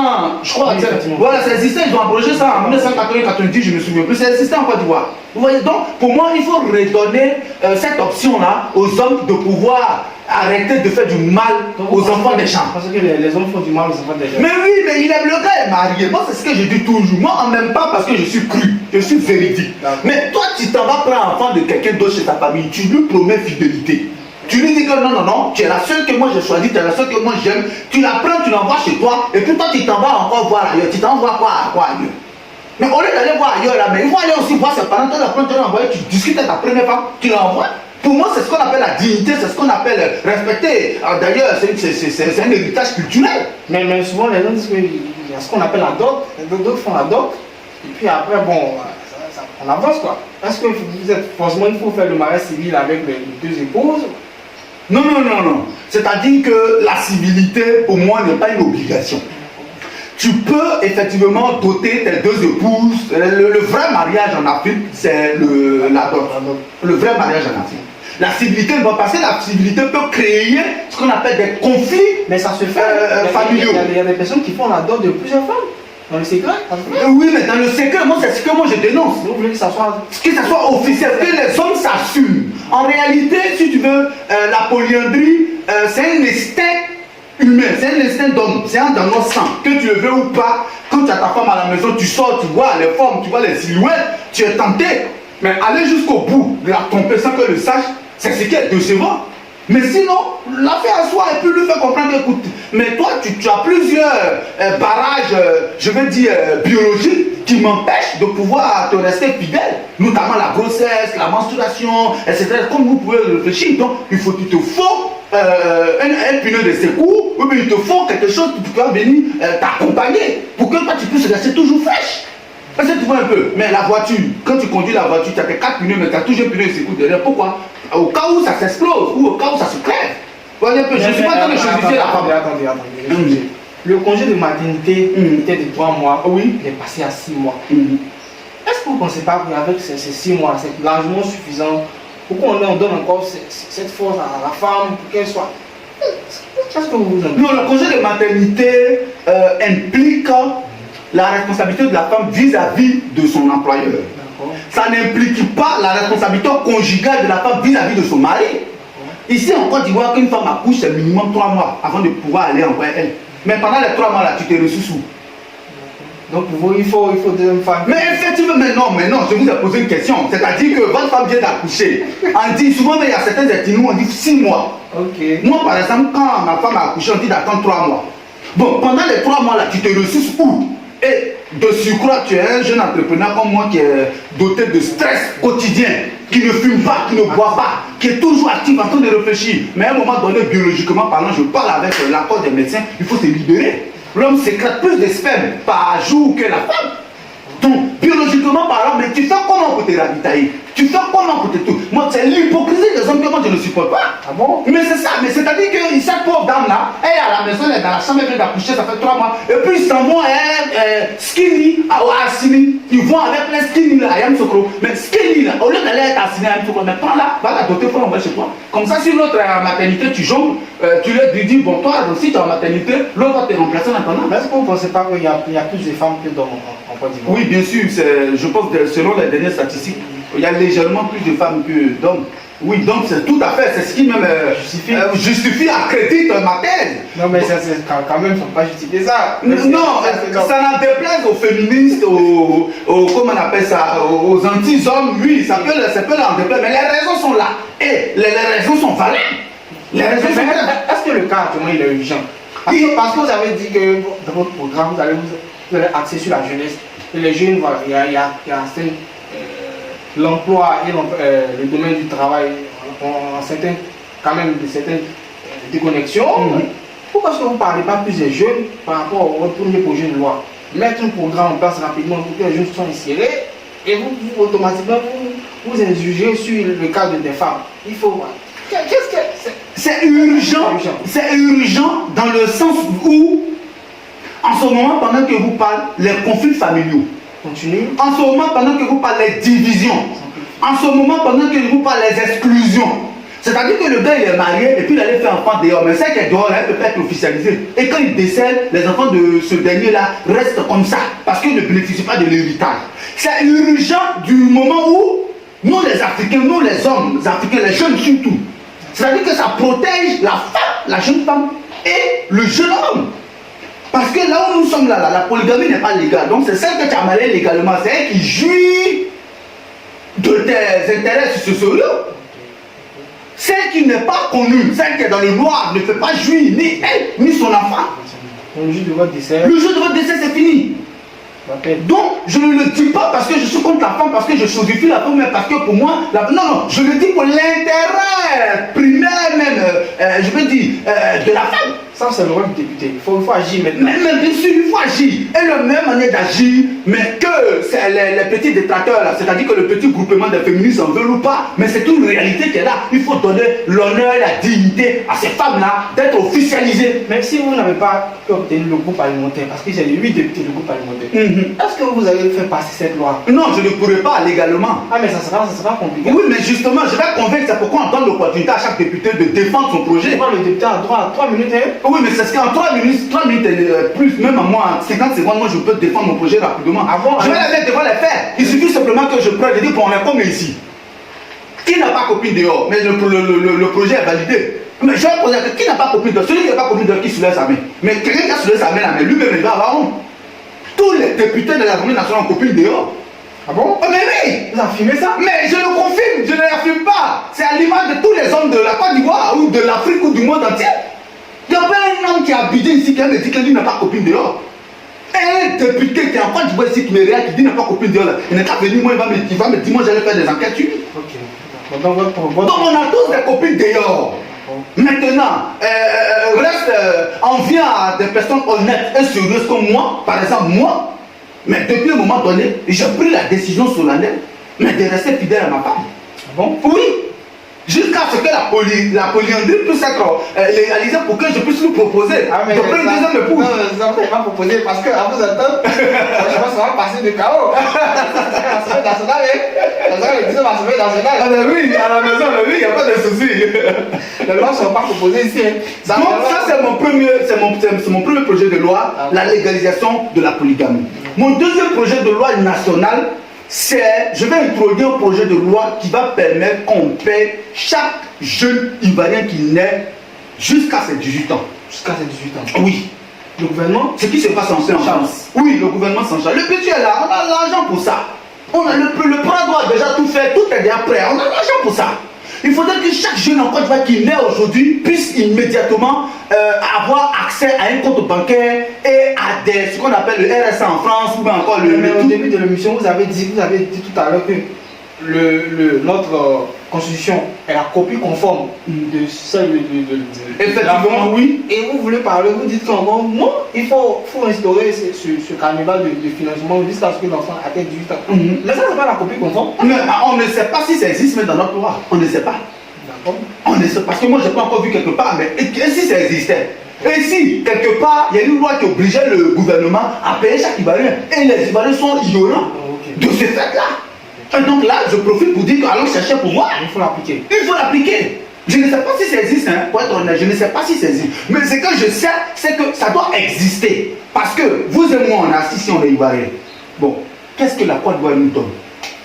Speaker 2: je crois. Voilà, ça existait, ils ont abrogé ça en 1990, je me souviens plus. Ça existait en Côte d'Ivoire. Vous voyez, donc, pour moi, il faut redonner cette option-là aux hommes de pouvoir arrêter de faire du mal aux enfants des gens.
Speaker 1: Parce que les hommes font du mal aux enfants des gens.
Speaker 2: Mais oui, mais il aime le gars est marié. Moi, c'est ce que je dis toujours. Moi, on m'aime pas parce que je suis cru, je suis véridique. Mais toi, tu t'en vas prendre enfant de quelqu'un d'autre chez ta famille, tu lui promets fidélité. Tu lui dis que non, tu es la seule que moi j'ai choisie, tu es la seule que moi j'aime. Tu la prends, tu l'envoies chez toi, et puis toi tu t'en vas encore voir ailleurs. Tu t'envoies quoi ailleurs? Mais au lieu d'aller voir ailleurs là, mais il faut aller aussi voir ses parents, tu la prends, tu l'envoies, tu discutes avec ta première femme, tu l'envoies. Pour moi, c'est ce qu'on appelle la dignité, c'est ce qu'on appelle respecter. D'ailleurs, c'est un héritage culturel.
Speaker 1: Mais souvent, les gens disent qu'il y a ce qu'on appelle la dot, d'autres font la dot, et puis après, bon, on avance quoi. Est-ce que vous êtes forcément, il faut faire le mariage civil avec les deux épouses?
Speaker 2: Non, non, non, non. C'est-à-dire que la civilité, pour moi, n'est pas une obligation. Tu peux effectivement doter tes deux épouses. Le vrai mariage en Afrique, c'est la dot. Le vrai mariage en Afrique. La civilité ne va pas passer, la civilité peut créer ce qu'on appelle des conflits.
Speaker 1: Mais ça se fait
Speaker 2: familiaux.
Speaker 1: Il y a des personnes qui font la dot de plusieurs femmes. Dans le secret.
Speaker 2: Oui, mais dans le secret, moi c'est ce que moi je dénonce.
Speaker 1: Vous voulez que ça soit
Speaker 2: officiel, que les hommes s'assument. En réalité, si tu veux, la polyandrie, c'est un instinct humain, c'est un instinct d'homme, c'est un dans nos sang. Que tu le veux ou pas, quand tu as ta femme à la maison, tu sors, tu vois les formes, tu vois les silhouettes, tu es tenté. Mais aller jusqu'au bout de la tromper sans qu'elle le sache, c'est ce qui est décevant. Mais sinon, l'affaire à soi, et puis lui faire comprendre, écoute, mais toi, tu as plusieurs barrages, je veux dire, biologiques, qui m'empêchent de pouvoir te rester fidèle, notamment la grossesse, la menstruation, etc. Comme vous pouvez réfléchir, donc il te faut un pneu de secours, ou bien il te faut quelque chose pour pouvoir venir t'accompagner, pour que toi, tu puisses rester toujours fraîche. Parce que tu vois un peu, mais la voiture, quand tu conduis la voiture, tu as tes 4 pneus, mais tu as toujours un pneu de secours derrière. Pourquoi? Au cas où ça s'explose, ou au cas où ça se crève. Voyez un peu, je ne suis pas en train de justifier la femme.
Speaker 1: Attendez. Le congé de maternité était de 3 mois,
Speaker 2: oui.
Speaker 1: Il est passé à 6 mois. Est-ce que vous ne pensez pas qu'avec ces 6 mois, c'est largement suffisant? Pourquoi on donne encore cette force à la femme pour qu'elle soit... Qu'est-ce que vous en dites?
Speaker 2: Non, le congé de maternité implique la responsabilité de la femme vis-à-vis de son employeur. Ça n'implique pas la responsabilité conjugale de la femme vis-à-vis de son mari. Ici en Côte d'Ivoire, qu'une femme accouche, c'est minimum 3 mois avant de pouvoir aller envoyer elle. Mais pendant les 3 mois là, tu te ressources où?
Speaker 1: Donc pour vous, il faut deuxième femme.
Speaker 2: Mais effectivement, mais non, je vous ai posé une question. C'est-à-dire que votre femme vient d'accoucher. On dit souvent, mais il y a certains ethnies où on dit 6 mois.
Speaker 1: Ok.
Speaker 2: Moi par exemple, quand ma femme a accouché, on dit d'attendre 3 mois. Bon, pendant les 3 mois là, tu te ressources où? Et de surcroît, tu es un jeune entrepreneur comme moi qui est doté de stress quotidien, qui ne fume pas, qui ne boit pas, qui est toujours actif en train de réfléchir. Mais à un moment donné, biologiquement parlant, je parle avec l'accord des médecins, il faut se libérer. L'homme sécrète plus de sperme par jour que la femme. Donc, biologiquement parlant, mais tu fais comment pour te ravitailler? Tu fais comment pour te tout? Moi, c'est l'hypocrisie des hommes que moi je ne supporte pas.
Speaker 1: Ah bon?
Speaker 2: Mais c'est ça, mais c'est-à-dire que cette pauvre dame-là, elle est à la maison, elle est dans la chambre, elle vient d'accoucher, ça fait 3 mois. Et puis ils s'en vont skinny à Assini. Ils vont avec les skinny là, à Yamsokro. Mais skinny là, au lieu d'aller être Assini à Yamsokro, mais prends là, va la doter pour l'envoyer chez toi. Comme ça, si l'autre est en maternité, tu jongles, tu lui dis, bon, toi aussi tu es en maternité, l'autre va te remplacer maintenant.
Speaker 1: Mais est-ce que vous ne pensez pas qu'il y a plus de femmes que d'hommes en Côte d'Ivoire?
Speaker 2: Oui, bien sûr, je pense que selon les dernières statistiques, il y a légèrement plus de femmes que d'hommes. Oui, donc c'est tout à fait, c'est ce qui même justifie, accrédite ma thèse.
Speaker 1: Non, mais ça, c'est quand même, il ne faut pas justifier ça.
Speaker 2: Non, ça n'en déplaise aux féministes, comment on appelle ça, aux anti-hommes, oui, ça peut en déplaire, mais les raisons sont là. Et les raisons sont valables. Les raisons sont valables.
Speaker 1: Est-ce que le cas actuellement il est urgent? Parce que vous avez dit que dans votre programme, vous allez axer sur la jeunesse. Et les jeunes, voilà, il y a l'emploi et le domaine du travail en certaines, quand même, de certaines déconnexions. Pourquoi est-ce que vous ne parlez pas plus des jeunes par rapport au premier projet de loi? Mettre un programme en place rapidement pour que les jeunes soient insérés et vous automatiquement vous exigez sur le cadre des femmes. Il faut voir. Qu'est-ce que
Speaker 2: c'est urgent? C'est urgent dans le sens où, en ce moment, pendant que vous parlez, les conflits familiaux.
Speaker 1: Continue.
Speaker 2: En ce moment, pendant que vous parlez les divisions. En ce moment, pendant que vous parlez les exclusions. C'est-à-dire que le gars il est marié et puis il allait faire enfant dehors. Mais celle qui est dehors, elle peut pas être officialisée. Et quand il décède, les enfants de ce dernier-là restent comme ça. Parce qu'ils ne bénéficient pas de l'héritage. C'est urgent du moment où nous les Africains, nous les hommes africains, les jeunes surtout. C'est-à-dire que ça protège la femme, la jeune femme et le jeune homme. Parce que là où nous sommes là, la polygamie n'est pas légale. Donc c'est celle que tu as mariée légalement. C'est elle qui jouit de tes intérêts successoriaux. Celle qui n'est pas connue, celle qui est dans le noir, ne peut pas jouir ni elle, ni son enfant.
Speaker 1: Le jour de votre décès.
Speaker 2: Le jour de votre décès, c'est fini. Donc, je ne le dis pas parce que je suis contre la femme, parce que je chosifie la femme, mais parce que pour moi, non, je le dis pour l'intérêt primaire même, je veux dire, de la femme.
Speaker 1: Ça, c'est le rôle du député. Il faut agir maintenant.
Speaker 2: Mais bien sûr, il faut agir. Et la même manière d'agir, mais que c'est les petits détracteurs, là, c'est-à-dire que le petit groupement des féministes en veulent ou pas, mais c'est une réalité qui est là. Il faut donner l'honneur et la dignité à ces femmes-là d'être officialisées.
Speaker 1: Même si vous n'avez pas pu obtenir le groupe alimentaire, parce que j'ai 8 députés du groupe alimentaire, est-ce que vous allez faire passer cette loi?
Speaker 2: Non, je ne pourrais pas légalement.
Speaker 1: Ah, mais ça sera compliqué.
Speaker 2: Oui, mais justement, je vais convaincre, c'est pourquoi on donne l'opportunité à chaque député de défendre son projet.
Speaker 1: Le député a droit à 3 minutes, hein?
Speaker 2: Oui, mais c'est ce qu'en 3 minutes plus, même à moi, 50 secondes, moi je peux défendre mon projet rapidement.
Speaker 1: Ah bon,
Speaker 2: je vais la mettre devant les faits. Il suffit simplement que je prenne, je dis, bon, on est comme ici. Qui n'a pas copine dehors? Mais le projet est validé. Mais je vais poser la question, qui n'a pas copine dehors? Celui qui n'a pas copine dehors, qui soulève sa main. Mais quelqu'un qui a soulevé sa main là, mais lui-même il va avoir honte. Tous les députés de l'Assemblée nationale ont copine dehors.
Speaker 1: Ah bon?
Speaker 2: Oh, mais oui!
Speaker 1: Vous affirmez ça?
Speaker 2: Mais je le confirme, je ne l'affirme pas. C'est à l'image de tous les hommes de la Côte d'Ivoire ou de l'Afrique ou du monde entier. Il n'y a pas un homme qui a habité ici qui a dit que lui n'a pas copine dehors. Un député qui est en Côte d'Ivoire ici qui me regarde, qui dit n'a pas copine dehors, il n'est pas venu, moi il va me dire, moi j'allais faire des enquêtes sur lui.
Speaker 1: Ok.
Speaker 2: Donc on a tous des copines dehors. Maintenant, on vient à des personnes honnêtes et sérieuses comme moi, par exemple moi, mais depuis un moment donné, j'ai pris la décision solennelle, mais de rester fidèle à ma femme.
Speaker 1: Bon?
Speaker 2: Oui. Jusqu'à ce que la polyandrie puisse être légalisée pour que je puisse lui proposer de prendre une deuxième épouse.
Speaker 1: Non, ça ne va pas proposer parce qu'à vous entendre, franchement, ça va passer de chaos. L'Assemblée nationale, l'Assemblée nationale.
Speaker 2: Ah ben oui, à la maison, il n'y a pas de souci.
Speaker 1: Les lois ne sont pas proposées ici.
Speaker 2: Donc ça c'est mon premier projet de loi, la légalisation de la polygamie. Mon deuxième projet de loi national, je vais introduire un projet de loi qui va permettre qu'on paie chaque jeune Ivoirien qui naît jusqu'à ses 18 ans.
Speaker 1: Jusqu'à ses 18 ans.
Speaker 2: Oui.
Speaker 1: Le gouvernement,
Speaker 2: ce qui se passe en France. Oui, le gouvernement s'en charge. Le budget est là, on a l'argent pour ça. On a le bras droit déjà tout fait, tout est déjà prêt. On a l'argent pour ça. Il faudrait que chaque jeune en Côte d'Ivoire qui naît aujourd'hui puisse immédiatement avoir accès à un compte bancaire et à ce qu'on appelle le RSA en France ou bien encore
Speaker 1: au début de l'émission, vous avez dit tout à l'heure que notre constitution est la copie conforme de celle de
Speaker 2: effectivement, oui.
Speaker 1: Et vous voulez parler, vous dites qu'en non, il faut instaurer ce carnaval de financement jusqu'à ce que l'enfant atteigne 18 ans. Mais ça, c'est pas la copie conforme.
Speaker 2: Mais on ne sait pas si ça existe même dans notre loi. On ne sait pas.
Speaker 1: D'accord.
Speaker 2: On ne sait pas. Parce que moi, je n'ai pas encore vu quelque part. Mais et si ça existait? Et si, quelque part, il y a une loi qui obligeait le gouvernement à payer chaque Ivoirien. Et les Ivoiriens sont ignorants de ce fait-là. Et donc là, je profite pour dire qu'allons chercher pour voir.
Speaker 1: Il faut l'appliquer.
Speaker 2: Il faut l'appliquer. Je ne sais pas si ça existe, hein, pour être honnête, je ne sais pas si ça existe. Mais ce que je sais, c'est que ça doit exister. Parce que vous et moi, on a assis si on est Ivoirien. Bon, qu'est-ce que la Côte d'Ivoire nous donne?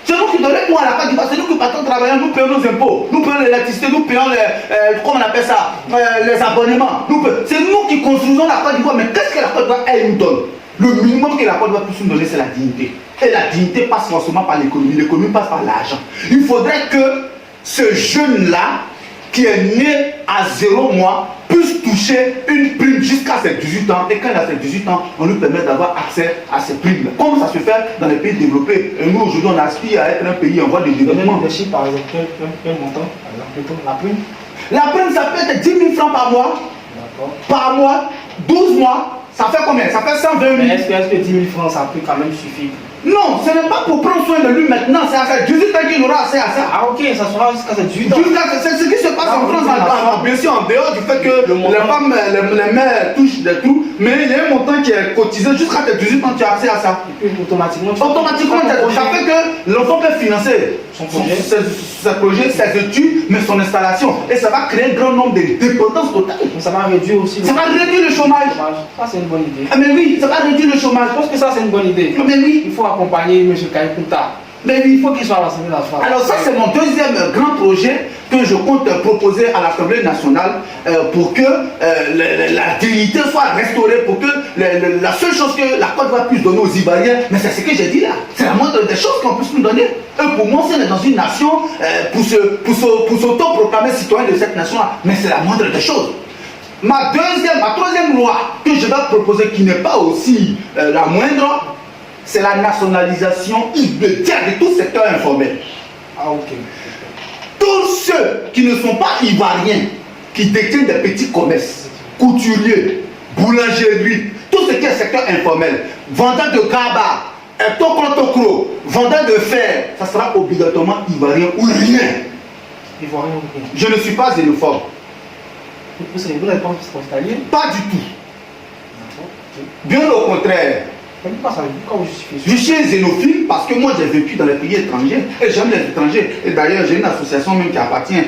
Speaker 2: C'est nous qui donnons pour la Côte d'Ivoire, c'est nous qui partons travailler, nous payons nos impôts, nous payons l'électricité, nous payons comment on appelle ça, les abonnements. C'est nous qui construisons la Côte d'Ivoire, mais qu'est-ce que la Côte d'Ivoire, elle nous donne? Le minimum que la Côte d'Ivoire puisse nous donner, c'est la dignité. Et la dignité passe forcément par l'économie. L'économie passe par l'argent. Il faudrait que ce jeune-là, qui est né à 0 mois, puisse toucher une prime jusqu'à ses 18 ans. Et quand il a ses 18 ans, on lui permet d'avoir accès à ces primes-là. Comme ça se fait dans les pays développés. Et nous, aujourd'hui, on aspire à être un pays en voie de développement.
Speaker 1: Des chiffres, par exemple, quel montant? Par exemple, la prime?
Speaker 2: La prime, ça peut être 10 000 francs par mois. Par mois, 12 mois. Ça fait combien? Ça fait 120 000.
Speaker 1: Mais est-ce que 10 000 francs, ça peut quand même suffire?
Speaker 2: Non, ce n'est pas pour prendre soin de lui maintenant, c'est à ses 18 ans qu'il aura accès à ça.
Speaker 1: Ah ok, ça sera jusqu'à ses 18 ans.
Speaker 2: C'est ce qui se passe en France, bien sûr, en dehors du fait que les femmes, les mères touchent des trous, mais il y a un montant qui est cotisé jusqu'à tes 18 ans, tu as accès à ça.
Speaker 1: Et puis automatiquement,
Speaker 2: ça fait que l'enfant peut financer ses projets, ses études, mais son installation. Et ça va créer un grand nombre de dépendances totales.
Speaker 1: Ça va réduire aussi.
Speaker 2: Ça va réduire le chômage.
Speaker 1: Ça, c'est une bonne idée.
Speaker 2: Mais oui, ça va réduire le chômage.
Speaker 1: Je pense que ça, c'est une bonne idée.
Speaker 2: Mais oui.
Speaker 1: Il faut accompagner M. Kaïkouta.
Speaker 2: Mais oui,
Speaker 1: Il faut qu'il soit à l'Assemblée nationale.
Speaker 2: Alors ça, c'est mon deuxième grand projet que je compte proposer à l'Assemblée nationale pour que la dignité soit restaurée, pour que la seule chose que la Côte d'Ivoire puisse donner aux Ivoiriens, mais c'est ce que j'ai dit là, c'est la moindre des choses qu'on puisse nous donner. Et pour moi, si on est dans une nation, pour s'auto-proclamer citoyen de cette nation-là, mais c'est la moindre des choses. Ma troisième loi que je vais proposer, qui n'est pas aussi la moindre, c'est la nationalisation immédiate de tout secteur informel.
Speaker 1: Ah ok.
Speaker 2: Tous ceux qui ne sont pas ivoiriens, qui détiennent des petits commerces, couturiers, boulangerie, tout ce qui est secteur informel, vendeur de kaba, tokro, vendeur de fer, ça sera obligatoirement ivoirien ou rien.
Speaker 1: Ivoirien ou rien.
Speaker 2: Je ne suis pas xénophobe.
Speaker 1: Vous n'avez pas envie de s'installer?
Speaker 2: Pas du tout. Bien au contraire. Je suis xénophile parce que moi j'ai vécu dans les pays étrangers et j'aime les étrangers. Et d'ailleurs j'ai une association même qui appartient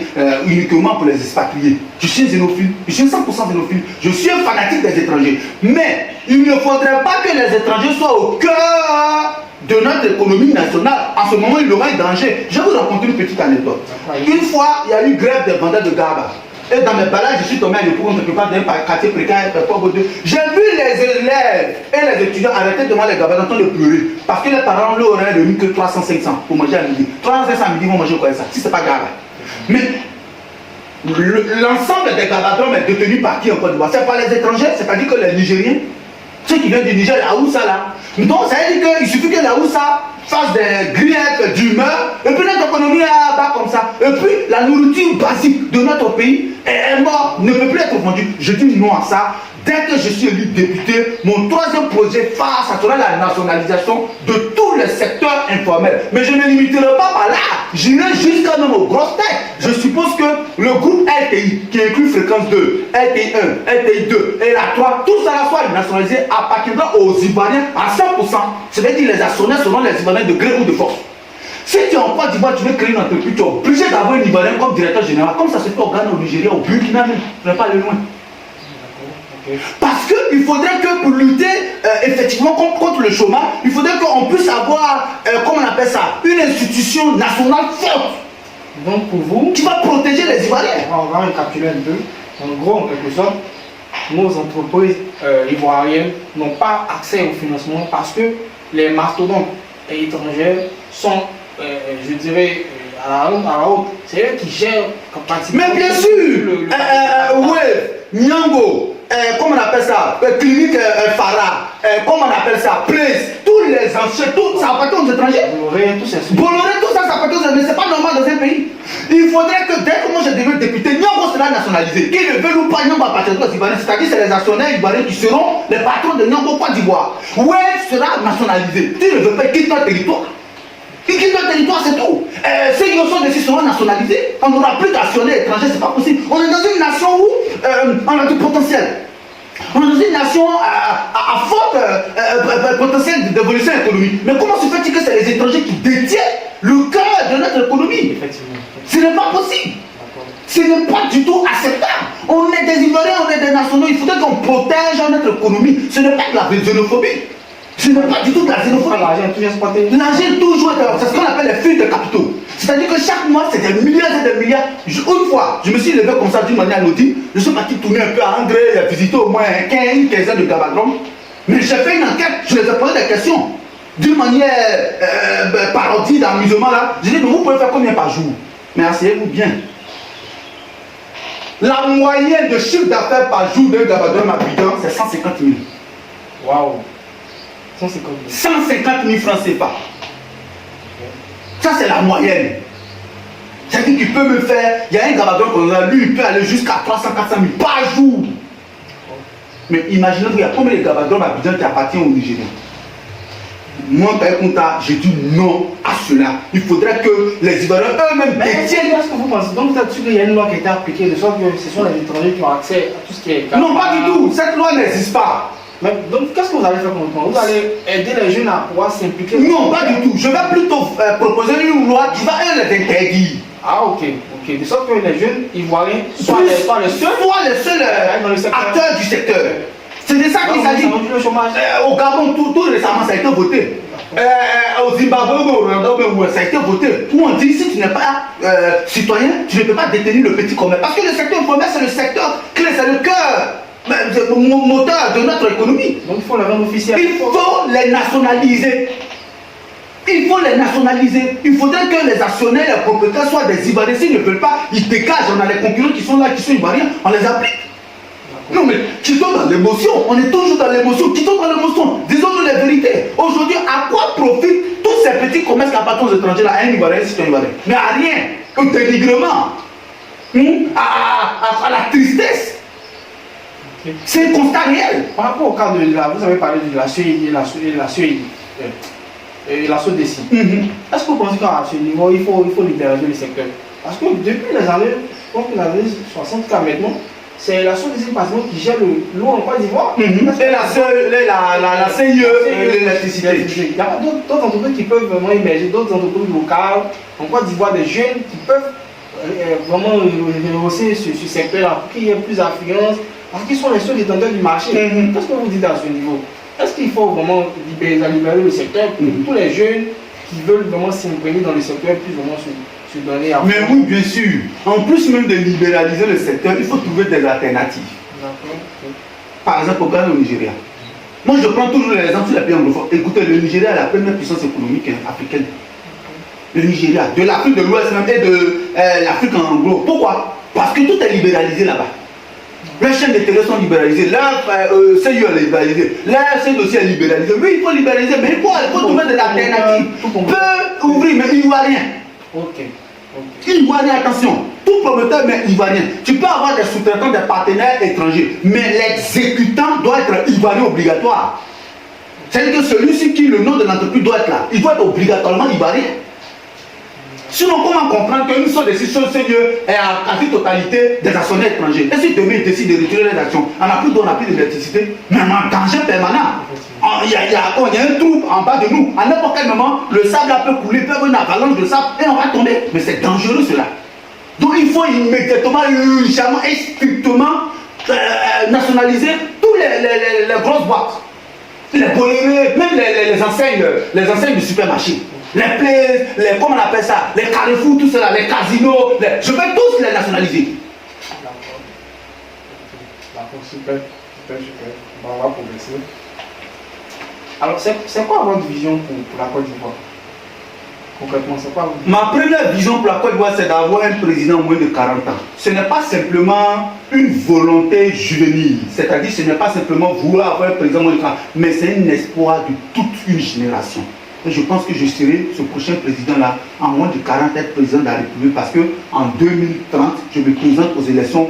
Speaker 2: uniquement pour les expatriés. Je suis xénophile, je suis 100% xénophile. Je suis un fanatique des étrangers. Mais il ne faudrait pas que les étrangers soient au cœur de notre économie nationale. En ce moment il y aura un danger. Je vais vous raconter une petite anecdote. Une fois il y a eu grève des vendeurs de gaba. Et dans mes balades, je suis tombé à l'époque quelque part d'un quartier précaire, j'ai vu les élèves et les étudiants arrêter devant les gabas en train de pleurer. Parce que les parents leur auraient remis que 300-500 pour manger à midi. 300-500 à midi, ils vont manger quoi ça, si c'est pas grave. Mais l'ensemble des gabadromes est détenu par qui en Côte d'Ivoire? C'est pas les étrangers, c'est-à-dire que les Nigériens, ceux qui viennent du Niger, la Houssa là. Donc ça veut dire qu'il suffit que la Houssa fasse des grillettes d'humeur, et puis notre économie bat comme ça. Et puis la nourriture basique de notre pays est morte, ne peut plus être vendue. Je dis non à ça. Dès que je suis élu député, mon troisième projet phare, ça sera la nationalisation de tous les secteurs informels. Mais je ne limiterai pas par là. J'irai jusqu'à même aux grosses têtes. Je suppose que le groupe LTI, qui inclut Fréquence 2, LTI 1, LTI 2 et la 3, tout ça soit nationalisé, appartiendra aux Ivoiriens à 100%. C'est-à-dire les actionnaires seront les Ivoiriens de gré ou de force. Si tu es en Côte d'Ivoire, tu veux créer une entreprise, tu es obligé d'avoir un Ivoirien comme directeur général, comme ça se fait au Ghana, au Nigeria, au Burkina même. Je ne vais pas aller loin. Parce qu'il faudrait que pour lutter effectivement contre le chômage, il faudrait qu'on puisse avoir, comment on appelle ça, une institution nationale forte.
Speaker 1: Donc pour vous,
Speaker 2: qui va protéger les Ivoiriens.
Speaker 1: On va récapituler un peu. En gros, en quelque sorte, nos entreprises ivoiriennes n'ont pas accès au financement parce que les mastodontes étrangers sont, je dirais, à la haute. C'est eux qui gèrent pratiquement.
Speaker 2: Mais bien sûr, ouais, Nyango. Comment on appelle ça, clinique Farah, comment on appelle ça, Place, tous les anciens, tout ça appartient aux étrangers. Bolloré, tout ça appartient aux étrangers, mais c'est pas normal dans un pays. Il faudrait que dès que moi je deviens député, Nyango sera nationalisé. Qu'ils le veulent ou pas, Nyango appartiendra aux Ivoiriens, c'est-à-dire c'est les actionnaires ivoiriens qui seront les patrons de Nyango Côte d'Ivoire. Ouais, sera nationalisé. Tu ne veux pas quitter ton territoire. Ils quittent notre territoire, c'est tout. Ceux qui sont dessus seront nationalisés. On n'aura plus d'actionnaires étrangers, c'est pas possible. On est dans une nation où on a du potentiel. On est dans une nation à fort potentiel d'évolution économique. Mais comment se fait-il que c'est les étrangers qui détiennent le cœur de notre économie?
Speaker 1: Effectivement.
Speaker 2: Ce n'est pas possible. Ce n'est pas du tout acceptable. On est des Ivoiriens, on est des nationaux. Il faudrait qu'on protège notre économie. Ce n'est pas de la xénophobie. Ce n'est pas du tout de la xénophobie.
Speaker 1: L'argent est toujours exploité.
Speaker 2: L'argent est toujours, c'est ce qu'on appelle les fuites de capitaux. C'est-à-dire que chaque mois, c'est des milliards et des milliards. Une fois, je me suis levé comme ça d'une manière anodine. Je suis parti tourner un peu à André, visiter au moins une quinzaine de gabadrons. Mais j'ai fait une enquête, je les ai posé des questions. D'une manière parodie, d'amusement là. Je dis, mais vous pouvez faire combien par jour? Mais asseyez-vous bien. La moyenne de chiffre d'affaires par jour d'un gabadron habitant, c'est 150 000.
Speaker 1: Waouh!
Speaker 2: 150 000 francs CFA. Ça, c'est la moyenne. C'est-à-dire qu'il peut me faire, il y a un gabadon qu'on a, lui, il peut aller jusqu'à 300-400 000 par jour. Mais imaginez-vous, il y a combien de gabadons habitants qui appartiennent au Nigeria? Moi, Père Kunta, j'ai dit non à cela. Il faudrait que les Ivoiriens eux-mêmes détiennent.
Speaker 1: Qu'est-ce que vous pensez? Donc, vous êtes sûr qu'il y a une loi qui a été appliquée de sorte que ce sont les étrangers qui ont accès à tout ce qui est.
Speaker 2: Non, pas du tout. Cette loi n'existe pas.
Speaker 1: Mais donc, qu'est-ce que vous allez faire comme point? Vous allez aider les jeunes à pouvoir s'impliquer?
Speaker 2: Non, pas du tout. Je vais plutôt proposer une loi qui va les interdire.
Speaker 1: Ah, ok. De sorte que les jeunes ivoiriens soient les seuls
Speaker 2: acteurs du secteur. C'est de ça qu'il s'agit. Au Gabon, tout récemment, ça a été voté. Au Zimbabwe, au Rwanda, ça a été voté. Où on dit si tu n'es pas citoyen, tu ne peux pas détenir le petit commerce. Parce que le secteur informel, c'est le secteur clé, c'est le cœur. Le moteur de notre économie.
Speaker 1: Donc il faut les rendre officiels.
Speaker 2: Il faut les nationaliser. Il faut les nationaliser. Il faudrait que les actionnaires, les propriétaires soient des Ivoiriens. S'ils ne veulent pas, ils dégagent. On a les concurrents qui sont là, qui sont Ivoiriens. On les applique. Non mais quittons dans l'émotion. On est toujours dans l'émotion. Quittons dans l'émotion. Disons-nous la vérité. Aujourd'hui, à quoi profitent tous ces petits commerces qui appartiennent aux étrangers là, à un Ivoirien, si c'est un Ivoirien? Mais à rien. Au dénigrement. À la tristesse. C'est un constat réel.
Speaker 1: Par rapport au cas de la, vous avez parlé de la CEI et la CEI et la SODECI. Est-ce que vous pensez qu'à ce niveau, il faut libéraliser le secteur? Parce que depuis les années, je pense que les années 60 maintenant, c'est la SODECI pratiquement qui gère l'eau en Côte d'Ivoire.
Speaker 2: Et la CIE, l'électricité.
Speaker 1: Il y a d'autres entreprises qui peuvent vraiment émerger, d'autres entreprises locales en Côte d'Ivoire, des jeunes qui peuvent vraiment rehausser ce secteur-là pour qu'il y ait plus d'affluence, parce qu'ils sont les seuls détenteurs du marché. Qu'est-ce que vous dites à ce niveau? Est-ce qu'il faut vraiment libérer le secteur pour que tous les jeunes qui veulent vraiment s'imprégner dans le secteur puissent vraiment se donner à fond?
Speaker 2: Mais oui, bien sûr. En plus même de libéraliser le secteur, il faut trouver des alternatives. Par exemple, au Ghana, au Nigeria. Moi, je prends toujours l'exemple sur les pays anglophones. Écoutez, le Nigeria est la première puissance économique africaine. Le Nigeria, de l'Afrique de l'Ouest même et de l'Afrique en gros. Pourquoi? Parce que tout est libéralisé là-bas. Les chaînes de télé sont libéralisées, la CIE est libéralisée, la CEDOCI est libéralisée. Oui, il faut libéraliser, mais il faut trouver des alternatives. Peut ouvrir, mais il ne voit rien. Il ne voit rien, attention. Tout promoteur, mais ivoirien. Tu peux avoir des sous-traitants, des partenaires étrangers, mais l'exécutant doit être ivoirien obligatoire. C'est-à-dire que celui-ci qui le nom de l'entreprise doit être là, il doit être obligatoirement ivoirien. Sinon, comment comprendre qu'une seule décision CIE est à quasi-totalité des actionnaires étrangers? Et si demain ils décident de retirer les actions, on n'a plus d'électricité, mais en danger permanent. Il y a un trou en bas de nous. À n'importe quel moment, le sable peut couler, peut y avoir une avalanche de sable et on va tomber. Mais c'est dangereux cela. Donc il faut immédiatement, urgemment et strictement nationaliser toutes les grosses boîtes. Les bolérés, même les enseignes du supermarché. Les places, comment on appelle ça, les carrefours, tout cela, les casinos, je vais tous les nationaliser.
Speaker 1: D'accord, super. Bon, on va progresser. Alors, c'est quoi votre vision pour la Côte d'Ivoire? Concrètement, c'est quoi votre vision?
Speaker 2: Ma première vision pour la Côte d'Ivoire, c'est d'avoir un président moins de 40 ans. Ce n'est pas simplement une volonté juvénile, c'est-à-dire ce n'est pas simplement vouloir avoir un président moins de 40 ans, mais c'est un espoir de toute une génération. Et je pense que je serai ce prochain président-là en moins de 40 ans président de la République parce qu'en 2030, je me présente aux élections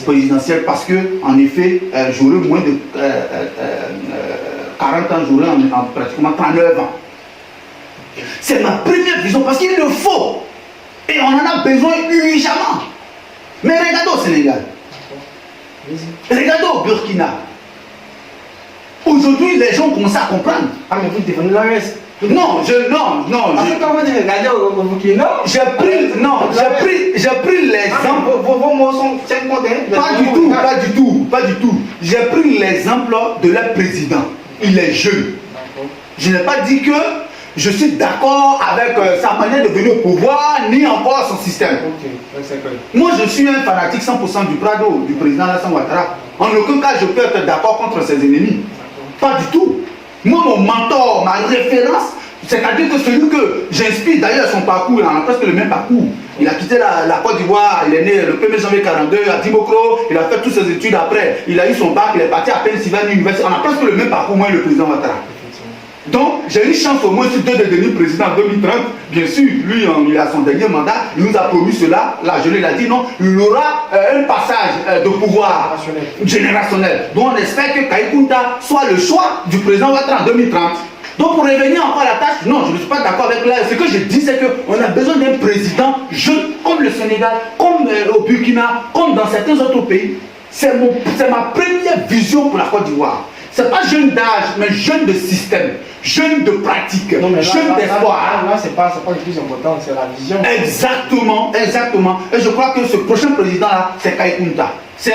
Speaker 2: présidentielles parce que, en effet, j'aurai moins de 40 ans, j'aurai en pratiquement 39 ans. C'est ma première vision parce qu'il le faut. Et on en a besoin urgemment. Mais regardez au Sénégal. Regardez au Burkina. Aujourd'hui, les gens commencent à comprendre.
Speaker 1: Ah, mais vous défendez l'AES?
Speaker 2: Non.
Speaker 1: Parce que quand vous dites regardez au Burkina,
Speaker 2: j'ai pris l'exemple.
Speaker 1: Vos mots sont tiennent compte, hein?
Speaker 2: Pas du tout. J'ai pris l'exemple de leur président. Il est jeune. Je n'ai pas dit que je suis d'accord avec sa manière de venir au pouvoir, ni encore son système. Moi, je suis un fanatique 100% du Prado, du président Alassane Ouattara. En aucun cas, je peux être d'accord contre ses ennemis. Pas du tout. Moi, mon mentor, ma référence, c'est-à-dire que celui que j'inspire, d'ailleurs son parcours, il a presque le même parcours. Il a quitté la Côte d'Ivoire, il est né le 1er janvier 42 à Dimokro, il a fait toutes ses études après, il a eu son bac, il est parti à Pennsylvania University. On a presque le même parcours, moi et le président Ouattara. Donc, j'ai eu chance au moins sur deux de devenir président en 2030. Bien sûr, lui, il a son dernier mandat, il nous a promis cela. La jeunesse, il a dit non, il aura un passage de pouvoir générationnel. Donc, on espère que Kayes Kounta soit le choix du président Ouattara en 2030. Donc, pour revenir encore à la tâche, non, je ne suis pas d'accord avec là. Ce que je dis, c'est qu'on a besoin d'un président jeune, comme le Sénégal, comme au Burkina, comme dans certains autres pays. C'est ma première vision pour la Côte d'Ivoire. Ce n'est pas jeune d'âge, mais jeune de système, jeune de pratique, jeune d'espoir.
Speaker 1: Là, c'est pas le plus important, c'est la vision.
Speaker 2: Exactement. Et je crois que ce prochain président-là, c'est Kayes Kounta. C'est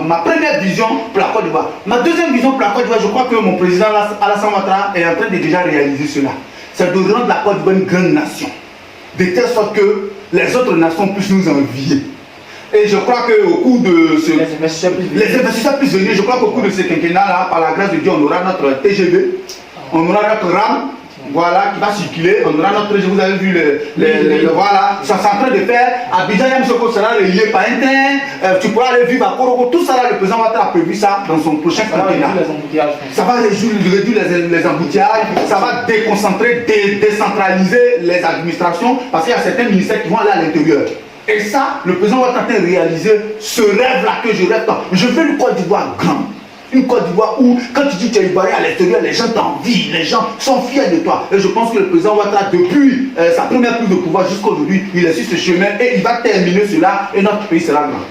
Speaker 2: ma première vision pour la Côte d'Ivoire. Ma deuxième vision pour la Côte d'Ivoire, je crois que mon président Alassane Ouattara est en train de déjà réaliser cela. C'est de rendre la Côte d'Ivoire une grande nation. De telle sorte que les autres nations puissent nous envier. Et je crois qu'au cours de ce... Les investisseurs puissent venir. Je crois qu'au cours de ce quinquennat-là, par la grâce de Dieu, on aura notre TGV, on aura notre RAM, voilà, qui va circuler. On aura notre... Vous avez vu voilà. Ça c'est en train de faire. Abidjan Yamoussoukro sera relié par un train. Tu pourras aller vivre à Koroko. Tout ça là, le président Ouattara a prévu ça dans son prochain quinquennat. Ça va réduire les embouteillages. Ça va déconcentrer, décentraliser les administrations. Parce qu'il y a certains ministères qui vont aller à l'intérieur. Et ça, le président va tenter de réaliser ce rêve-là que je rêve tant. Je veux une Côte d'Ivoire grande. Une Côte d'Ivoire où, quand tu dis que tu es Ivoirien à l'extérieur, les gens t'envient, les gens sont fiers de toi. Et je pense que le président Ouattara, depuis sa première prise de pouvoir jusqu'à aujourd'hui, il est sur ce chemin et il va terminer cela et notre pays sera grand.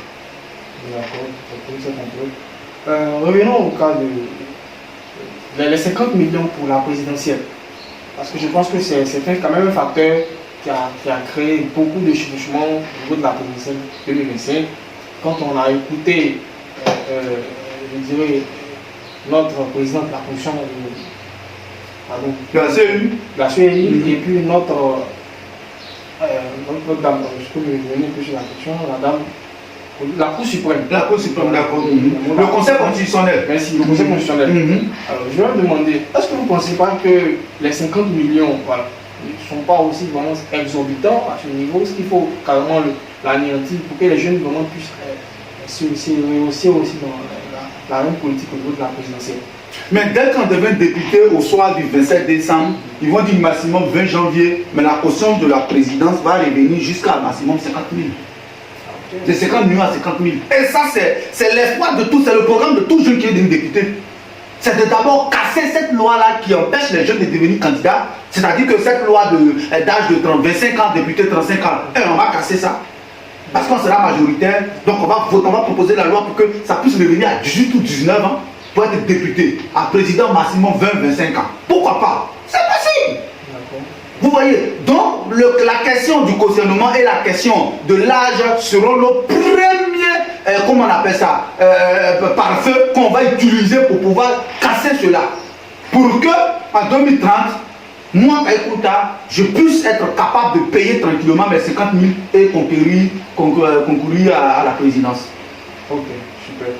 Speaker 1: D'accord, revenons au cas de les 50 millions pour la présidentielle. Parce que je pense que c'est quand même un facteur qui a créé beaucoup de chevauchements au niveau de la présidentielle 2025. Quand on a écouté, je dirais, notre président de la commission de la CEI, et puis notre dame, je peux me revenir plus sur la question, la dame, la Cour suprême.
Speaker 2: La Cour suprême, d'accord. Le Conseil constitutionnel.
Speaker 1: Merci, le Conseil constitutionnel. Alors, je vais me demander, est-ce que vous ne pensez pas que les 50 millions, voilà, ne sont pas aussi vraiment exorbitants à ce niveau? Est-ce qu'il faut carrément l'anéantir pour que les jeunes vraiment puissent se rehausser aussi dans la même politique au niveau de la présidentielle?
Speaker 2: Mais dès qu'on devient député au soir du 27 décembre, ils vont dire maximum 20 janvier, mais la caution de la présidence va revenir jusqu'à maximum 50 000. De 50 millions à 50 000. Et ça, c'est l'espoir de tous, c'est le programme de tout jeune qui est devenu député. C'est de d'abord casser cette loi-là qui empêche les jeunes de devenir candidats. C'est-à-dire que cette loi d'âge de 25 ans, député 35 ans, et on va casser ça. Parce qu'on sera majoritaire, donc on va proposer la loi pour que ça puisse revenir à 18 ou 19 ans pour être député, à président maximum 20-25 ans. Pourquoi pas? C'est possible. Vous voyez, donc la question du cautionnement et la question de l'âge seront nos premiers, comment on appelle ça, pare-feu qu'on va utiliser pour pouvoir casser cela. Pour que, en 2030, moi, Kouta, je puisse être capable de payer tranquillement mes 50 000 et concourir à la présidence.
Speaker 1: Ok, super.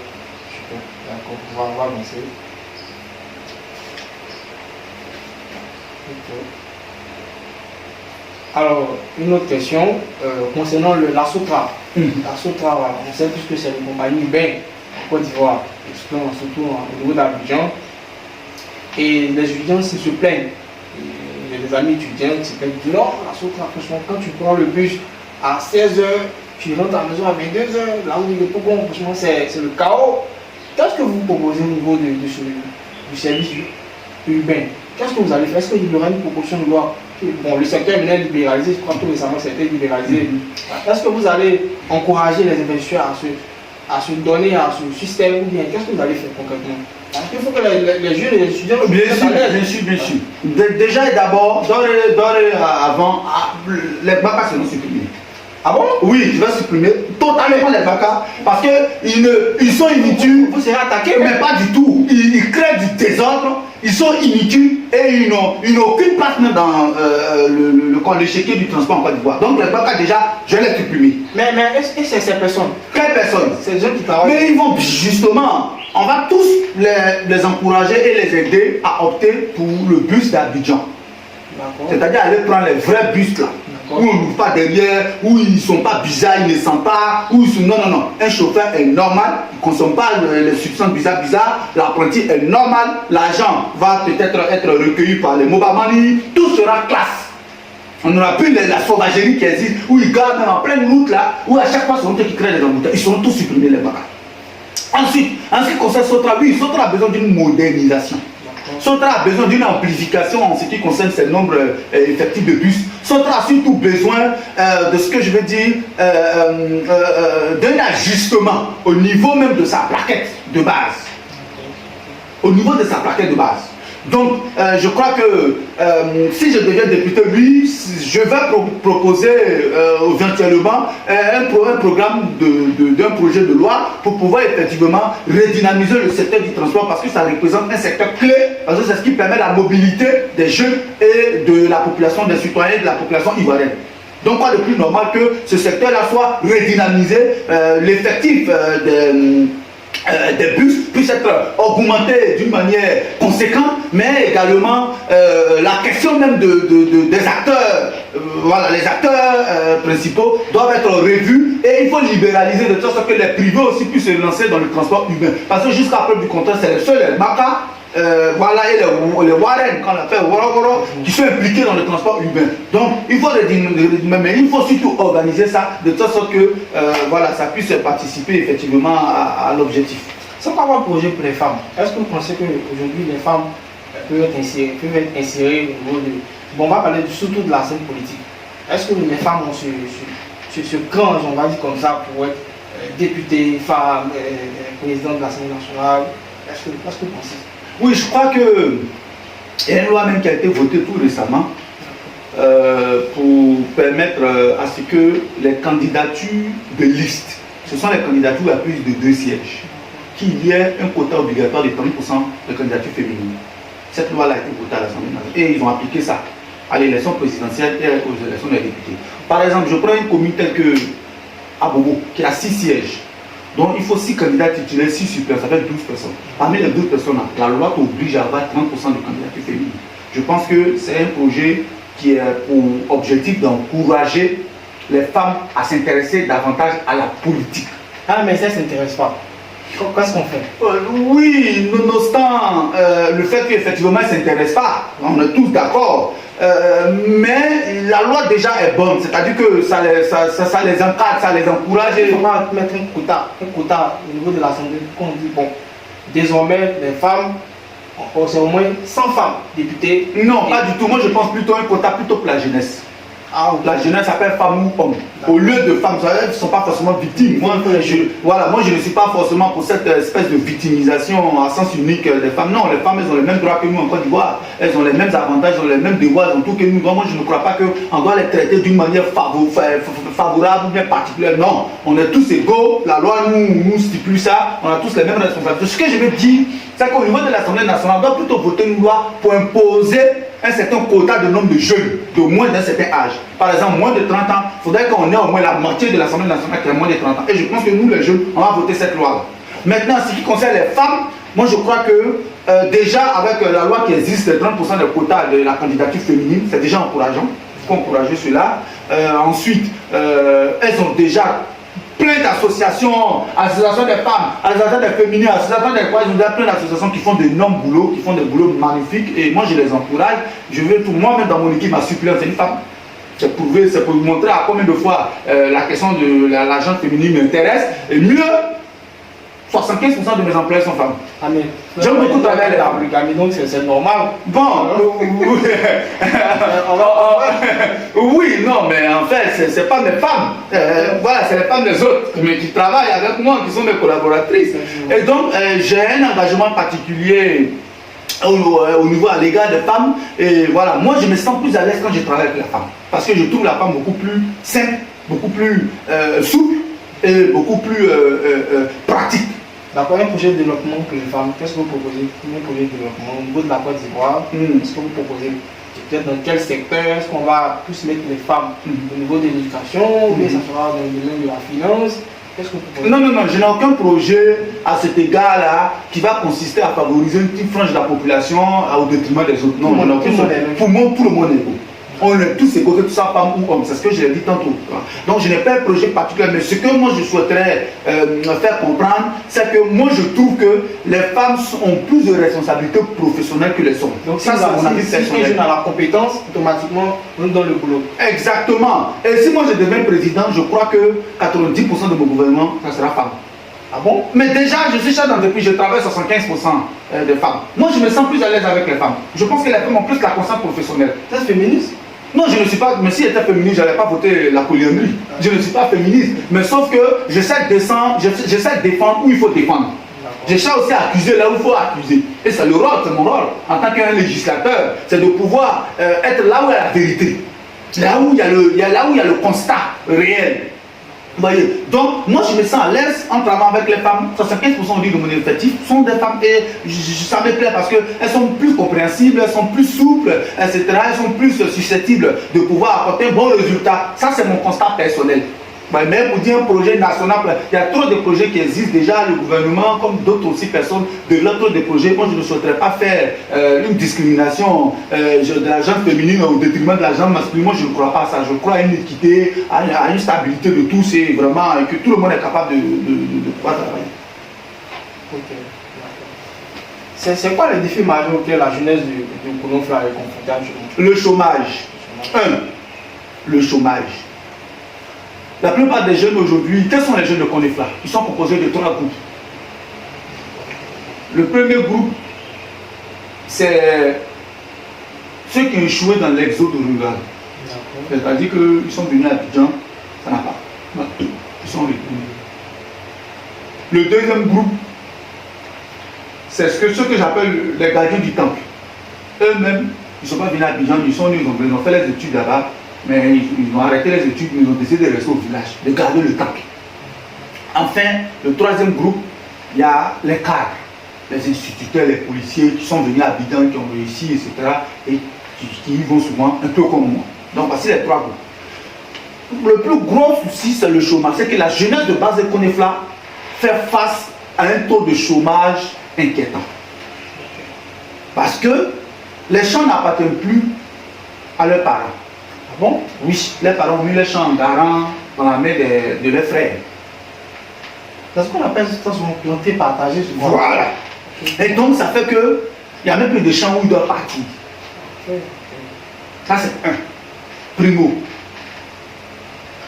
Speaker 1: D'accord, on va avancer. Ok. Alors, une autre question concernant la SOTRA. La SOTRA, voilà, on sait tous que c'est une compagnie urbaine en Côte d'Ivoire, surtout au niveau d'Abidjan. Et les étudiants se plaignent. Il y a des amis étudiants qui se plaignent. Non, la SOTRA, franchement, quand tu prends le bus à 16h, tu rentres à la maison à 22h, là où il est pas bon, franchement, c'est le chaos. Qu'est-ce que vous proposez au niveau du service urbain? Qu'est-ce que vous allez faire? Est-ce qu'il y aura une proposition de loi? Bon, le secteur est maintenant libéralisé, je crois que tout récemment c'était libéralisé. Est-ce que vous allez encourager les investisseurs à se donner à ce système ou bien qu'est-ce que vous allez faire concrètement? Parce qu'il faut que les jeunes et les étudiants...
Speaker 2: Bien sûr. Déjà et d'abord, avant, les BACA seront supprimés.
Speaker 1: Ah bon?
Speaker 2: Oui, je vais supprimer totalement les BACA parce qu'ils sont inutiles.
Speaker 1: Vous serez attaqués?
Speaker 2: Mais pas du tout. Ils créent du désordre, ils sont inutiles et ils n'ont aucune place même dans le chéquier du transport en Côte d'Ivoire. Donc les BACA déjà, je vais les supprimer.
Speaker 1: Mais est-ce que c'est ces personnes?
Speaker 2: Quelles personnes?
Speaker 1: Ces gens qui travaillent.
Speaker 2: Mais ils vont justement, on va tous les encourager et les aider à opter pour le bus d'Abidjan. C'est-à-dire aller prendre les vrais bus là. Où on n'ouvre pas derrière, où ils ne sont pas bizarres, ils ne sentent pas, où ils sont... Non. Un chauffeur est normal, il ne consomme pas les substances bizarres, l'apprenti est normal, l'argent va peut-être être recueilli par les Mobamani, tout sera classe. On n'aura plus la sauvagerie qui existe, où ils gardent même en pleine route là, où à chaque fois c'est eux qui créent les embouteillages, ils seront tous supprimés les bagarres. Ensuite, en ce qui concerne Sotra, oui, Sotra a besoin d'une modernisation. Sotra a besoin d'une amplification en ce qui concerne ses nombres effectifs de bus. Sotra a surtout besoin de ce que je veux dire, d'un ajustement au niveau même de sa plaquette de base. Au niveau de sa plaquette de base. Donc, je crois que si je deviens député, oui, je vais proposer éventuellement un programme d'un projet de loi pour pouvoir effectivement redynamiser le secteur du transport parce que ça représente un secteur clé, parce que c'est ce qui permet la mobilité des jeunes et de la population, des citoyens et de la population ivoirienne. Donc, quoi de plus normal que ce secteur-là soit redynamisé, l'effectif des bus puisse être augmenté d'une manière conséquente, mais également la question même des acteurs, voilà, les acteurs principaux doivent être revus et il faut libéraliser de sorte que les privés aussi puissent se lancer dans le transport urbain. Parce que jusqu'à preuve du contraire, c'est les seuls BACA voilà, et les Warren, qu'on appelle Woro, qui sont impliqués dans le transport urbain. Donc, il faut mais il faut surtout organiser ça de telle sorte que voilà, ça puisse participer effectivement à l'objectif.
Speaker 1: C'est quoi un projet pour les femmes? Est-ce que vous pensez qu'aujourd'hui les femmes peuvent être insérées au niveau de... Bon, on va parler surtout de la scène politique. Est-ce que les femmes ont ce cran, on va dire comme ça, pour être députée, femme, présidente de l'Assemblée nationale? Est-ce que vous pensez?
Speaker 2: Oui, je crois que il y a une loi même qui a été votée tout récemment pour permettre à ce que les candidatures de liste, ce sont les candidatures à plus de 2 sièges, qu'il y ait un quota obligatoire de 30% de candidatures féminines. Cette loi-là a été votée à l'Assemblée nationale et ils ont appliqué ça à l'élection présidentielle et aux élections des députés. Par exemple, je prends une commune telle que Abobo, qui a 6 sièges. Donc il faut 6 candidats titulaires, 6 suppléants, ça fait 12 personnes. Parmi les 12 personnes, la loi t'oblige à avoir 30% de candidatures féminines. Je pense que c'est un projet qui a pour objectif d'encourager les femmes à s'intéresser davantage à la politique.
Speaker 1: Ah, mais ça ne s'intéresse pas. Qu'est-ce qu'on fait?
Speaker 2: Oui, nonobstant le fait qu'effectivement ils ne s'intéressent pas, on est tous d'accord. Mais la loi déjà est bonne, c'est-à-dire que ça les encadre, ça les encourage.
Speaker 1: Il faut pas mettre un quota au niveau de l'Assemblée, qu'on dit, bon, désormais les femmes, c'est au moins 100 femmes députées.
Speaker 2: Non, pas du tout, moi je pense plutôt un quota plutôt pour la jeunesse.
Speaker 1: Ah, okay.
Speaker 2: La jeunesse s'appelle femme ou homme. Au lieu de femmes, elles ne sont pas forcément victimes. Moi, je ne suis pas forcément pour cette espèce de victimisation à sens unique des femmes. Non, les femmes, elles ont les mêmes droits que nous en Côte d'Ivoire. Elles ont les mêmes avantages, elles ont les mêmes devoirs en tout que nous. Donc moi, je ne crois pas qu'on doit les traiter d'une manière favorable ou bien particulière. Non, on est tous égaux. La loi nous stipule ça. On a tous les mêmes responsabilités. Ce que je veux dire, c'est qu'au niveau de l'Assemblée nationale, on doit plutôt voter une loi pour imposer un certain quota de nombre de jeunes de moins d'un certain âge. Par exemple, moins de 30 ans, il faudrait qu'on ait au moins la moitié de l'Assemblée nationale qui a moins de 30 ans. Et je pense que nous, les jeunes, on va voter cette loi. Maintenant, ce qui concerne les femmes, moi je crois que déjà avec la loi qui existe, les 30% de quota de la candidature féminine, c'est déjà encourageant. Il faut encourager cela. Ensuite, elles ont déjà plein d'associations, associations des femmes, associations des féminines, associations des quoi, ils ont plein d'associations qui font d'énormes boulots, qui font des boulots magnifiques et moi je les encourage. Je veux tout, moi-même dans mon équipe, ma suppléante, c'est une femme. C'est prouvé, c'est pour vous montrer à combien de fois la question de la gente féminine m'intéresse. Et mieux, 75% de mes employés sont femmes.
Speaker 1: Ah, mais
Speaker 2: j'aime beaucoup travailler les femmes.
Speaker 1: Donc c'est normal.
Speaker 2: Bon, oui, non, mais en fait, c'est pas mes femmes. Voilà, c'est les femmes des autres, mais qui travaillent avec moi, qui sont mes collaboratrices. Et donc, j'ai un engagement particulier au niveau à l'égard des femmes. Et voilà, moi, je me sens plus à l'aise quand je travaille avec la femme. Parce que je trouve la femme beaucoup plus simple, beaucoup plus souple et beaucoup plus pratique.
Speaker 1: D'accord, un projet de développement pour les femmes, qu'est-ce que vous proposez? Un projet de développement au niveau de la Côte d'Ivoire, qu'est-ce que vous proposez? Peut-être dans quel secteur? Est-ce qu'on va plus mettre les femmes au niveau de l'éducation ou bien ça sera dans le domaine de la finance? Qu'est-ce que vous proposez? Non,
Speaker 2: je n'ai aucun projet à cet égard-là qui va consister à favoriser une petite frange de la population au détriment des autres. Non, pour moi, tout le monde est beau. On est tous égaux, que tout ça, femme ou homme, c'est ce que je l'ai dit tantôt. Donc je n'ai pas un projet particulier, mais ce que moi je souhaiterais faire comprendre, c'est que moi je trouve que les femmes ont plus de responsabilités professionnelles que les hommes.
Speaker 1: Donc ça, c'est mon avis personnel. Si on a la compétence, automatiquement, on nous donne le boulot.
Speaker 2: Exactement. Et si moi je deviens président, je crois que 90% de mon gouvernement, ça sera femme.
Speaker 1: Ah bon?
Speaker 2: Mais déjà, je suis chef d'entreprise, je travaille 75% de femmes. Moi, je me sens plus à l'aise avec les femmes. Je pense que les femmes ont plus la conscience professionnelle.
Speaker 1: Ça, c'est féministe?
Speaker 2: Non, je ne suis pas, mais si j'étais féministe, je n'allais pas voter la polyandrie. Je ne suis pas féministe. Mais sauf que j'essaie de défendre où il faut défendre. J'essaie aussi à accuser là où il faut accuser. Et c'est le rôle, c'est mon rôle. En tant qu'un législateur, c'est de pouvoir être là où il y a la vérité. Là où il y a le constat réel. Vous voyez, donc moi je me sens à l'aise en travaillant avec les femmes. 75% de mon effectif sont des femmes et ça me plaît parce qu'elles sont plus compréhensibles, elles sont plus souples, etc. Elles sont plus susceptibles de pouvoir apporter un bon résultat. Ça c'est mon constat personnel. Mais pour dire un projet national, il y a trop de projets qui existent déjà, le gouvernement, comme d'autres aussi personnes, de l'autre des projets. Moi, je ne souhaiterais pas faire une discrimination de la gente féminine au détriment de la gente masculine. Moi, je ne crois pas à ça. Je crois à une équité, à une stabilité de tous et vraiment que tout le monde est capable de pouvoir travailler.
Speaker 1: Ok. C'est quoi les défis majeurs auxquels la jeunesse de Konofla est confrontée actuellement?
Speaker 2: Le chômage. Le chômage. La plupart des jeunes aujourd'hui, quels sont les jeunes de Konofla? Ils sont composés de 3 groupes. Le premier groupe, c'est ceux qui ont échoué dans l'exode rural. C'est-à-dire qu'ils sont venus à Abidjan, ça n'a pas. Ils sont retournés. Le deuxième groupe, c'est ceux que j'appelle les gardiens du temple. Eux-mêmes, ils ne sont pas venus à Abidjan, ils sont venus, ils ont fait les études là-bas, mais ils ont arrêté les études, mais ils ont décidé de rester au village, de garder le temple. Enfin, le troisième groupe, il y a les cadres, les instituteurs, les policiers qui sont venus à Abidjan, qui ont réussi, etc. et qui y vont souvent, un peu comme moi. Donc, voici les 3 groupes. Le plus gros souci, c'est le chômage. C'est que la jeunesse de base de Konofla fait face à un taux de chômage inquiétant. Parce que les champs n'appartiennent plus à leurs parents.
Speaker 1: Ah bon?
Speaker 2: Oui, les parents ont mis les champs en garant dans la main de leurs frères.
Speaker 1: C'est ce qu'on appelle ça souvent planté, partagé.
Speaker 2: Voilà. Et donc, ça fait que il n'y a même plus de champs où ils doivent partir. Ça, c'est un. Primo.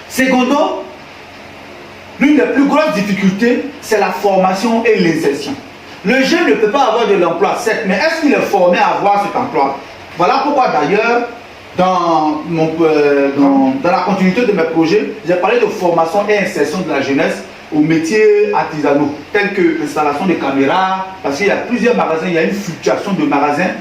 Speaker 2: Secondo, l'une des plus grosses difficultés, c'est la formation et l'insertion. Le jeune ne peut pas avoir de l'emploi, certes, mais est-ce qu'il est formé à avoir cet emploi? Voilà pourquoi d'ailleurs, dans la continuité de mes projets, j'ai parlé de formation et insertion de la jeunesse aux métiers artisanaux, tels que l'installation de caméras, parce qu'il y a plusieurs magasins, il y a une fluctuation de magasins,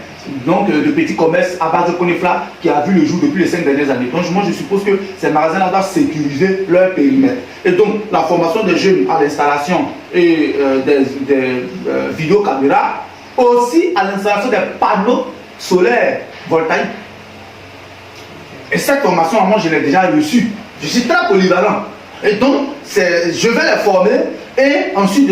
Speaker 2: donc de petits commerces à base de Konofla qui a vu le jour depuis les 5 dernières années. Donc moi je suppose que ces magasins-là doivent sécuriser leur périmètre. Et donc la formation des jeunes à l'installation et des vidéocaméras, aussi à l'installation des panneaux solaires voltaïques. Et cette formation, moi je l'ai déjà reçue. Je suis très polyvalent. Et donc, je vais les former et ensuite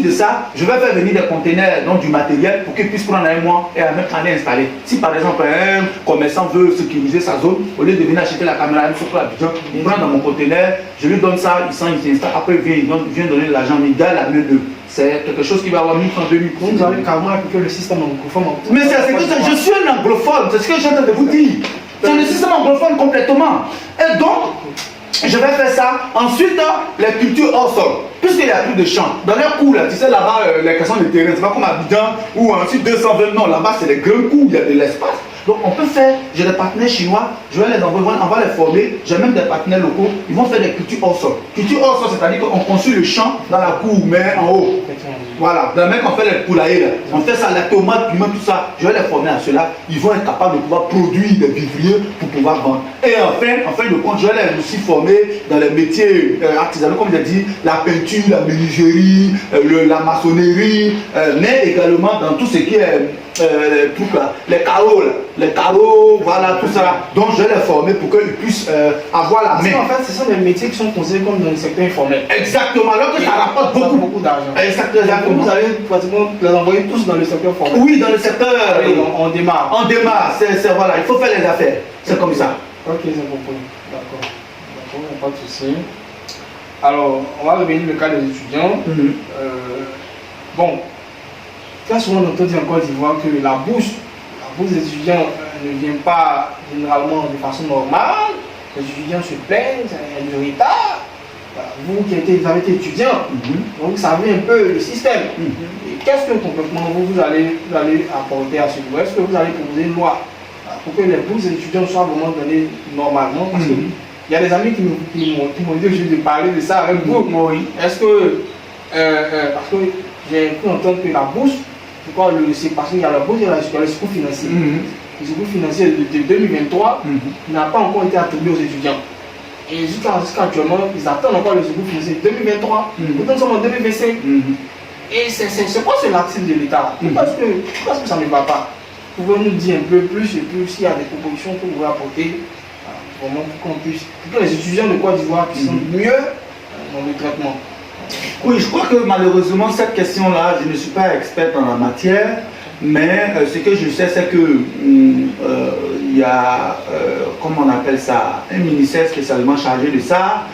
Speaker 2: de ça, je vais faire venir des conteneurs, donc du matériel pour qu'ils puissent prendre un mois et à même année installer. Si par exemple un commerçant veut sécuriser sa zone, au lieu de venir acheter la caméra, il prend dans mon conteneur, je lui donne ça, il s'installe, après il vient donner l'argent, mais il donne la main de. C'est quelque chose qui va avoir 1000 francs, 2000 francs.
Speaker 1: Vous avez carrément appliqué le système anglophone.
Speaker 2: Mais c'est que je suis un anglophone, c'est ce que je suis en train de vous dire. C'est le système anglophone complètement. Et donc, je vais faire ça. Ensuite, les cultures hors sol. Puisqu'il n'y a plus de champs. Dans les cours, là, tu sais, là-bas, les questions de terrain, c'est pas comme à Abidjan ou ensuite 220. Non, là-bas, c'est les grands cours, il y a de l'espace. Donc, on peut faire, j'ai des partenaires chinois, je vais les envoyer, on va les former. J'ai même des partenaires locaux, ils vont faire des cultures hors sol. Culture hors sol, c'est-à-dire qu'on construit le champ dans la cour, mais en haut. Voilà, dans le mec, on fait les poulaillers, là. On fait ça, la tomate, piment, tout ça. Je vais les former à cela. Ils vont être capables de pouvoir produire des vivriers pour pouvoir vendre. Et enfin, en fin de compte, je vais les aussi former dans les métiers artisanaux, comme j'ai dit, la peinture, la menuiserie, la maçonnerie, mais également dans tout ce qui est les carreaux, voilà, tout ça. Donc je vais les former pour qu'ils puissent avoir la main.
Speaker 1: En fait, ce sont des métiers qui sont considérés comme dans le secteur informel.
Speaker 2: Exactement, alors que ça rapporte beaucoup
Speaker 1: d'argent.
Speaker 2: Exactement.
Speaker 1: Vous allez pratiquement les envoyer tous dans le secteur formel.
Speaker 2: Oui, dans le secteur.
Speaker 1: On démarre.
Speaker 2: On démarre, voilà, il faut faire les affaires. C'est comme ça.
Speaker 1: Ok, c'est compris. D'accord. D'accord, pas de souci. Alors, on va revenir le cas des étudiants. Bon, très souvent on entend dire en Côte d'Ivoire que la bourse des étudiants ne vient pas généralement de façon normale. Les étudiants se plaignent, il y a du retard. Vous qui avez été étudiant, donc vous savez un peu le système. Et qu'est-ce que concrètement vous allez apporter à ce niveau? Est-ce que vous allez proposer une loi pour que les bourses des étudiants soient vraiment données normalement? Parce que il y a des amis qui m'ont dit que je vais parler de ça avec vous. Est-ce que, parce que j'ai pu entendre que la bourse, c'est parce qu'il y a la bourse et le secours financier. Le secours financier de 2023 n'a pas encore été attribué aux étudiants. Et jusqu'à actuellement, ils attendent encore le secours financier de 2023. Pourtant, nous sommes en 2025. Et c'est quoi ce laxisme de l'État? Pourquoi est-ce que ça ne va pas? Pouvez-vous nous dire un peu plus et plus s'il y a des propositions que vous pouvez apporter vraiment pour que les étudiants de Côte d'Ivoire puissent mieux dans le traitement?
Speaker 2: Oui, je crois que malheureusement, cette question-là, je ne suis pas expert en la matière, mais ce que je sais, c'est que il y a, comment on appelle ça, un ministère spécialement chargé de ça.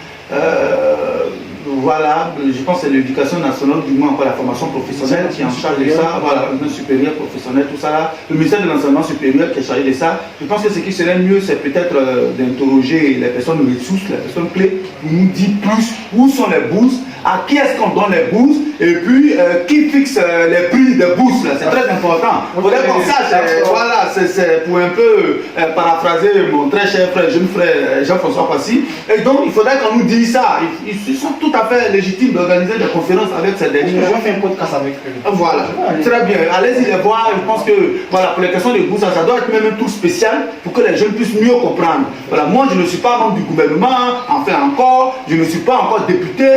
Speaker 2: voilà, je pense que c'est l'éducation nationale, du moins encore la formation professionnelle qui est en charge de ça, voilà, le supérieur professionnel, tout ça là, le ministère de l'enseignement supérieur qui est chargé de ça. Je pense que ce qui serait mieux, c'est peut-être d'interroger les personnes ressources, les personnes clés, pour nous dire plus où sont les bourses, à qui est-ce qu'on donne les bourses, et puis qui fixe les prix des bourses, c'est très important. Il faudrait qu'on sache, voilà, c'est pour un peu paraphraser mon très cher frère, jeune frère Jean-François Passy. Et donc, il faudrait qu'on nous dise ça. Ils sont tout à fait légitimes d'organiser des conférences avec ces derniers.
Speaker 1: Je vais faire un podcast avec eux.
Speaker 2: Voilà, très bien. Allez-y les voir. Je pense que, voilà, pour les questions de bourse, ça doit être même un tour spécial pour que les jeunes puissent mieux comprendre. Voilà, moi, je ne suis pas membre du gouvernement, enfin encore, je ne suis pas encore député,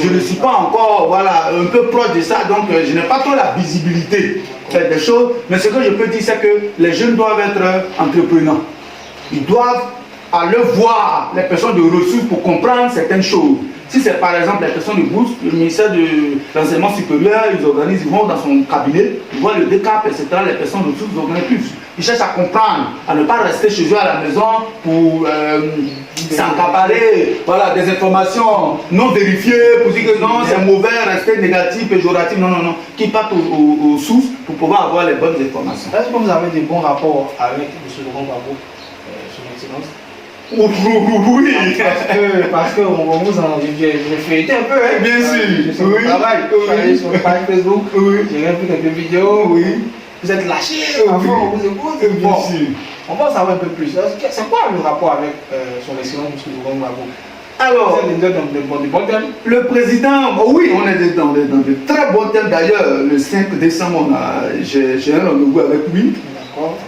Speaker 2: je ne suis pas encore, voilà, un peu proche de ça, donc je n'ai pas trop la visibilité des choses. Mais ce que je peux dire, c'est que les jeunes doivent être entrepreneurs. Ils doivent aller voir les personnes de ressources pour comprendre certaines choses. Si c'est par exemple les personnes de bourse, le ministère de l'enseignement supérieur, ils organisent, ils vont dans son cabinet, ils voient le décap, etc. Les personnes de ressources, ils organisent plus. Ils cherchent à comprendre, à ne pas rester chez eux à la maison pour s'accaparer, voilà, des informations non vérifiées, pour dire que non, c'est mauvais, rester négatif, péjoratif, non, non, non. Qui partent aux sources pour pouvoir avoir les bonnes informations.
Speaker 1: Est-ce que vous avez des bons rapports avec M. Laurent Gbagbo, son excellence?
Speaker 2: Oui,
Speaker 1: parce que on vous en j'ai feuilleté un peu, hein.
Speaker 2: Bien sûr.
Speaker 1: Sur le travail, sur le page Facebook, j'ai fait quelques vidéos.
Speaker 2: Oui.
Speaker 1: Vous êtes lâchés, parfois on vous écoute.
Speaker 2: Bien
Speaker 1: Bon,
Speaker 2: sûr.
Speaker 1: on va en savoir un peu plus. C'est quoi le rapport avec son excellence M. Laurent Gbagbo?
Speaker 2: Alors,
Speaker 1: vous êtes dans de bons thèmes.
Speaker 2: Le président, oui, on est dans de très bons thèmes. D'ailleurs, le 5 décembre, j'ai un rendez-vous avec lui.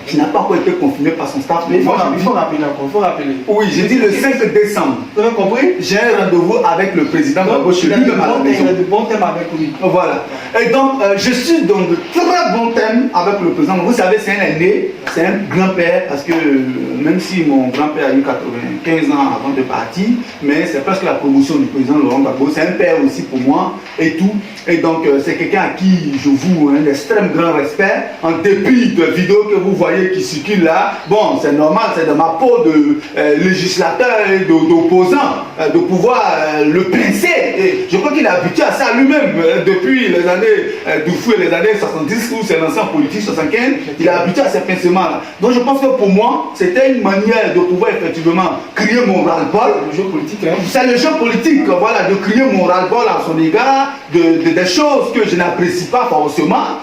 Speaker 2: Qui n'a pas encore été confirmé par son staff.
Speaker 1: Mais il faut rappeler encore, il faut rappeler.
Speaker 2: Oui, j'ai dit le 5 décembre.
Speaker 1: Vous avez compris?
Speaker 2: J'ai un rendez-vous avec le président Gbagbo chez lui.
Speaker 1: Il a de bons thèmes avec lui.
Speaker 2: Voilà. Et donc, je suis dans de très bons thèmes avec le président. Vous savez, c'est un aîné, c'est un grand-père, parce que même si mon grand-père a eu 95 ans avant de partir, mais c'est presque la promotion du président Laurent Gbagbo. C'est un père aussi pour moi et tout. Et donc, c'est quelqu'un à qui je voue un extrême grand respect, en dépit de vidéos que vous voyez qui circulent là. Bon, c'est normal, c'est de ma peau de législateur et d'opposant de pouvoir le pincer. Et je crois qu'il est habitué à ça lui-même depuis les années du fou et les années 70, où c'est l'ancien politique 75, il est habitué à ces pincements-là. Donc je pense que pour moi, c'était une manière de pouvoir effectivement crier mon ras-le-bol.
Speaker 1: Le jeu politique, hein.
Speaker 2: C'est le jeu politique, voilà, de crier mon ras-le-bol à son égard, des choses que je n'apprécie pas forcément.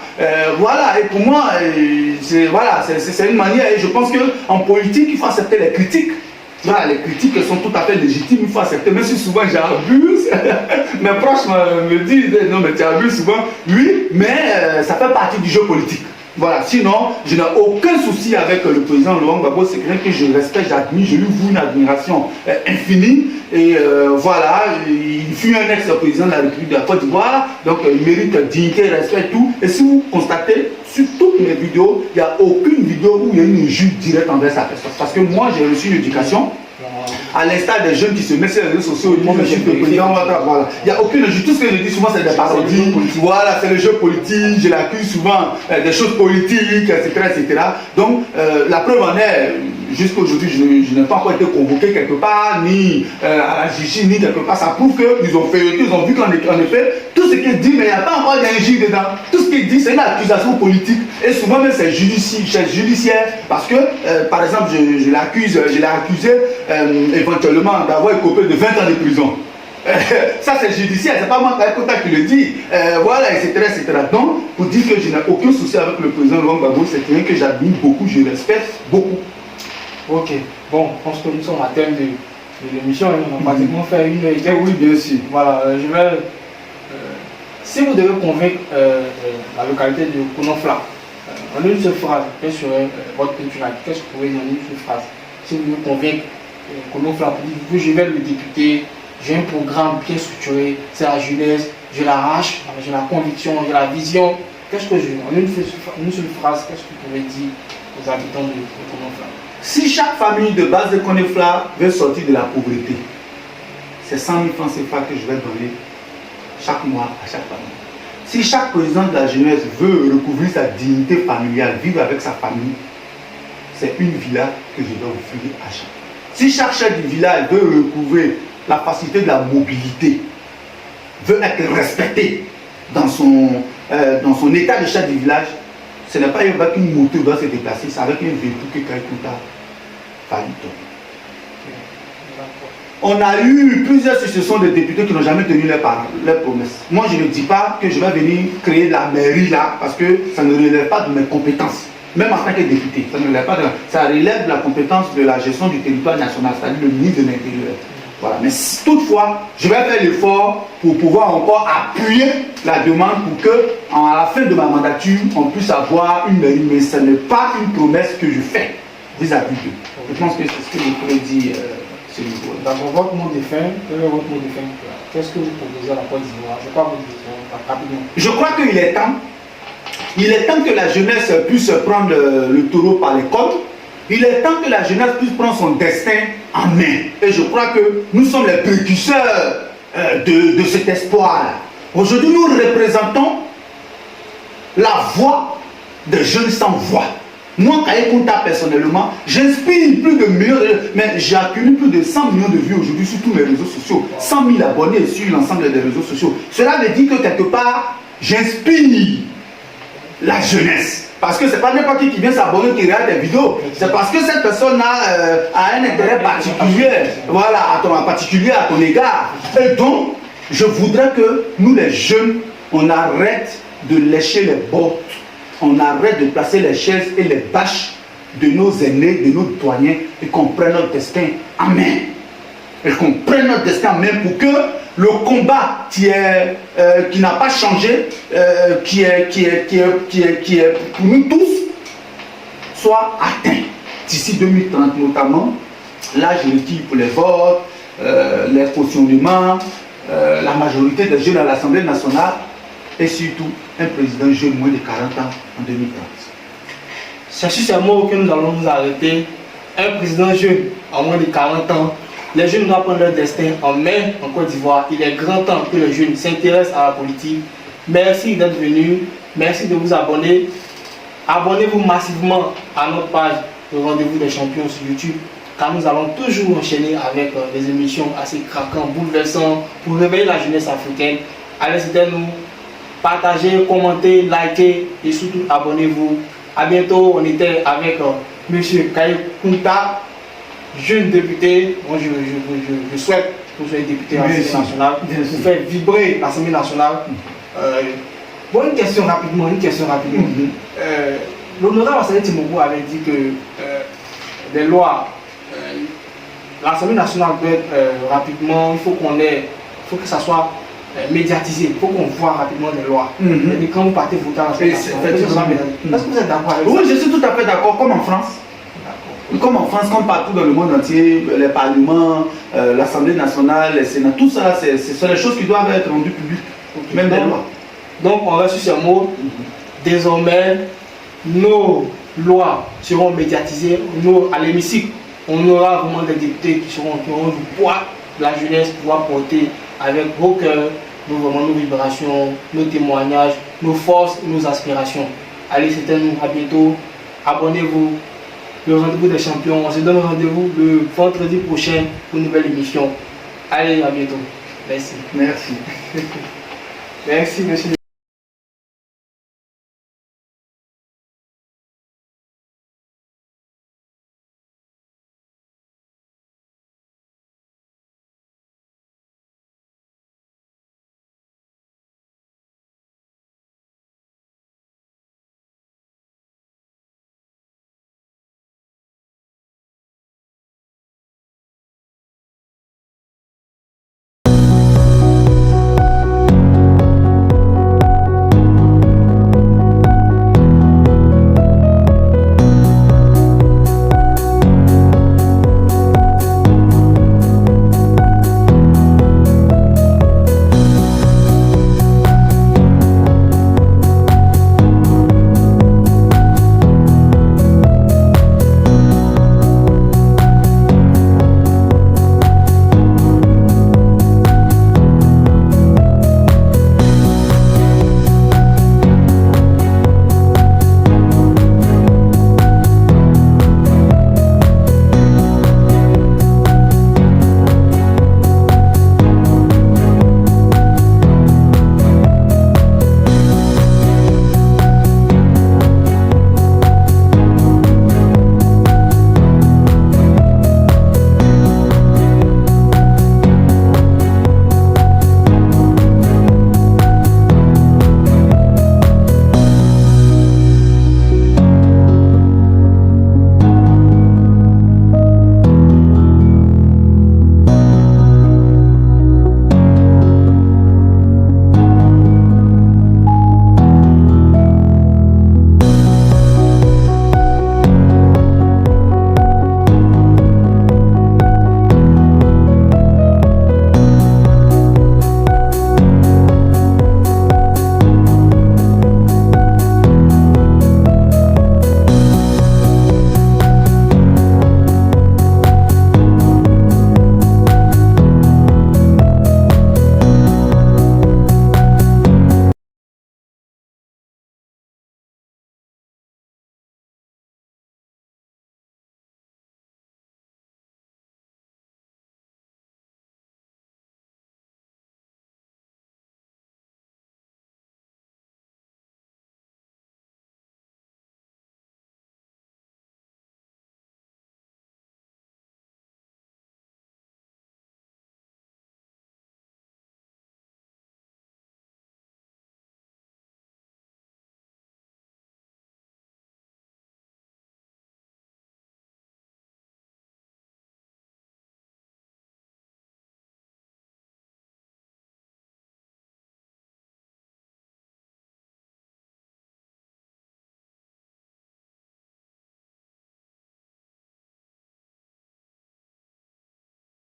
Speaker 2: Voilà, et pour moi, c'est une manière, et je pense qu'en politique, il faut accepter les critiques. Voilà, les critiques sont tout à fait légitimes, il faut accepter, même si souvent j'abuse. Mes proches me disent, non mais tu abuses souvent. Oui, mais ça fait partie du jeu politique. Voilà, sinon, je n'ai aucun souci avec le président Laurent Gbagbo, c'est quelqu'un que je respecte, j'admire, je lui voue une admiration infinie. Et voilà, il fut un ex-président de la République de la Côte d'Ivoire, donc il mérite dignité, respect, tout. Et si vous constatez, sur toutes mes vidéos, il n'y a aucune vidéo où il y a une injure directe envers sa personne. Parce que moi, j'ai reçu une éducation. À l'instar des jeunes qui se mettent sur les réseaux sociaux, ils disent que le président, voilà. Il n'y a aucune injure. Tout ce que je dis souvent, c'est des parodies. Voilà, c'est le jeu politique. Je l'accuse souvent des choses politiques, etc. etc. Donc, la preuve en est, jusqu'à aujourd'hui, je n'ai pas encore été convoqué quelque part, ni à la Gigi, ni quelque part. Ça prouve qu'ils ont fait, ils ont vu qu'en effet, tout ce qu'il dit, mais il n'y a pas encore d'injure dedans. Tout ce qu'il dit, c'est une accusation politique. Et souvent, même, c'est judiciaire. Parce que, par exemple, je l'ai accusé éventuellement d'avoir écopé de 20 ans de prison. Ça c'est judiciaire, c'est pas moi qui le dit. Voilà, etc., etc. Donc, pour dire que je n'ai aucun souci avec le président Laurent Gbagbo, c'est quelqu'un que j'admire beaucoup, je respecte beaucoup.
Speaker 1: Ok, bon, je pense que nous sommes à thème de l'émission, on va pratiquement faire une heure.
Speaker 2: Oui, bien sûr.
Speaker 1: Voilà, je vais. Si vous devez convaincre la localité de Konofla, en une seule phrase, quelle serait votre culture? Qu'est-ce que vous pouvez dire en une seule phrase? Si vous devez convaincre Konofla pour dire que je vais le députer, j'ai un programme bien structuré, c'est la jeunesse, je l'arrache, j'ai la conviction, j'ai la vision. Qu'est-ce que je. En une seule phrase, qu'est-ce que vous pouvez dire aux habitants de Konofla?
Speaker 2: Si chaque famille de base de Konofla veut sortir de la pauvreté, c'est 100 000 francs CFA que je vais donner chaque mois à chaque famille. Si chaque président de la jeunesse veut recouvrir sa dignité familiale, vivre avec sa famille, c'est une villa que je dois offrir à chaque. Si chaque chef du village veut recouvrir la facilité de la mobilité, veut être respecté dans son état de chef du village, ce n'est pas avec une moto qui doit se déplacer, c'est avec un véhicule que Kaïkouta va lui donner. On a eu plusieurs successions de députés qui n'ont jamais tenu leurs promesses. Moi, je ne dis pas que je vais venir créer la mairie là, parce que ça ne relève pas de mes compétences. Même en tant que député, ça ne relève pas ça relève de la compétence de la gestion du territoire national, c'est-à-dire le ministre de l'Intérieur. Voilà. Mais toutefois, je vais faire l'effort pour pouvoir encore appuyer la demande pour que, à la fin de ma mandature, on puisse avoir une mairie. Mais ce n'est pas une promesse que je fais vis-à-vis d'eux. Je pense que c'est ce que je pourrais dire.
Speaker 1: D'abord, votre mot de fin, qu'est-ce que vous proposez à la Côte d'Ivoire? C'est quoi votre vision rapidement?
Speaker 2: Je crois qu'il est temps. Il est temps que la jeunesse puisse prendre le taureau par les cornes. Il est temps que la jeunesse puisse prendre son destin en main. Et je crois que nous sommes les précurseurs de cet espoir. Aujourd'hui, nous représentons la voix des jeunes sans voix. Moi, Kaïkouta, personnellement, j'inspire plus de millions mais j'ai accumulé plus de 100 millions de vues aujourd'hui sur tous mes réseaux sociaux. 100 000 abonnés sur l'ensemble des réseaux sociaux. Cela veut dire que quelque part, j'inspire la jeunesse. Parce que ce n'est pas n'importe qui vient s'abonner, qui regarde des vidéos. C'est parce que cette personne a un intérêt particulier, voilà, particulier à ton égard. Et donc, je voudrais que nous, les jeunes, on arrête de lécher les bottes. On arrête de placer les chaises et les bâches de nos aînés, de nos doyens, et qu'on prenne notre destin en main. Et qu'on prenne notre destin en main pour que le combat qui n'a pas changé, qui est pour nous tous, soit atteint d'ici 2030 notamment. L'âge requis pour les votes, les cautionnements, la majorité des jeunes à l'Assemblée nationale, et surtout un président jeune moins de 40 ans en 2030.
Speaker 1: C'est sur ces mots que nous allons nous arrêter. Un président jeune en moins de 40 ans, les jeunes doivent prendre leur destin en main en Côte d'Ivoire. Il est grand temps que les jeunes s'intéressent à la politique. Merci d'être venus, merci de vous abonner. Abonnez-vous massivement à notre page Le Rendez-vous des Champions sur YouTube, car nous allons toujours enchaîner avec des émissions assez craquantes, bouleversantes pour réveiller la jeunesse africaine. Allez, c'était nous. Partagez, commentez, likez et surtout abonnez-vous. A bientôt. On était avec M. Kaïkouta, jeune député. Moi, je souhaite que vous soyez député à l'Assemblée nationale. Vous faites vibrer l'Assemblée nationale. Bon, une question rapidement. L'honorable Assané Timogo avait dit que les lois, l'Assemblée nationale doit être rapidement, il faut que ça soit médiatisé, il faut qu'on voit rapidement les lois. Et quand vous partez voter à l'Assemblée nationale, est-ce que vous êtes d'accord avec ça?
Speaker 2: Oui, je suis tout à fait d'accord, comme en France. Comme en France, comme partout dans le monde entier, les parlements, l'Assemblée nationale, les Sénats, tout ça, ce sont les choses qui doivent être rendues publiques, même des lois.
Speaker 1: Donc on reste sur ces mots. Désormais, nos lois seront médiatisées. Nous, à l'hémicycle, on aura vraiment des députés qui auront du poids de la jeunesse pour pouvoir porter avec vos cœurs, nos vibrations, nos témoignages, nos forces et nos aspirations. Allez, c'était nous, à bientôt. Abonnez-vous. Le Rendez-vous des Champions. On se donne rendez-vous le vendredi prochain pour une nouvelle émission. Allez, à bientôt. Merci.
Speaker 2: Merci.
Speaker 1: Merci, monsieur.